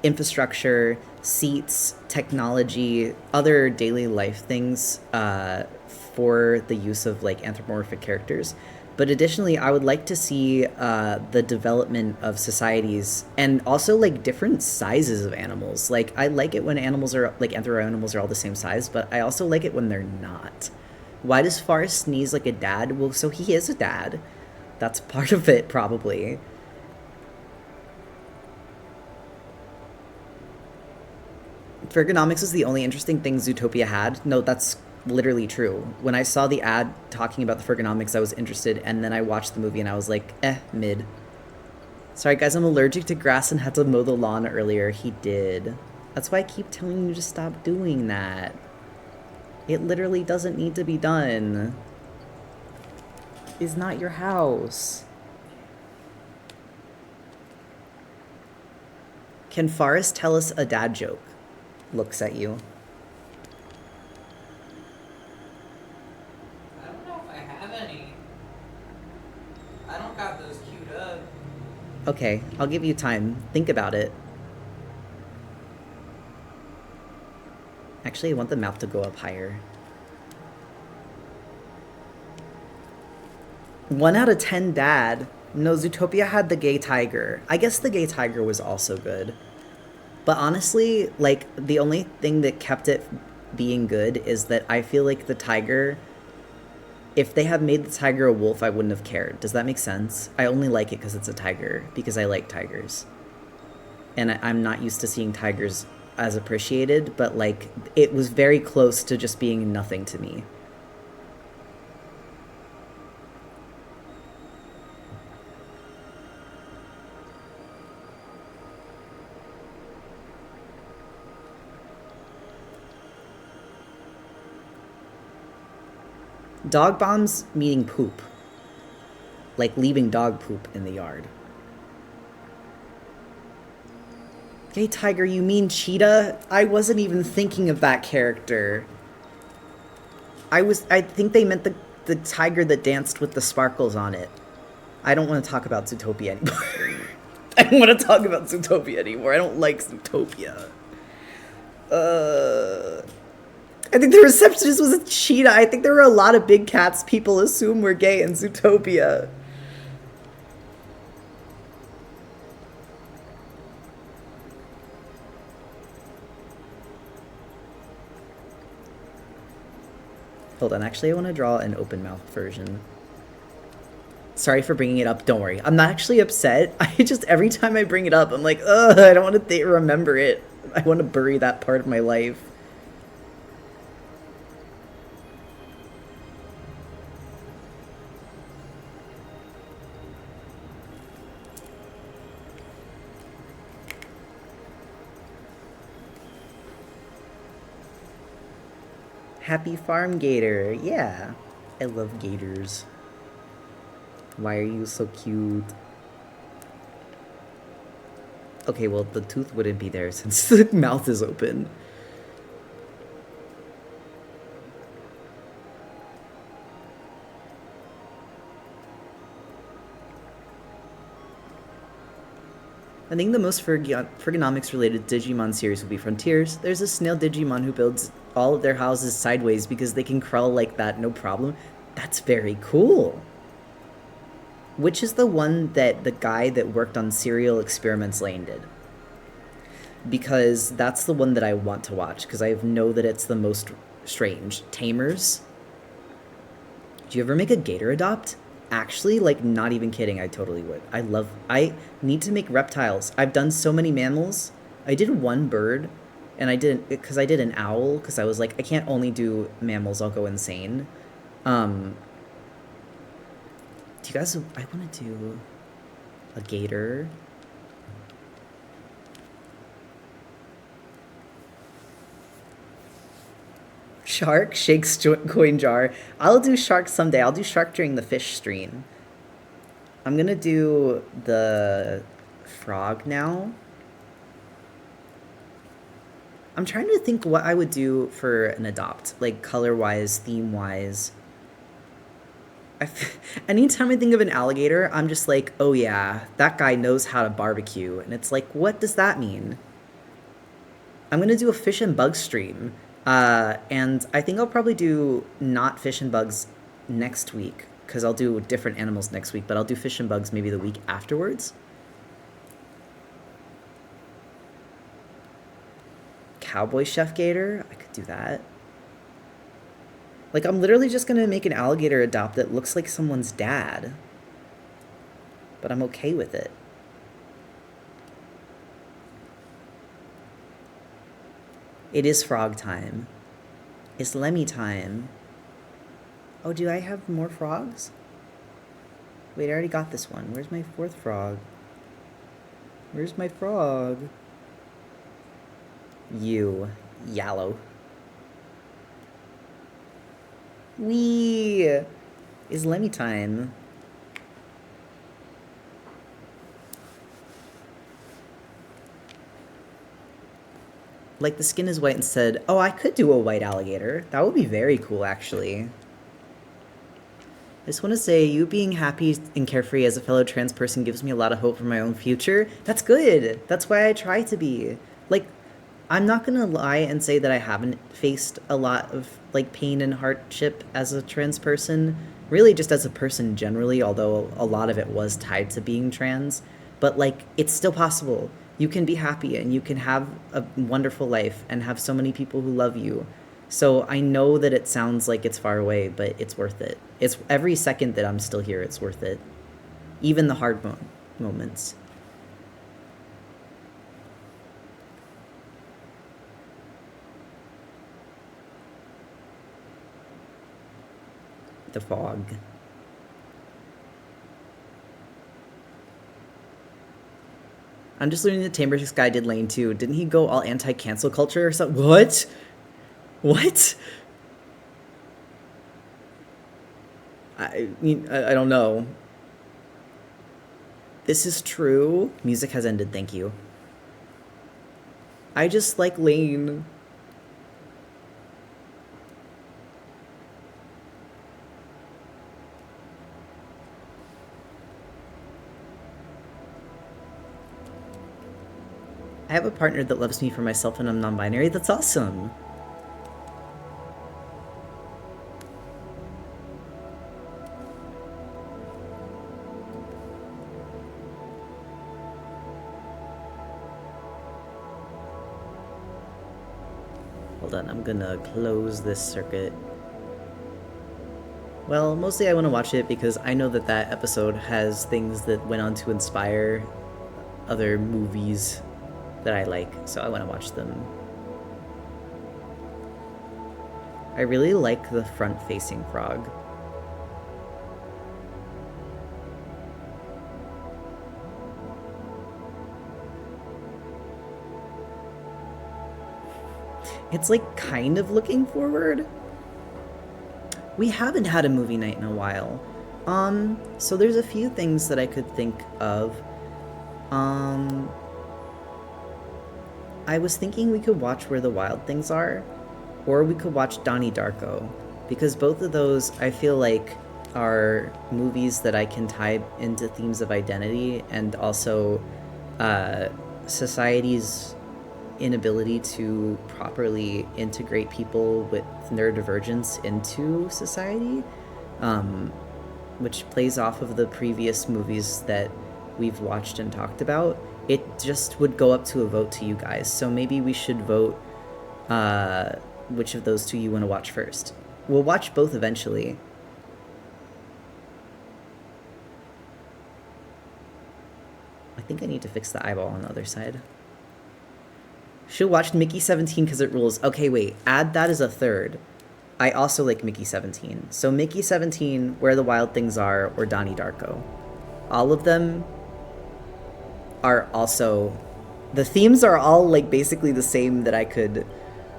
infrastructure, seats, technology, other daily life things for the use of like anthropomorphic characters. But additionally, I would like to see the development of societies and also like different sizes of animals. Like, I like it when animals are like anthro animals are all the same size, but I also like it when they're not. Why does Forrest sneeze like a dad? Well, so he is a dad. That's part of it, probably. Ergonomics is the only interesting thing Zootopia had. No, that's literally true. When I saw the ad talking about the ergonomics, I was interested, and then I watched the movie and I was like, mid. Sorry guys, I'm allergic to grass and had to mow the lawn earlier. He did. That's why I keep telling you to stop doing that. It literally doesn't need to be done. It's not your house. Can Forrest tell us a dad joke? Looks at you. I don't know if I have any. I don't got those queued up. Okay, I'll give you time. Think about it. Actually, I want the mouth to go up higher. 1 out of 10 dad. No, Zootopia had the gay tiger. I guess the gay tiger was also good. But honestly, like, the only thing that kept it being good is that I feel like the tiger, if they had made the tiger a wolf, I wouldn't have cared. Does that make sense? I only like it because it's a tiger, because I like tigers. And I'm not used to seeing tigers as appreciated, but like, it was very close to just being nothing to me. Dog bombs meaning poop. Like leaving dog poop in the yard. Okay, Tiger, you mean cheetah? I wasn't even thinking of that character. I think they meant the tiger that danced with the sparkles on it. I don't want to talk about Zootopia anymore. I don't want to talk about Zootopia anymore. I don't like Zootopia. I think the receptionist was a cheetah. I think there were a lot of big cats people assume were gay in Zootopia. Hold on, actually I want to draw an open mouth version. Sorry for bringing it up, don't worry. I'm not actually upset. I just, every time I bring it up, I'm like, ugh, I don't want to remember it. I want to bury that part of my life. Happy Farm Gator, yeah. I love gators. Why are you so cute? Okay, well, the tooth wouldn't be there since the mouth is open. I think the most Fergonomics-related Digimon series will be Frontiers. There's a snail Digimon who builds all of their houses sideways because they can crawl like that, no problem. That's very cool. Which is the one that the guy that worked on Serial Experiments Lane did? Because that's the one that I want to watch, because I know that it's the most strange. Tamers? Do you ever make a gator adopt? Actually, like, not even kidding, I totally would. I need to make reptiles. I've done so many mammals. I did one bird, and I did an owl, because I was like, I can't only do mammals, I'll go insane. Do you guys, I want to do a gator. Shark shakes coin jar. I'll do shark someday. I'll do shark during the fish stream. I'm gonna do the frog now. I'm trying to think what I would do for an adopt, like color-wise, theme-wise. Anytime I think of an alligator, I'm just like, oh yeah, that guy knows how to barbecue. And it's like, what does that mean? I'm gonna do a fish and bug stream. And I think I'll probably do not fish and bugs next week, because I'll do different animals next week, but I'll do fish and bugs maybe the week afterwards. Cowboy Chef Gator, I could do that. Like, I'm literally just gonna make an alligator adopt that looks like someone's dad. But I'm okay with it. It is frog time. It's Lemmy time. Oh, do I have more frogs? Wait, I already got this one. Where's my fourth frog? Where's my frog? You. Yellow. Wee! It's Lemmy time. Like, the skin is white instead. Oh, I could do a white alligator. That would be very cool, actually. I just want to say, you being happy and carefree as a fellow trans person gives me a lot of hope for my own future. That's good. That's why I try to be. Like, I'm not gonna lie and say that I haven't faced a lot of, like, pain and hardship as a trans person. Really just as a person generally, although a lot of it was tied to being trans. But, like, it's still possible. You can be happy and you can have a wonderful life and have so many people who love you. So I know that it sounds like it's far away, but it's worth it. It's every second that I'm still here, it's worth it. Even the hard moments. The fog. I'm just learning that Tamers guy did Lane too. Didn't he go all anti-cancel culture or something? What? What? I don't know. This is true. Music has ended, thank you. I just like Lane. I have a partner that loves me for myself and I'm non-binary. That's awesome. Hold on, I'm gonna close this circuit. Well, mostly I want to watch it because I know that that episode has things that went on to inspire other movies that I like, so I want to watch them. I really like the front-facing frog. It's like kind of looking forward. We haven't had a movie night in a while. So there's a few things that I could think of. I was thinking we could watch Where the Wild Things Are, or we could watch Donnie Darko, because both of those I feel like are movies that I can tie into themes of identity and also society's inability to properly integrate people with neurodivergence into society, which plays off of the previous movies that we've watched and talked about. It just would go up to a vote to you guys, so maybe we should vote which of those two you want to watch first. We'll watch both eventually. I think I need to fix the eyeball on the other side. Should watch Mickey 17 because it rules. Okay, wait. Add that as a third. I also like Mickey 17. So Mickey 17, Where the Wild Things Are, or Donnie Darko. All of them are also... The themes are all like basically the same that I could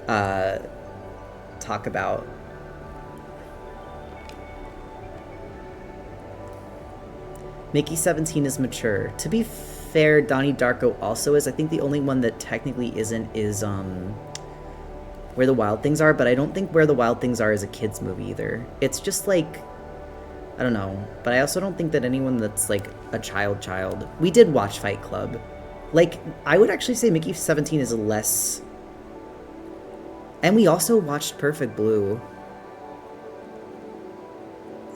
talk about. Mickey 17 is mature. To be fair, Donnie Darko also is. I think the only one that technically isn't is Where the Wild Things Are, but I don't think Where the Wild Things Are is a kid's movie either. It's just like, I don't know, but I also don't think that anyone that's like a child. We did watch Fight Club. Like, I would actually say Mickey 17 is less... And we also watched Perfect Blue.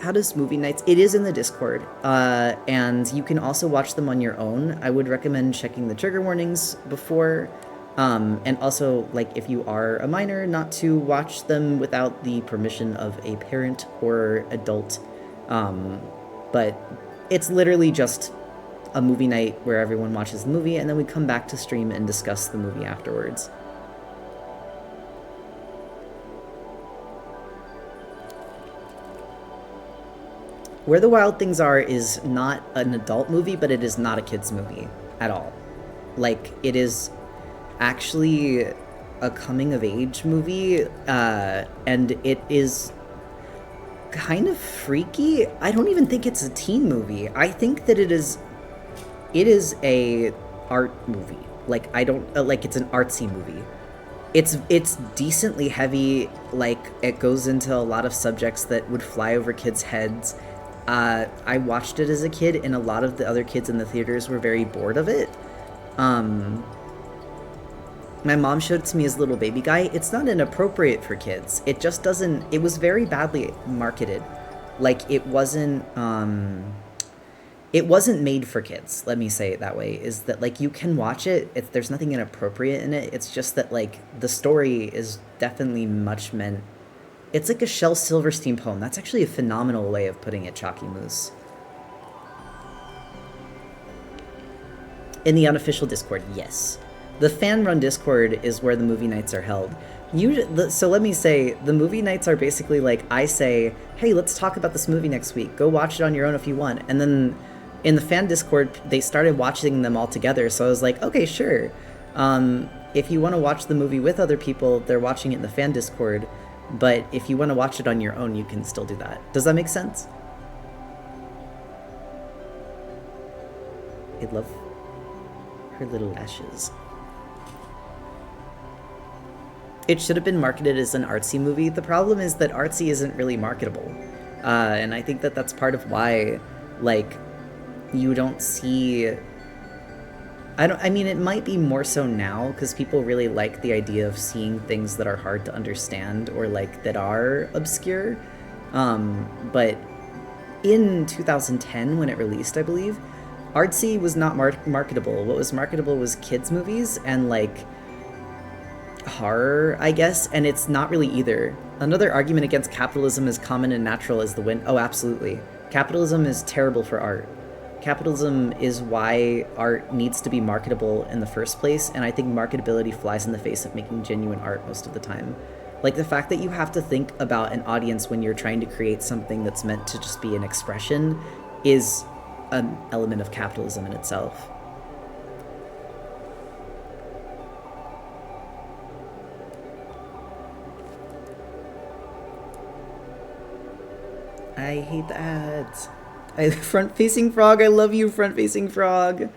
How does movie nights... It is in the Discord, and you can also watch them on your own. I would recommend checking the trigger warnings before, and also, like, if you are a minor, not to watch them without the permission of a parent or adult. But it's literally just a movie night where everyone watches the movie, and then we come back to stream and discuss the movie afterwards. Where the Wild Things Are is not an adult movie, but it is not a kid's movie at all. Like, it is actually a coming-of-age movie, and it is kind of freaky. I don't even think it's a teen movie. I think that it is a art movie. Like, I don't, like, it's an artsy movie. It's decently heavy, like, it goes into a lot of subjects that would fly over kids' heads. I watched it as a kid, and a lot of the other kids in the theaters were very bored of it. My mom showed it to me as a little baby guy. It's not inappropriate for kids. It just doesn't... It was very badly marketed. Like, it wasn't made for kids, let me say it that way. Is that, like, you can watch it. There's nothing inappropriate in it. It's just that, like, the story is definitely much meant... It's like a Shel Silverstein poem. That's actually a phenomenal way of putting it, Chalky Moose. In the unofficial Discord, yes. The fan-run Discord is where the movie nights are held. So let me say, the movie nights are basically like, I say, hey, let's talk about this movie next week. Go watch it on your own if you want. And then in the fan Discord, they started watching them all together. So I was like, okay, sure. If you want to watch the movie with other people, they're watching it in the fan Discord. But if you want to watch it on your own, you can still do that. Does that make sense? I love her little lashes. It should have been marketed as an artsy movie. The problem is that artsy isn't really marketable. And I think that that's part of why, like, you don't see... I mean, it might be more so now, because people really like the idea of seeing things that are hard to understand, or, like, that are obscure. But in 2010, when it released, I believe, artsy was not marketable. What was marketable was kids' movies, and, like, horror, I guess, and it's not really either. Another argument against capitalism as common and natural as the wind. Oh, absolutely. Capitalism is terrible for art. Capitalism is why art needs to be marketable in the first place, and I think marketability flies in the face of making genuine art most of the time. Like, the fact that you have to think about an audience when you're trying to create something that's meant to just be an expression is an element of capitalism in itself. I hate the ads. Front-facing frog, I love you, front-facing frog.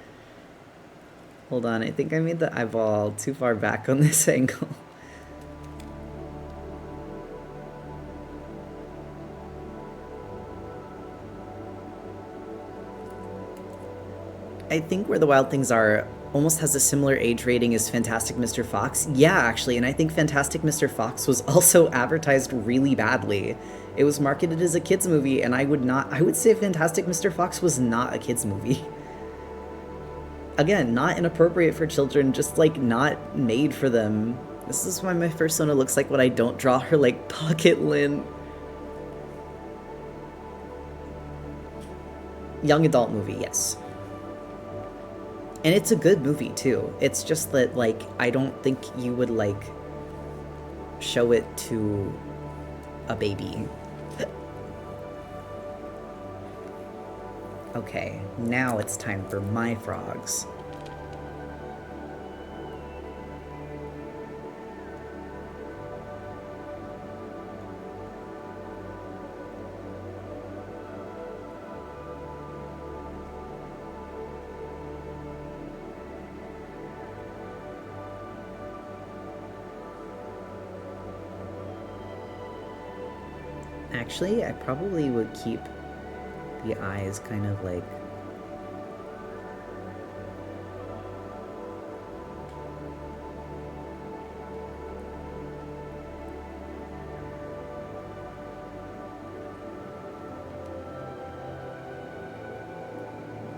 Hold on, I think I made the eyeball too far back on this angle. I think Where the Wild Things Are almost has a similar age rating as Fantastic Mr. Fox. Yeah, actually, and I think Fantastic Mr. Fox was also advertised really badly. It was marketed as a kids movie, and I would say Fantastic Mr. Fox was not a kids movie. Again, not inappropriate for children, just, like, not made for them. This is why my persona looks like when I don't draw her, like, pocket lint. Young adult movie, yes. And it's a good movie, too. It's just that, like, I don't think you would, like, show it to a baby. Okay, now it's time for my frogs. Actually, I probably would keep the eyes kind of like...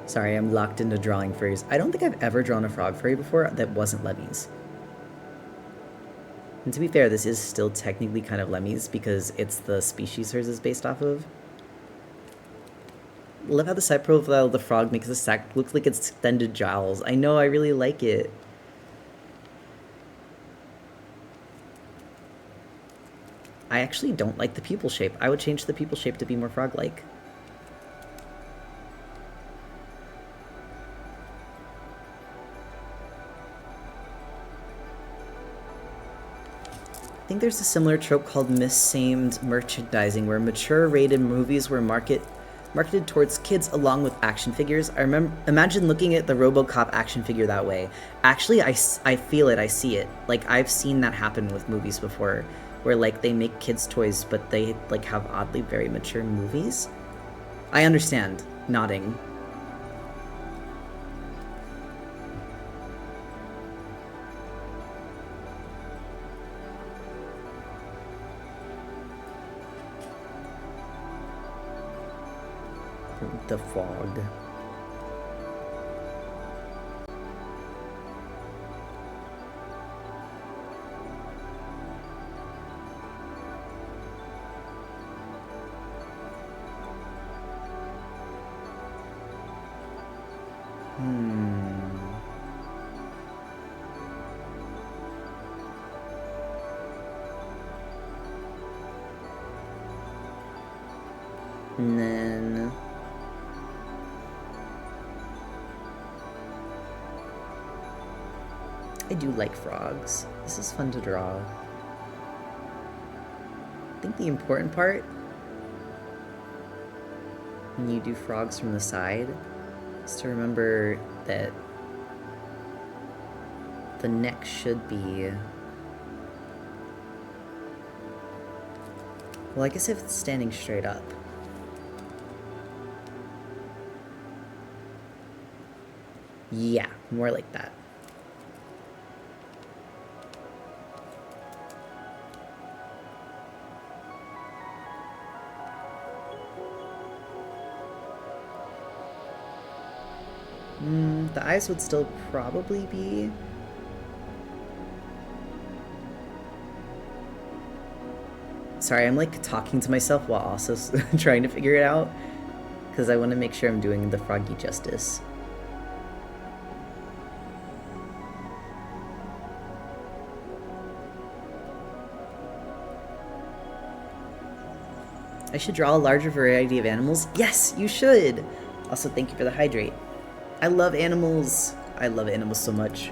Sorry, I'm locked into drawing furries. I don't think I've ever drawn a frog furry before that wasn't Lemmy's. And to be fair, this is still technically kind of Lemmy's because it's the species hers is based off of. Love how the side profile of the frog makes the sack look like it's extended jowls. I know, I really like it. I actually don't like the pupil shape. I would change the pupil shape to be more frog-like. I think there's a similar trope called misnamed merchandising, where mature rated movies were marketed towards kids along with action figures. I imagine looking at the RoboCop action figure that way. Actually, I feel it, I see it. Like, I've seen that happen with movies before, where, like, they make kids' toys, but they, like, have oddly very mature movies. I understand. Nodding. The fog. And then... I do like frogs. This is fun to draw. I think the important part when you do frogs from the side Just to remember that the neck should be... Well, I guess if it's standing straight up. Yeah, more like that. The eyes would still probably be... Sorry, I'm like talking to myself while also trying to figure it out, because I want to make sure I'm doing the froggy justice. I should draw a larger variety of animals? Yes, you should! Also, thank you for the hydrate. I love animals. I love animals so much.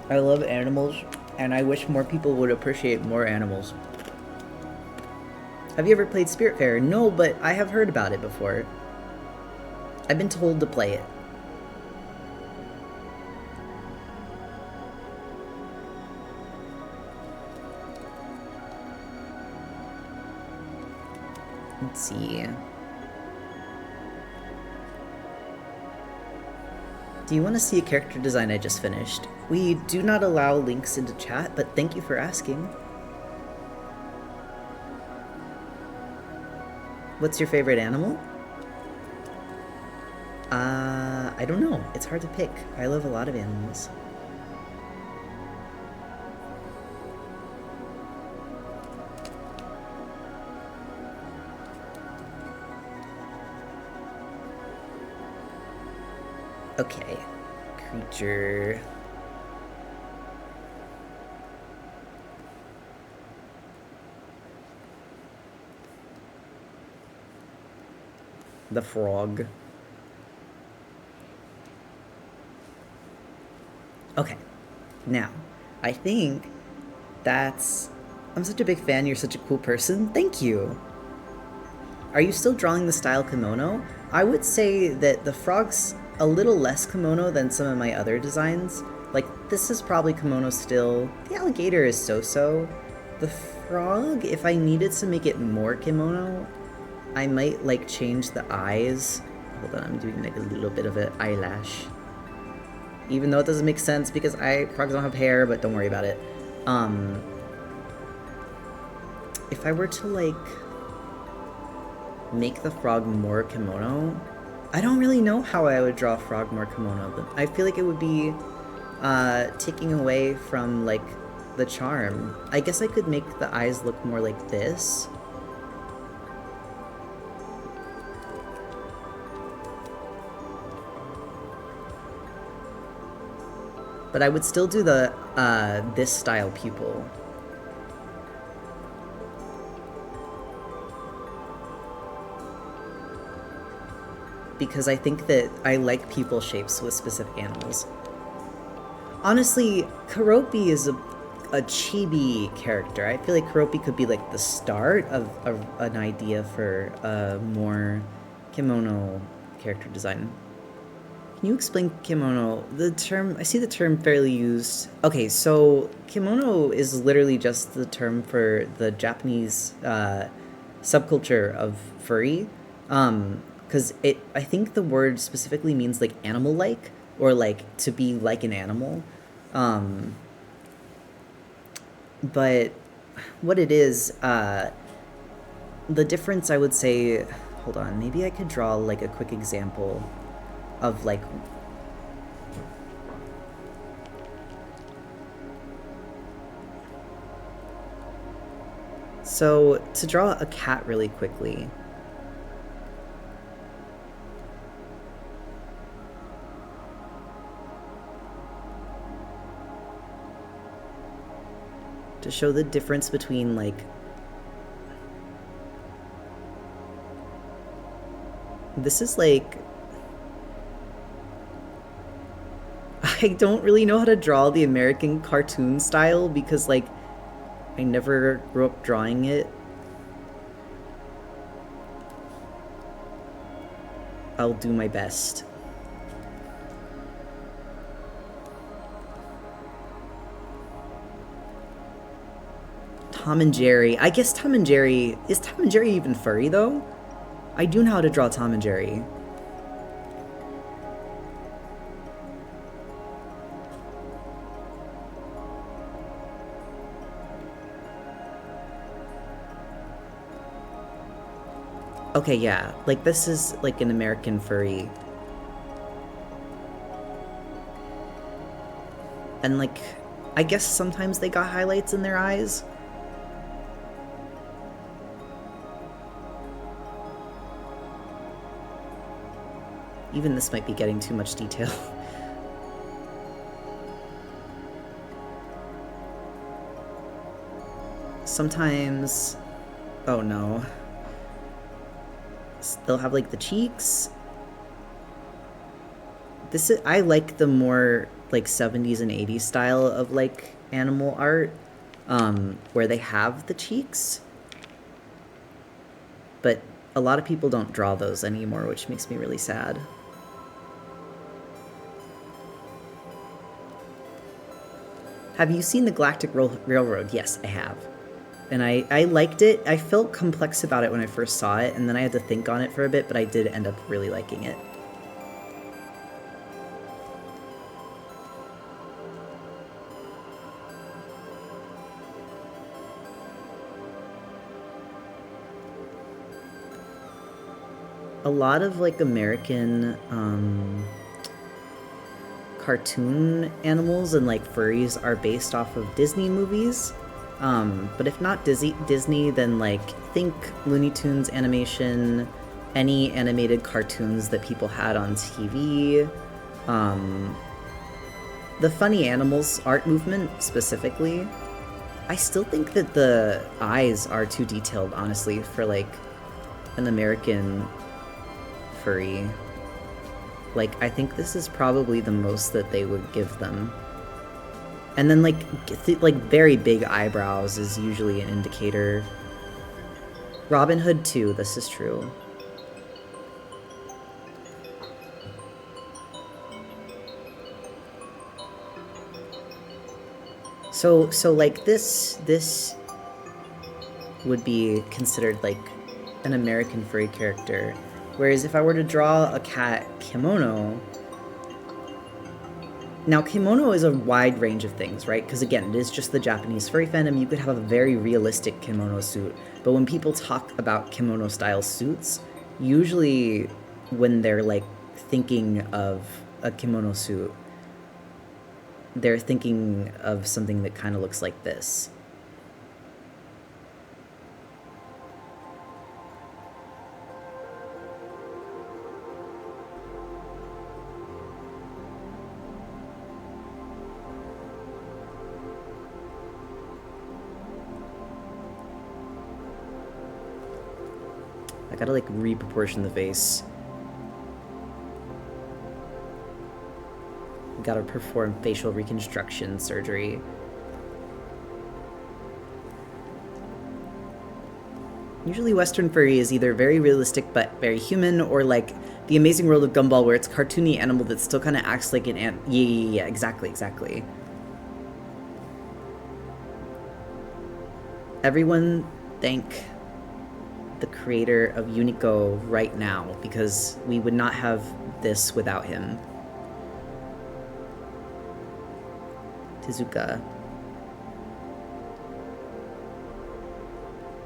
I love animals, and I wish more people would appreciate more animals. Have you ever played Spiritfarer? No, but I have heard about it before. I've been told to play it. Let's see. Do you want to see a character design I just finished? We do not allow links into chat, but thank you for asking. What's your favorite animal? I don't know. It's hard to pick. I love a lot of animals. Okay. Creature. The frog. Okay. Now, I think that's... I'm such a big fan. You're such a cool person. Thank you. Are you still drawing the style kimono? I would say that the frog's a little less kimono than some of my other designs. Like, this is probably kimono still. The alligator is so-so. The frog, if I needed to make it more kimono, I might, like, change the eyes. Hold on, I'm doing, like, a little bit of an eyelash. Even though it doesn't make sense because frogs don't have hair, but don't worry about it. If I were to, like, make the frog more kimono, I don't really know how I would draw a frog more kimono, but I feel like it would be taking away from, like, the charm. I guess I could make the eyes look more like this. But I would still do the this style pupil. Because I think that I like pupil shapes with specific animals. Honestly, Keroppi is a chibi character. I feel like Keroppi could be like the start of an idea for a more kimono character design. Can you explain kimono? The term, I see the term fairly used. Okay, so kimono is literally just the term for the Japanese subculture of furry. Because I think the word specifically means like animal-like, or like to be like an animal. But what it is, the difference I would say, hold on, maybe I could draw like a quick example of like, so to draw a cat really quickly, to show the difference between like this is like, I don't really know how to draw the American cartoon style because like I never grew up drawing it. I'll do my best. Tom and Jerry. I guess Tom and Jerry... Is Tom and Jerry even furry, though? I do know how to draw Tom and Jerry. Okay, yeah. Like, this is, like, an American furry. And, like, I guess sometimes they got highlights in their eyes. Even this might be getting too much detail. Sometimes... Oh no. They'll have like the cheeks. This is... I like the more like 70s and 80s style of like animal art, where they have the cheeks. But a lot of people don't draw those anymore, which makes me really sad. Have you seen the Galactic Railroad? Yes, I have. And I liked it. I felt complex about it when I first saw it, and then I had to think on it for a bit, but I did end up really liking it. A lot of, like, American, cartoon animals and like furries are based off of Disney movies, but if not Disney, then like think Looney Tunes animation, any animated cartoons that people had on TV, the Funny Animals art movement specifically. I still think that the eyes are too detailed, honestly, for like an American furry. Like, I think this is probably the most that they would give them. And then, like, very big eyebrows is usually an indicator. Robin Hood, too. This is true. So like, this would be considered, like, an American furry character. Whereas if I were to draw a cat kimono... Now, kimono is a wide range of things, right? Because again, it is just the Japanese furry fandom. You could have a very realistic kimono suit. But when people talk about kimono-style suits, usually when they're, like, thinking of a kimono suit, they're thinking of something that kind of looks like this. I gotta, like, reproportion the face. Gotta perform facial reconstruction surgery. Usually Western furry is either very realistic but very human, or like The Amazing World of Gumball, where it's a cartoony animal that still kind of acts like an ant. Yeah, exactly. Everyone thank the creator of Unico right now, because we would not have this without him. Tezuka.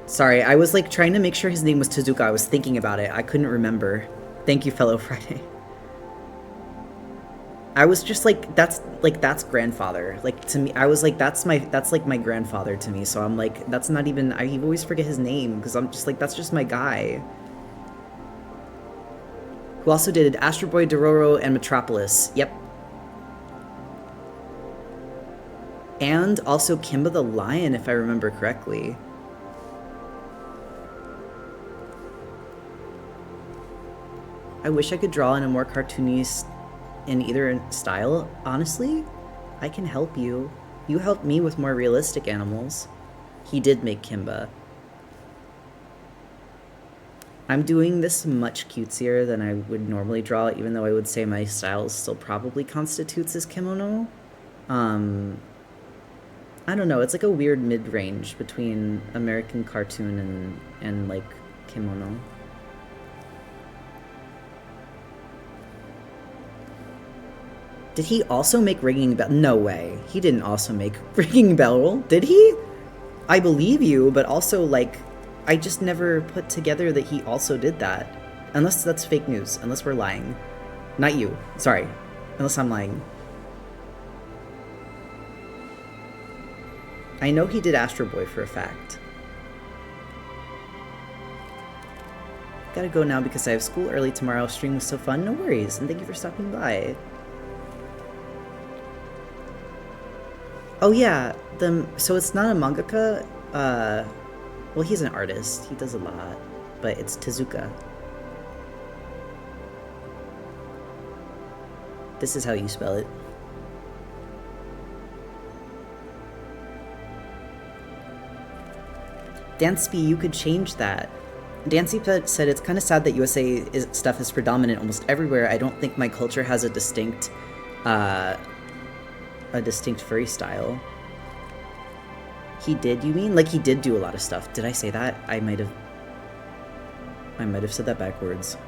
Sorry, I was like trying to make sure his name was Tezuka. I was thinking about it. I couldn't remember. Thank you, Fellow Friday. I was just like, that's grandfather. Like, to me, I was like, that's like my grandfather to me. So I'm like, that's not even, I always forget his name because I'm just like, that's just my guy. Who also did Astro Boy, Dororo, and Metropolis. Yep. And also Kimba the Lion, if I remember correctly. I wish I could draw in a more cartoony in either style. Honestly, I can help you. You helped me with more realistic animals. He did make Kimba. I'm doing this much cutesier than I would normally draw, even though I would say my style still probably constitutes as kimono. I don't know, it's like a weird mid-range between American cartoon and like kimono. Did he also make Ringing Bell? No way. He didn't also make Ringing Bell, did he? I believe you, but also, like, I just never put together that he also did that. Unless that's fake news. Unless we're lying. Not you. Sorry. Unless I'm lying. I know he did Astro Boy for a fact. Gotta go now because I have school early tomorrow. Stream was so fun. No worries. And thank you for stopping by. Oh yeah, so it's not a mangaka, well he's an artist, he does a lot, but it's Tezuka. This is how you spell it. Dansby, you could change that. Dancy said it's kind of sad that USA stuff is predominant almost everywhere. I don't think my culture has a distinct furry style. He did, you mean? Like, he did do a lot of stuff. Did I say that? I might have said that backwards.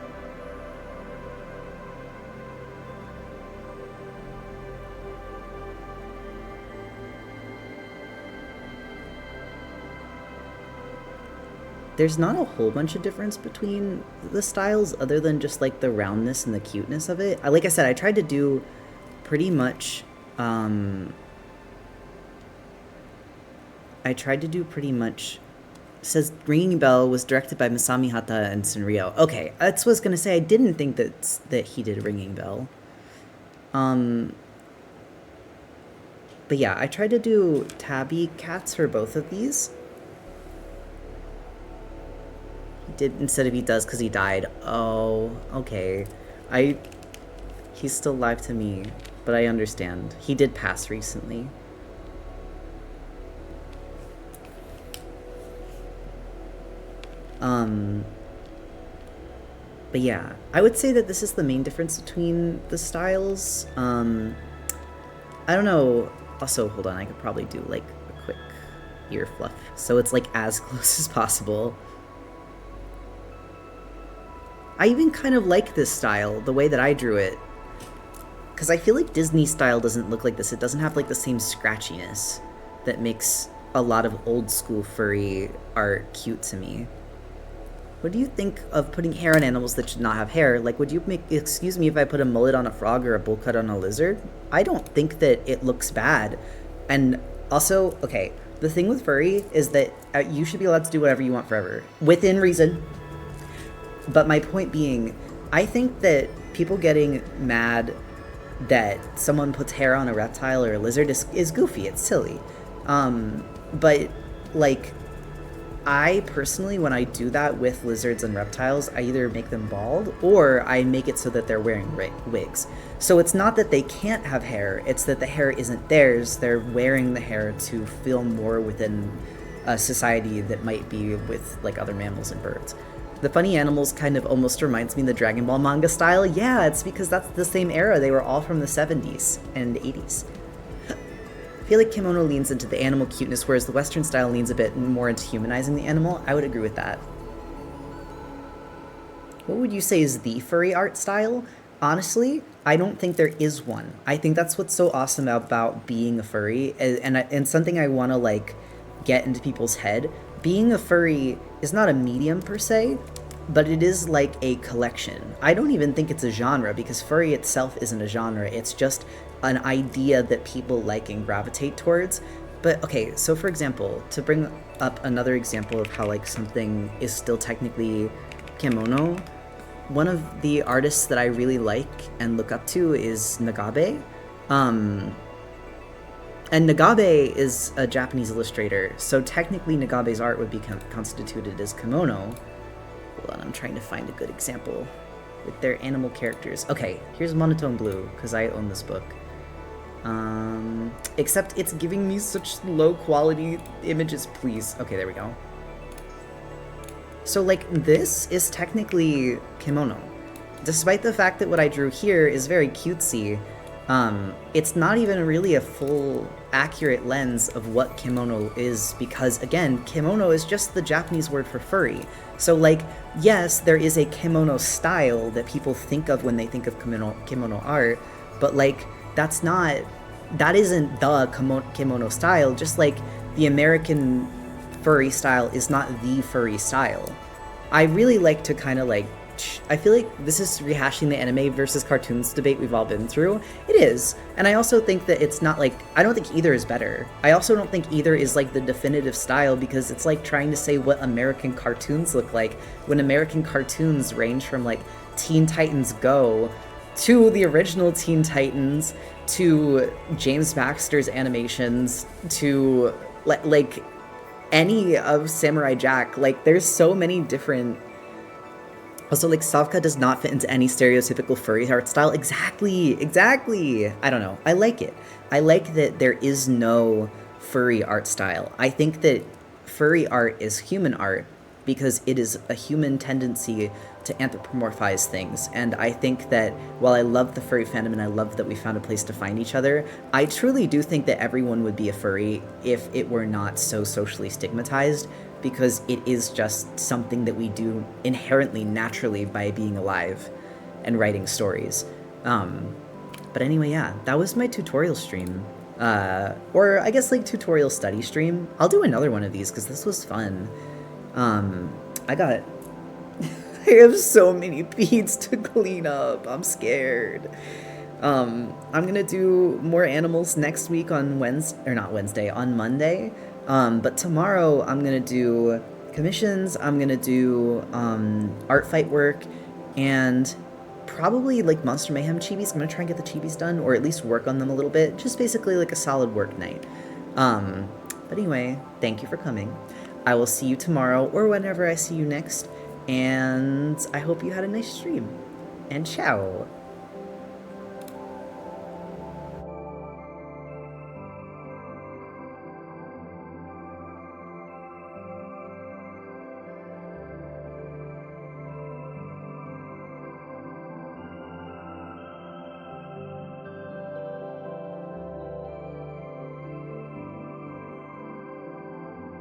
There's not a whole bunch of difference between the styles other than just like the roundness and the cuteness of it. Like I said, I tried to do pretty much says Ringing Bell was directed by Masami Hata and Senryo. Okay, that's what I was gonna say. I didn't think that he did Ringing Bell. But yeah, I tried to do tabby cats for both of these. He did instead of he does because he died. Oh, okay. He's still alive to me, but I understand. He did pass recently. But yeah, I would say that this is the main difference between the styles. I don't know. Also, hold on, I could probably do like a quick ear fluff, so it's like as close as possible. I even kind of like this style, the way that I drew it, because I feel like Disney style doesn't look like this. It doesn't have like the same scratchiness that makes a lot of old school furry art cute to me. What do you think of putting hair on animals that should not have hair? Like, would you excuse me if I put a mullet on a frog or a bowl cut on a lizard? I don't think that it looks bad. And also, okay, the thing with furry is that you should be allowed to do whatever you want forever, within reason. But my point being, I think that people getting mad that someone puts hair on a reptile or a lizard is goofy, it's silly. But, like, I personally, when I do that with lizards and reptiles, I either make them bald or I make it so that they're wearing wigs. So it's not that they can't have hair, it's that the hair isn't theirs. They're wearing the hair to feel more within a society that might be with like other mammals and birds. The funny animals kind of almost reminds me of the Dragon Ball manga style. Yeah, it's because that's the same era. They were all from the 70s and 80s. I feel like kimono leans into the animal cuteness, whereas the Western style leans a bit more into humanizing the animal. I would agree with that. What would you say is the furry art style? Honestly, I don't think there is one. I think that's what's so awesome about being a furry, and something I want to like get into people's head. Being a furry is not a medium per se, but it is like a collection. I don't even think it's a genre, because furry itself isn't a genre. It's just an idea that people like and gravitate towards. But okay, so for example, to bring up another example of how like something is still technically kimono, one of the artists that I really like and look up to is Nagabe. And Nagabe is a Japanese illustrator, so technically Nagabe's art would be constituted as kimono. Hold on, I'm trying to find a good example with their animal characters. Okay, here's Monotone Blue, because I own this book. Except it's giving me such low quality images, please. Okay, there we go. So, like, this is technically kimono. Despite the fact that what I drew here is very cutesy, it's not even really a full, accurate lens of what kimono is, because, again, kimono is just the Japanese word for furry. So, like, yes, there is a kimono style that people think of when they think of kimono art, but, like, that isn't the kimono style, just like the American furry style is not the furry style. I really like to kind of, like, I feel like this is rehashing the anime versus cartoons debate we've all been through. It is. And I also think that it's not like, I don't think either is better. I also don't think either is like the definitive style, because it's like trying to say what American cartoons look like when American cartoons range from like Teen Titans Go to the original Teen Titans to James Baxter's animations to like any of Samurai Jack. Like, there's so many different. Also, like, Savka does not fit into any stereotypical furry art style. Exactly! I don't know. I like it. I like that there is no furry art style. I think that furry art is human art because it is a human tendency to anthropomorphize things. And I think that while I love the furry fandom and I love that we found a place to find each other, I truly do think that everyone would be a furry if it were not so socially stigmatized, because it is just something that we do inherently, naturally, by being alive and writing stories. But anyway, yeah, that was my tutorial stream. Or I guess, like, tutorial study stream. I'll do another one of these, because this was fun. I have so many beads to clean up. I'm scared. I'm gonna do more animals next week on on Monday. But tomorrow I'm gonna do commissions, I'm gonna do art fight work, and probably like Monster Mayhem chibis. I'm gonna try and get the chibis done, or at least work on them a little bit. Just basically like a solid work night. But anyway, thank you for coming. I will see you tomorrow, or whenever I see you next, and I hope you had a nice stream. And ciao!